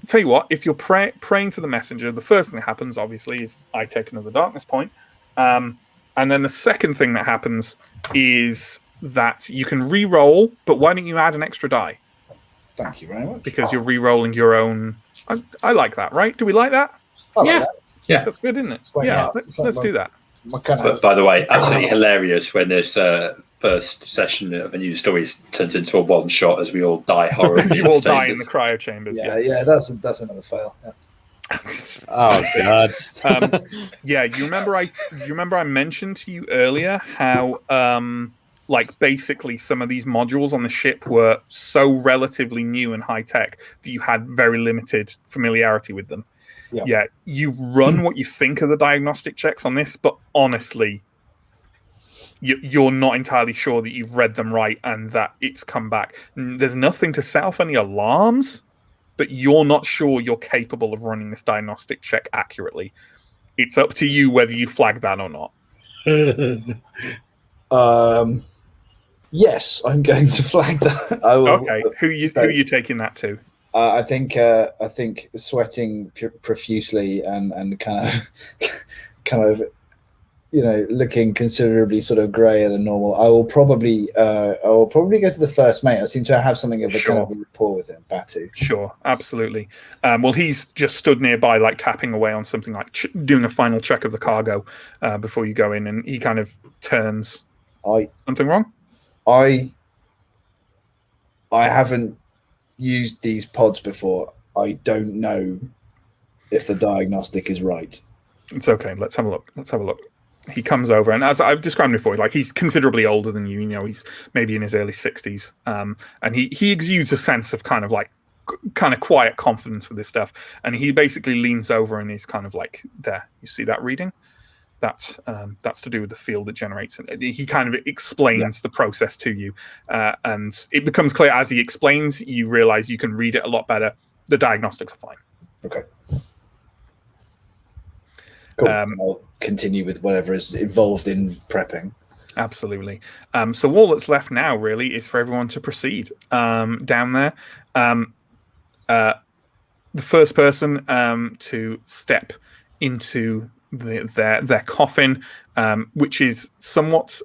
Tell you what, if you're praying to the messenger, the first thing that happens, obviously, is I take another darkness point. And then the second thing that happens is that you can re-roll, but why don't you add an extra die? Thank you very much. Because you're re-rolling your own... I like that, right? Do we like that? Yeah. That's good, isn't it? Yeah, let's do that. But by the way, absolutely hilarious when this first session of a new story turns into a one shot as we all die horribly. You all die in the cryo chambers. Yeah, that's another fail. Yeah. Oh god. You remember I mentioned to you earlier how basically some of these modules on the ship were so relatively new and high tech that you had very limited familiarity with them. Yeah, you've run what you think are the diagnostic checks on this, but honestly, you're not entirely sure that you've read them right and that it's come back. There's nothing to set off any alarms, but you're not sure you're capable of running this diagnostic check accurately. It's up to you whether you flag that or not. Yes, I'm going to flag that. Okay, who are you taking that to? I think sweating profusely and kind of looking considerably sort of grayer than normal. I will probably go to the first mate. I seem to have something of a kind of a rapport with him, Batu. Sure, absolutely. Well, he's just stood nearby, like tapping away on something, like doing a final check of the cargo before you go in, and he kind of turns. Something wrong? I haven't used these pods before. I don't know if the diagnostic is right. It's okay. Let's have a look. He comes over, and as I've described before, like, he's considerably older than you. He's maybe in his early 60s, and he exudes a sense of kind of quiet confidence with this stuff. And he basically leans over and he's kind of like, there. You see that reading? That's to do with the field that generates it. He kind of explains the process to you, and it becomes clear as he explains. You realize you can read it a lot better. The diagnostics are fine. Okay. Cool. I'll continue with whatever is involved in prepping. Absolutely. So all that's left now really is for everyone to proceed down there. the first person to step into their coffin, which is somewhat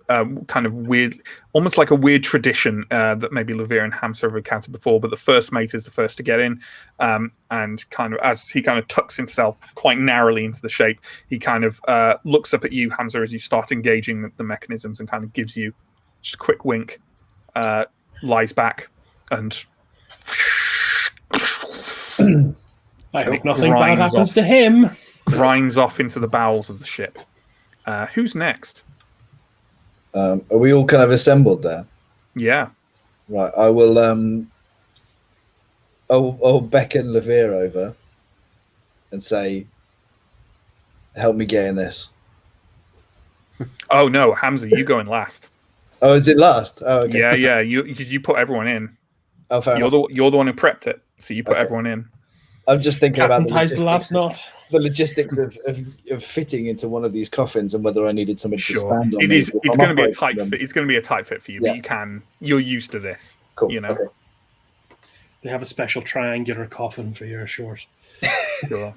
kind of weird, almost like a weird tradition that maybe Levere and Hamza have encountered before, but the first mate is the first to get in, and kind of as he kind of tucks himself quite narrowly into the shape, he kind of looks up at you, Hamza, as you start engaging the mechanisms, and kind of gives you just a quick wink, lies back, and I hope nothing bad happens to him. Grinds off into the bowels of the ship. Who's next? Are we all kind of assembled there? Yeah. Right. I will. I'll beckon Levere over and say, "Help me get in this." Oh no, Hamza, you go in last. Oh, is it last? Oh, okay. Yeah. Because you put everyone in. Oh, fair enough. You're the one who prepped it, so you put everyone in. I'm just thinking Captain about ties the last knot. The logistics of fitting into one of these coffins and whether I needed somebody to stand on. It is. It's going to be a tight them. fit. It's going to be a tight fit for you, Yeah. but you're used to this. Cool. You know. Okay. They have a special triangular coffin for your short. Sure.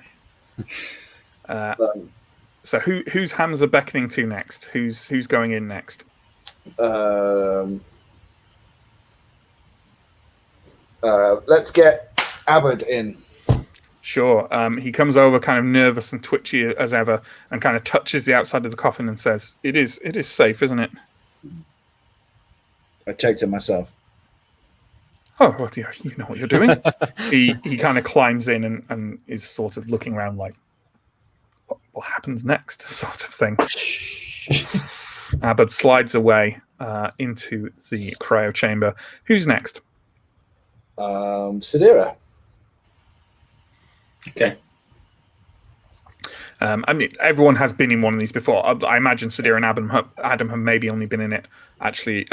So who's Hamza beckoning to next? Who's going in next? Let's get Abbott in. Sure. He comes over, kind of nervous and twitchy as ever, and kind of touches the outside of the coffin and says, "It is safe, isn't it?" I checked it myself. Oh, well, you know what you're doing. he kind of climbs in and is sort of looking around like, what happens next, sort of thing. But slides away into the cryo chamber. Who's next? Sadira. Okay. I mean, everyone has been in one of these before. I imagine Sadira and Adam have maybe only been in it actually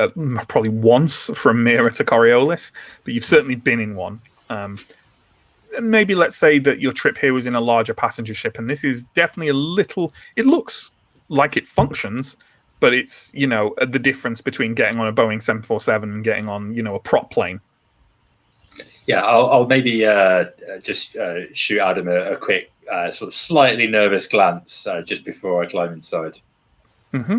probably once from Mira to Coriolis, but you've certainly been in one. Maybe let's say that your trip here was in a larger passenger ship, and this is definitely a little. It looks like it functions, but it's the difference between getting on a Boeing 747 and getting on a prop plane. Yeah, I'll maybe just shoot Adam a quick, sort of slightly nervous glance just before I climb inside. Mm-hmm.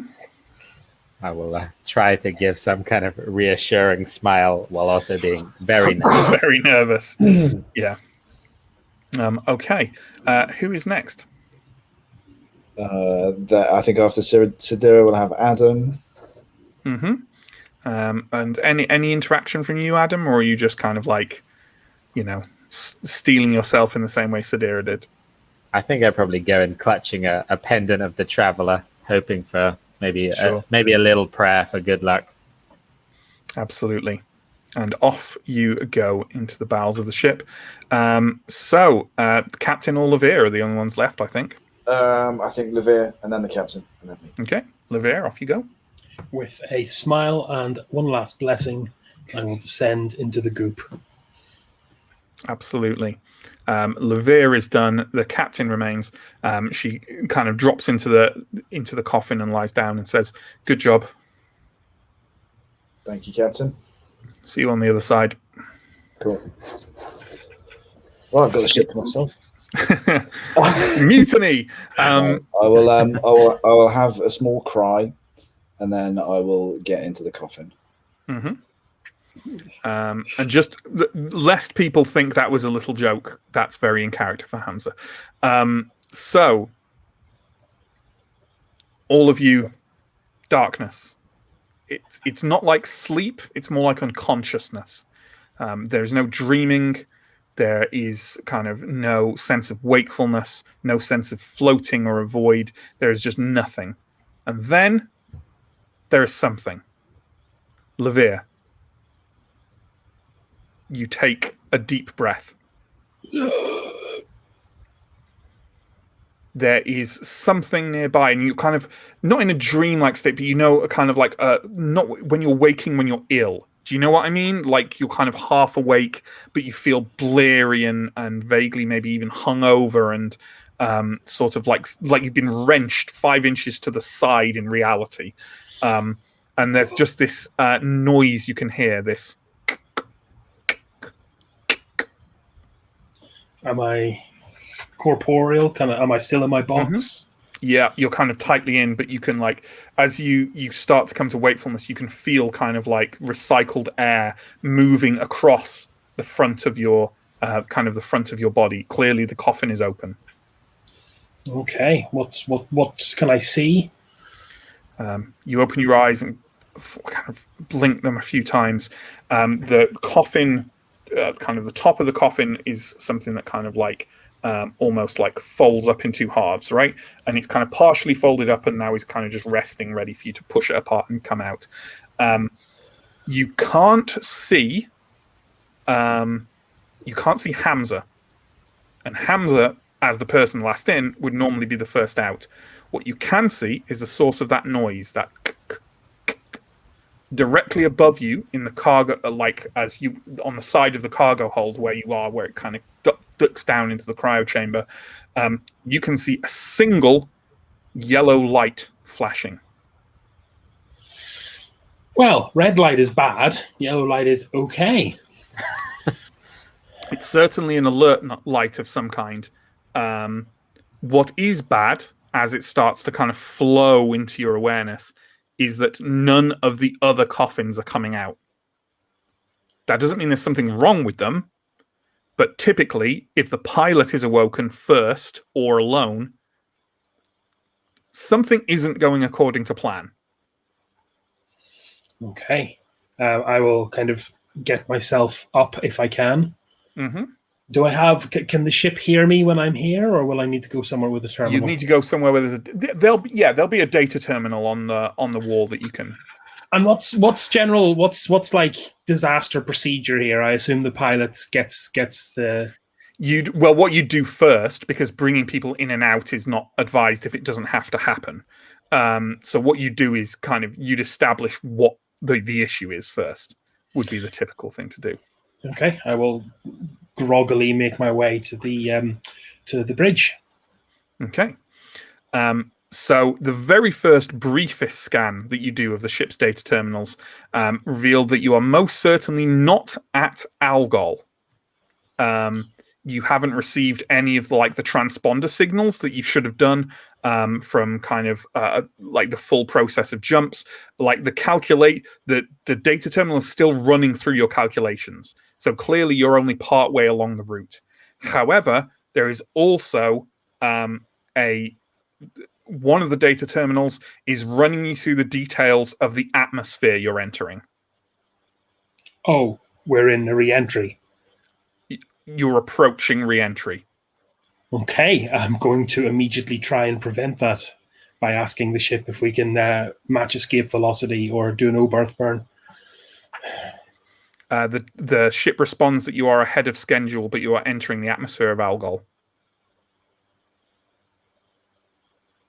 I will try to give some kind of reassuring smile while also being very nervous. Very nervous. Yeah. Okay. Who is next? I think after Sadira we'll have Adam. Mm-hmm. And any interaction from you, Adam, or are you just kind of like, stealing yourself in the same way Sadira did? I think I'd probably go in clutching a pendant of the Traveler, hoping for maybe a little prayer for good luck. Absolutely. And off you go into the bowels of the ship. So Captain or Levere are the only ones left, I think. I think Levere and then the captain and then me. Okay, Levere, off you go. With a smile and one last blessing, I will descend into the goop. Absolutely. Levere is done. The captain remains. She kind of drops into the coffin and lies down and says, "Good job. Thank you, Captain. See you on the other side." Cool. Well, I've got the ship to myself. Mutiny. I will have a small cry, and then I will get into the coffin. Mm-hmm. And just lest people think that was a little joke, that's very in character for Hamza. So, all of you, darkness. It's not like sleep, it's more like unconsciousness. There's no dreaming. There is kind of no sense of wakefulness, no sense of floating or a void. There is just nothing. And then there is something. Levere. You take a deep breath. There is something nearby, and you kind of, not in a dream-like state, but kind of like, not when you're waking, when you're ill. Do you know what I mean? Like you're kind of half awake, but you feel bleary and vaguely maybe even hungover and sort of like you've been wrenched 5 inches to the side in reality. And there's just this noise you can hear, this. Am I corporeal? Am I still in my box? Yeah, you're kind of tightly in, but you can as you start to come to wakefulness, you can feel kind of like recycled air moving across the front of your the front of your body. Clearly, the coffin is open. Okay, what can I see? You open your eyes and kind of blink them a few times. The coffin, kind of the top of the coffin, is something that kind of almost like folds up in two halves, right? And it's kind of partially folded up, and now is kind of just resting, ready for you to push it apart and come out. You can't see. You can't see Hamza, and Hamza, as the person last in, would normally be the first out. What you can see is the source of that noise, that directly above you in the cargo, as you on the side of the cargo hold where you are, where it kind of ducks down into the cryo chamber. You can see a single yellow light flashing. Well, red light is bad. Yellow light is okay. It's certainly an alert light of some kind. What is bad, as it starts to kind of flow into your awareness, is that none of the other coffins are coming out. That doesn't mean there's something wrong with them, but typically, if the pilot is awoken first or alone, something isn't going according to plan. Okay. I will kind of get myself up if I can. Mm-hmm. Do I have? Can the ship hear me when I'm here, or will I need to go somewhere with a terminal? You need to go somewhere where there'll be a data terminal on the wall that you can. And what's like disaster procedure here? I assume the pilot gets the. What you do first, because bringing people in and out is not advised if it doesn't have to happen. So what you do is kind of you'd establish what the issue is first. Would be the typical thing to do. Okay, I will groggily make my way to the bridge. Okay. So the very first briefest scan that you do of the ship's data terminals revealed that you are most certainly not at Algol. You haven't received any of the transponder signals that you should have done from kind of the full process of jumps. The data terminal is still running through your calculations. So clearly you're only part way along the route. However, there is also one of the data terminals is running you through the details of the atmosphere you're entering. Oh, we're in a re-entry. You're approaching re-entry. Okay, I'm going to immediately try and prevent that by asking the ship if we can match escape velocity or do no berth burn. The ship responds that you are ahead of schedule, but you are entering the atmosphere of Algol.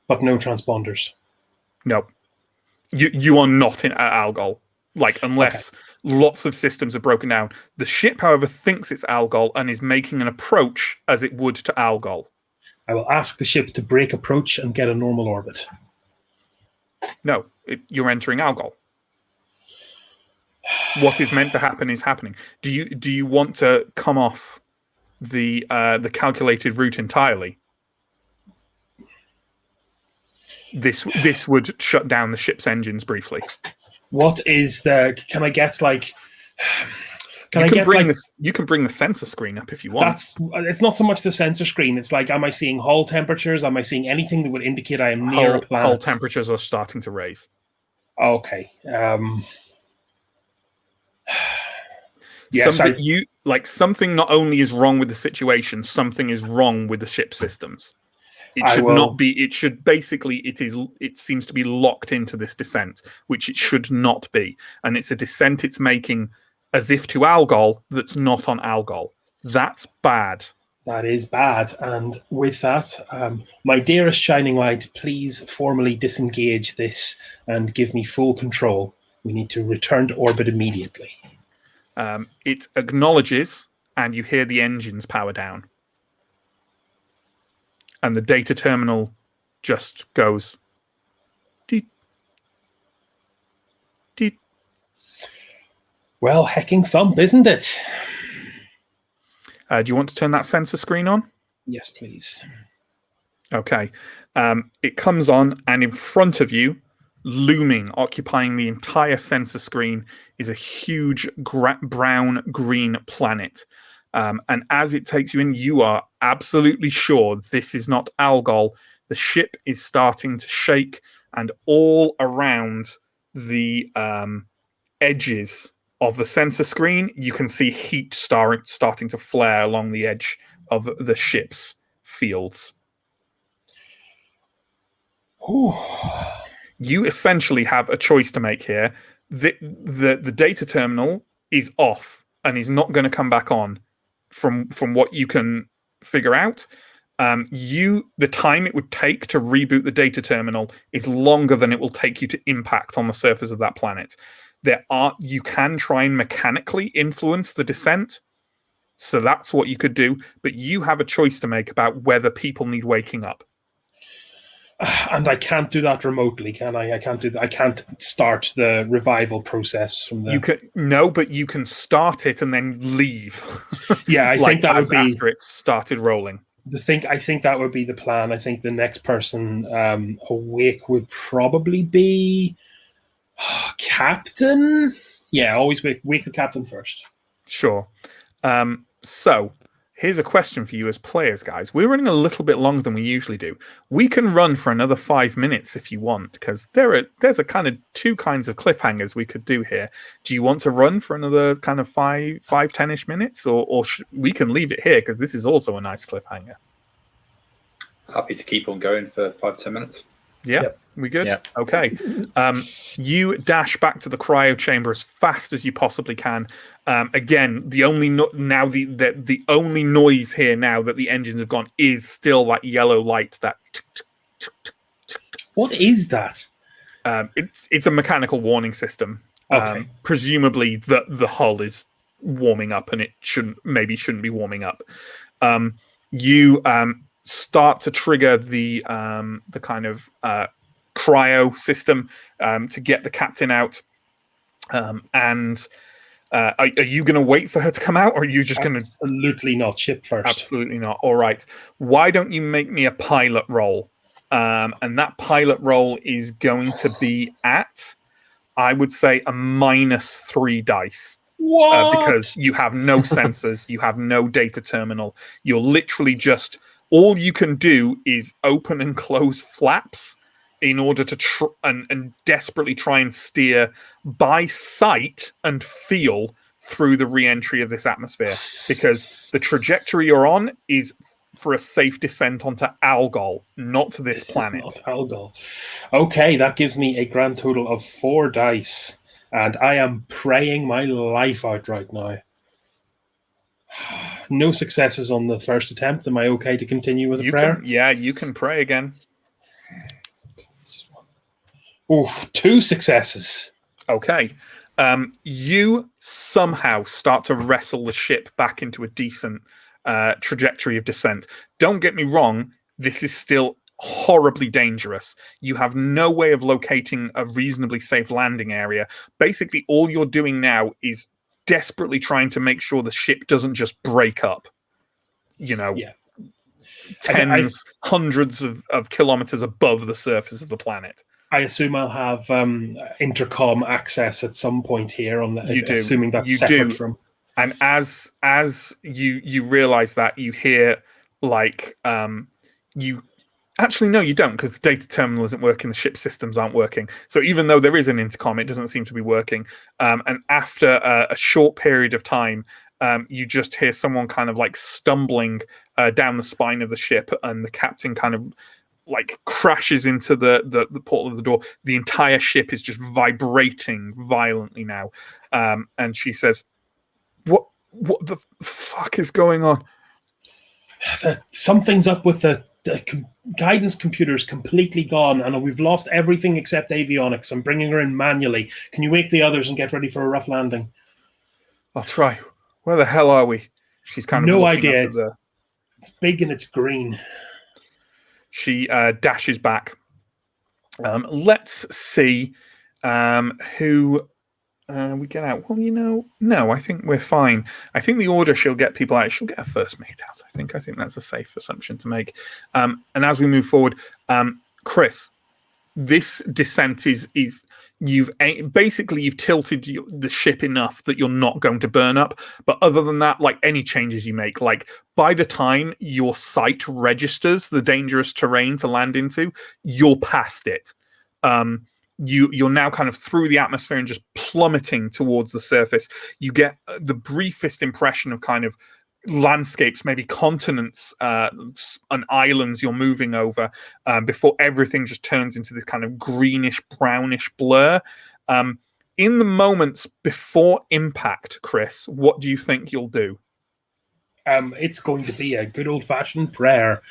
But no transponders. No. You are not in Algol. Unless lots of systems are broken down. The ship, however, thinks it's Algol and is making an approach as it would to Algol. I will ask the ship to break approach and get a normal orbit. No, you're entering Algol. What is meant to happen is happening. Do you want to come off the calculated route entirely? This would shut down the ship's engines briefly. What is the? Can I get You can bring the sensor screen up if you want. It's not so much the sensor screen. It's am I seeing hull temperatures? Am I seeing anything that would indicate I am near a planet? Hull temperatures are starting to raise. Okay. Yes, something not only is wrong with the situation, something is wrong with the ship systems. It should not be. It should basically. It seems to be locked into this descent, which it should not be, and it's a descent it's making as if to Algol that's not on Algol. That's bad. That is bad. And with that, my dearest shining light, please formally disengage this and give me full control. We need to return to orbit immediately. It acknowledges, and you hear the engines power down. And the data terminal just goes deet, deet. Well, hecking thump, isn't it? Do you want to turn that sensor screen on? Yes, please. Okay. It comes on, and in front of you, looming, occupying the entire sensor screen, is a huge brown-green planet. And as it takes you in, you are absolutely sure this is not Algol. The ship is starting to shake, and all around the edges of the sensor screen, you can see heat starting to flare along the edge of the ship's fields. Ooh. You essentially have a choice to make here. The data terminal is off and is not going to come back on from what you can figure out. The time it would take to reboot the data terminal is longer than it will take you to impact on the surface of that planet. You can try and mechanically influence the descent, so that's what you could do, but you have a choice to make about whether people need waking up. And I can't do that remotely, can I? I can't do that. I can't start the revival process from the. But you can start it and then leave. Yeah, I think that would be after it started rolling. I think that would be the plan. I think the next person awake would probably be Captain. Yeah, always wake the captain first. Sure. So here's a question for you as players, guys. We're running a little bit longer than we usually do. We can run for another 5 minutes if you want, because there's a kind of two kinds of cliffhangers we could do here. Do you want to run for another kind of 10-ish minutes, or we can leave it here because this is also a nice cliffhanger? Happy to keep on going for 5-10 minutes. Yeah, Yep. We good? Yep. Okay. You dash back to the cryo chamber as fast as you possibly can. Again, the only only noise here now that the engines have gone is still that yellow light. That What is that? it's a mechanical warning system. Okay. Presumably, the hull is warming up, and it shouldn't be warming up. You start to trigger the kind of cryo system to get the captain out. And are you going to wait for her to come out, or are you just going to? Absolutely not. Ship first. Absolutely not. All right. Why don't you make me a pilot roll? And that pilot roll is going to be at, I would say, a -3 dice. What? Because you have no sensors, you have no data terminal. You're literally just, all you can do is open and close flaps in order to and desperately try and steer by sight and feel through the re-entry of this atmosphere, because the trajectory you're on is for a safe descent onto Algol, not to this planet. Is not Algol. Okay, that gives me a grand total of 4 dice, and I am praying my life out right now. No successes on the first attempt. Am I okay to continue with the prayer? You can pray again. Oof, 2 successes. Okay. You somehow start to wrestle the ship back into a decent trajectory of descent. Don't get me wrong, this is still horribly dangerous. You have no way of locating a reasonably safe landing area. Basically, all you're doing now is desperately trying to make sure the ship doesn't just break up. Tens, hundreds of kilometers above the surface of the planet. I assume I'll have intercom access at some point here. You do. Assuming that's separate from. And as you realize that, you hear you. Actually, no, you don't, because the data terminal isn't working. The ship systems aren't working. So even though there is an intercom, it doesn't seem to be working. And after a short period of time, you just hear someone kind of stumbling down the spine of the ship, and the captain kind of crashes into the portal of the door. The entire ship is just vibrating violently now. And she says, What the fuck is going on? Something's up with the guidance computer's completely gone, and we've lost everything except avionics. I'm bringing her in manually. Can you wake the others and get ready for a rough landing? I'll try. Where the hell are we? She's kind of no looking idea. Up at It's big and it's green. She dashes back. Let's see who we get out. Well, no, I think we're fine. I think the order she'll get people out, she'll get a first mate out. I think that's a safe assumption to make. And as we move forward, Chris, this descent is you've tilted the ship enough that you're not going to burn up. But other than that, like any changes you make, like by the time your sight registers the dangerous terrain to land into, you're past it. You're now kind of through the atmosphere and just plummeting towards the surface. You get the briefest impression of kind of landscapes, maybe continents and islands you're moving over before everything just turns into this kind of greenish, brownish blur. In the moments before impact, Chris, what do you think you'll do? It's going to be a good old-fashioned prayer.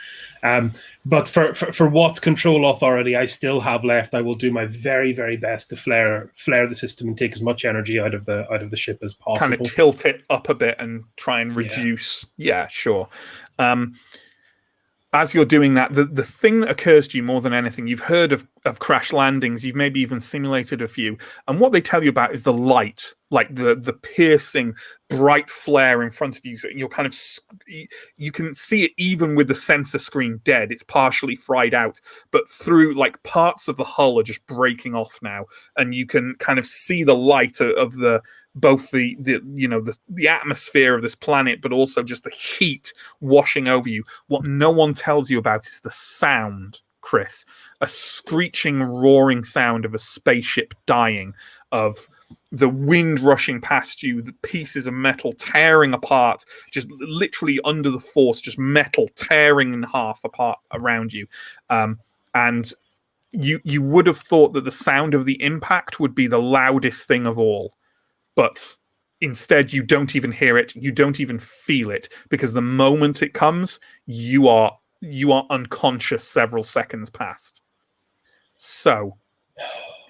But for what control authority I still have left, I will do my very, very best to flare the system and take as much energy out of the ship as possible. Kind of tilt it up a bit and try and reduce. Yeah, sure. As you're doing that, the thing that occurs to you more than anything, you've heard of crash landings, you've maybe even simulated a few, and what they tell you about is the light, like the piercing bright flare in front of you. So you're kind of, you can see it even with the sensor screen dead. It's partially fried out, but through like parts of the hull are just breaking off now, and you can kind of see the light of both the atmosphere of this planet, but also just the heat washing over you. What no one tells you about is the sound, Chris. A screeching, roaring sound of a spaceship dying, of the wind rushing past you, the pieces of metal tearing apart, just literally under the force, just metal tearing in half apart around you. And you would have thought that the sound of the impact would be the loudest thing of all. But instead, you don't even hear it. You don't even feel it, because the moment it comes, you are unconscious several seconds past. So,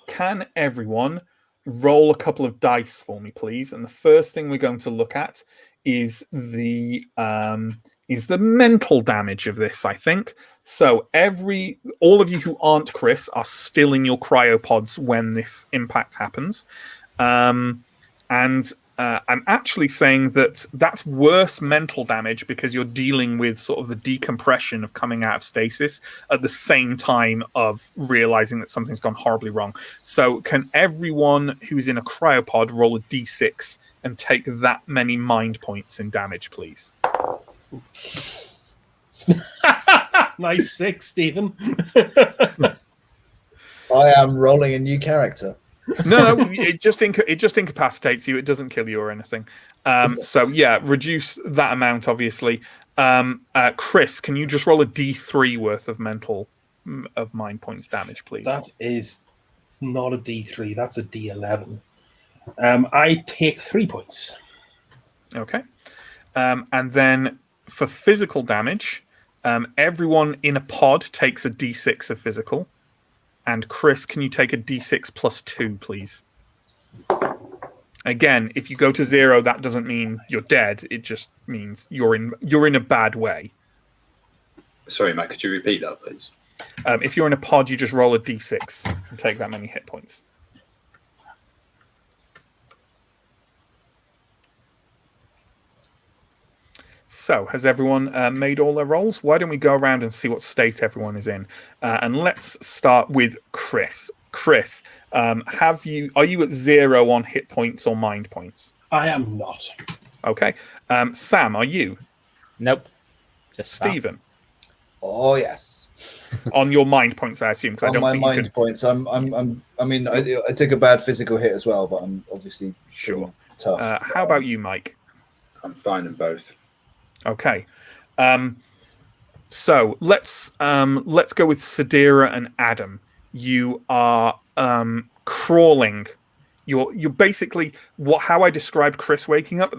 can everyone roll a couple of dice for me, please? And the first thing we're going to look at is the mental damage of this, I think. So all of you who aren't Chris are still in your cryopods when this impact happens. And I'm actually saying that that's worse mental damage because you're dealing with sort of the decompression of coming out of stasis at the same time of realizing that something's gone horribly wrong. So can everyone who's in a cryopod roll a d6 and take that many mind points in damage, please? Nice 6, Stephen. I am rolling a new character. No, it just incapacitates you. It doesn't kill you or anything. So yeah, reduce that amount, obviously. Chris, can you just roll a d3 worth of mind points damage, please? That is not a d3. That's a d11. I take 3 points. Okay. And then for physical damage, everyone in a pod takes a d6 of physical. And Chris, can you take a d6 plus 2, please? Again, if you go to 0, that doesn't mean you're dead. It just means you're in a bad way. Sorry, Matt, could you repeat that, please? If you're in a pod, you just roll a d6 and take that many hit points. So, has everyone made all their rolls? Why don't we go around and see what state everyone is in? And let's start with Chris. Chris, are you at 0 on hit points or mind points? I am not. Okay. Sam, are you? Nope. Just Stephen. Oh yes. On your mind points, I assume. On my mind points, I took a bad physical hit as well, but I'm obviously sure tough. How about you, Mike? I'm fine in both. Okay. So let's go with Sadira and Adam. You are crawling. You're basically how I described Chris waking up,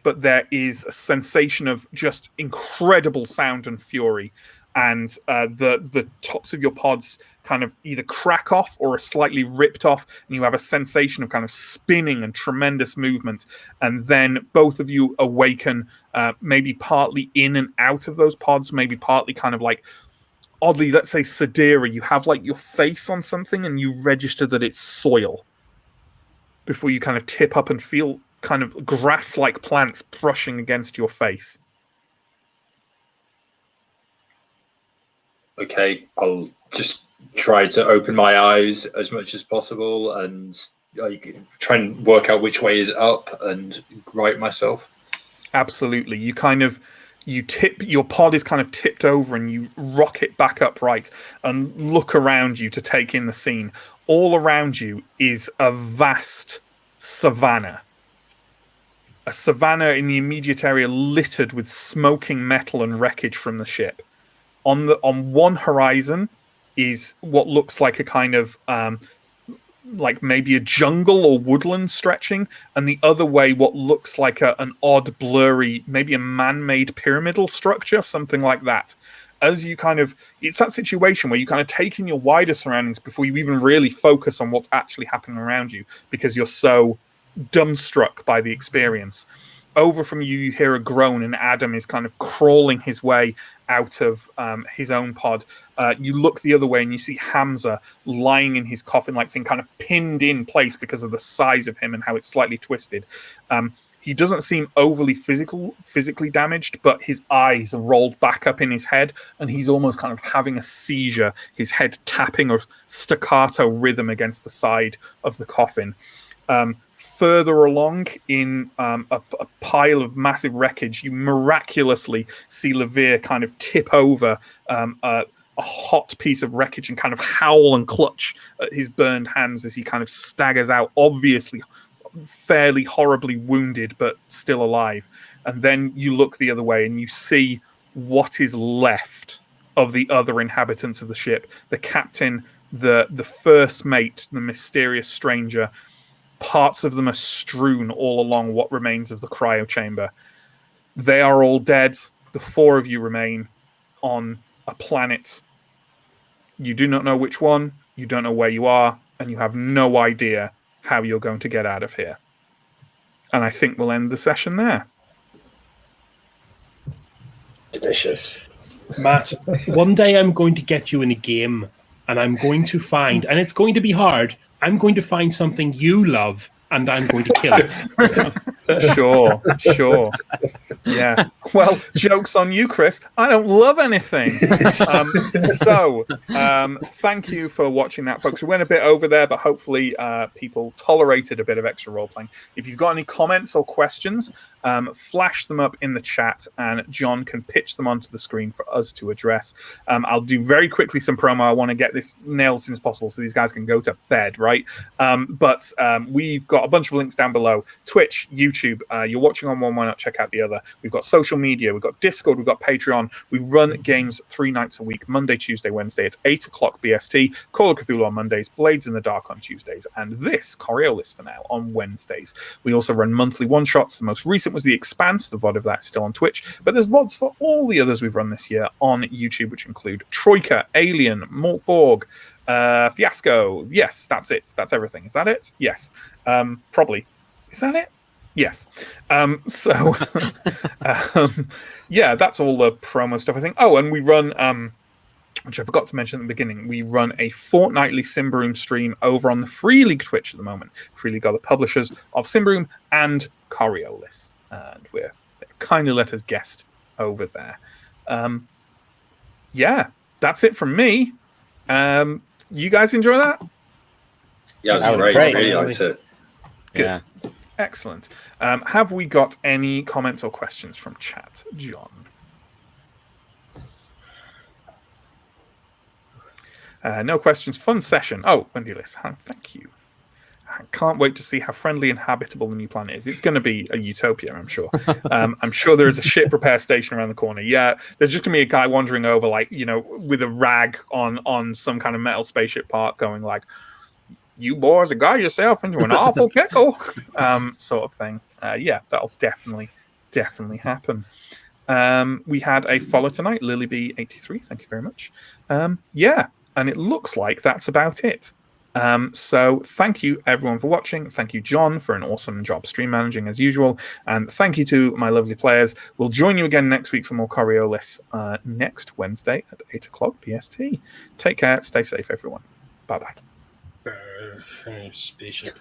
but there is a sensation of just incredible sound and fury, and the tops of your pods kind of either crack off or are slightly ripped off, and you have a sensation of kind of spinning and tremendous movement. And then both of you awaken, maybe partly in and out of those pods, maybe partly kind of like, oddly, let's say Sadira, you have like your face on something and you register that it's soil. before you kind of tip up and feel kind of grass-like plants brushing against your face. Okay, I'll just try to open my eyes as much as possible and try and work out which way is up and right myself. Absolutely. Your pod is kind of tipped over and you rock it back upright and look around you to take in the scene. All around you is a vast savanna. A savanna in the immediate area littered with smoking metal and wreckage from the ship. On one horizon is what looks like a kind of like maybe a jungle or woodland stretching, and the other way what looks like an odd, blurry, maybe a man-made pyramidal structure, something like that. As you it's that situation where you kind of take in your wider surroundings before you even really focus on what's actually happening around you, because you're so dumbstruck by the experience. Over from you, you hear a groan, and Adam is kind of crawling his way out of his own pod. You look the other way, and you see Hamza lying in his coffin-like thing, kind of pinned in place because of the size of him and how it's slightly twisted. He doesn't seem overly physically damaged, but his eyes are rolled back up in his head, and he's almost kind of having a seizure, his head tapping a staccato rhythm against the side of the coffin. Further along in a pile of massive wreckage, you miraculously see Levere kind of tip over a hot piece of wreckage and kind of howl and clutch at his burned hands as he kind of staggers out, obviously fairly horribly wounded, but still alive. And then you look the other way and you see what is left of the other inhabitants of the ship. The captain, the first mate, the mysterious stranger. Parts of them are strewn all along what remains of the cryo chamber. They are all dead. The four of you remain on a planet. You do not know which one, you don't know where you are, and you have no idea how you're going to get out of here. And I think we'll end the session there. Delicious. Matt, one day I'm going to get you in a game, and I'm going to find, and it's going to be hard, I'm going to find something you love, and I'm going to kill it. Sure. Yeah. Well, joke's on you, Chris. I don't love anything. Thank you for watching that, folks. We went a bit over there, but hopefully people tolerated a bit of extra role-playing. If you've got any comments or questions, flash them up in the chat, and John can pitch them onto the screen for us to address. I'll do very quickly some promo. I want to get this nailed as soon as possible so these guys can go to bed, right? But we've got a bunch of links down below. Twitch, YouTube, you're watching on one, why not check out the other? We've got social media, we've got Discord, we've got Patreon. We run games 3 nights a week, Monday, Tuesday, Wednesday. It's 8 o'clock BST, Call of Cthulhu on Mondays, Blades in the Dark on Tuesdays, and this, Coriolis for now, on Wednesdays. We also run monthly one-shots. The most recent was The Expanse. The VOD of that's still on Twitch, but there's VODs for all the others we've run this year on YouTube, which include Troika, Alien, Mortborg, Fiasco. Yes, that's it. That's everything. Is that it? Yes. Probably. Is that it? Yes. Yeah, that's all the promo stuff, I think. Oh, and we run, which I forgot to mention at the beginning, we run a fortnightly Simbroom stream over on the Free League Twitch at the moment. Free League are the publishers of Simbroom and Coriolis, and they kindly let us guest over there. Yeah, that's it from me. You guys enjoy that? Yeah, that was great. I really liked it. Good. Yeah. Excellent. Have we got any comments or questions from chat, John? No questions. Fun session. Oh, Wendy Liss, thank you. I can't wait to see how friendly and habitable the new planet is. It's going to be a utopia, I'm sure. I'm sure there is a ship repair station around the corner. Yeah, there's just going to be a guy wandering over, like, with a rag on some kind of metal spaceship part going like, you boys have got yourself into an awful pickle, sort of thing. Yeah, that'll definitely happen. We had a follow tonight, LilyB83. Thank you very much. Yeah, and it looks like that's about it. So thank you everyone for watching. Thank you, John, for an awesome job stream managing as usual. And thank you to my lovely players. We'll join you again next week for more Coriolis next Wednesday at 8 o'clock PST. Take care. Stay safe, everyone. Bye-bye. Spaceship.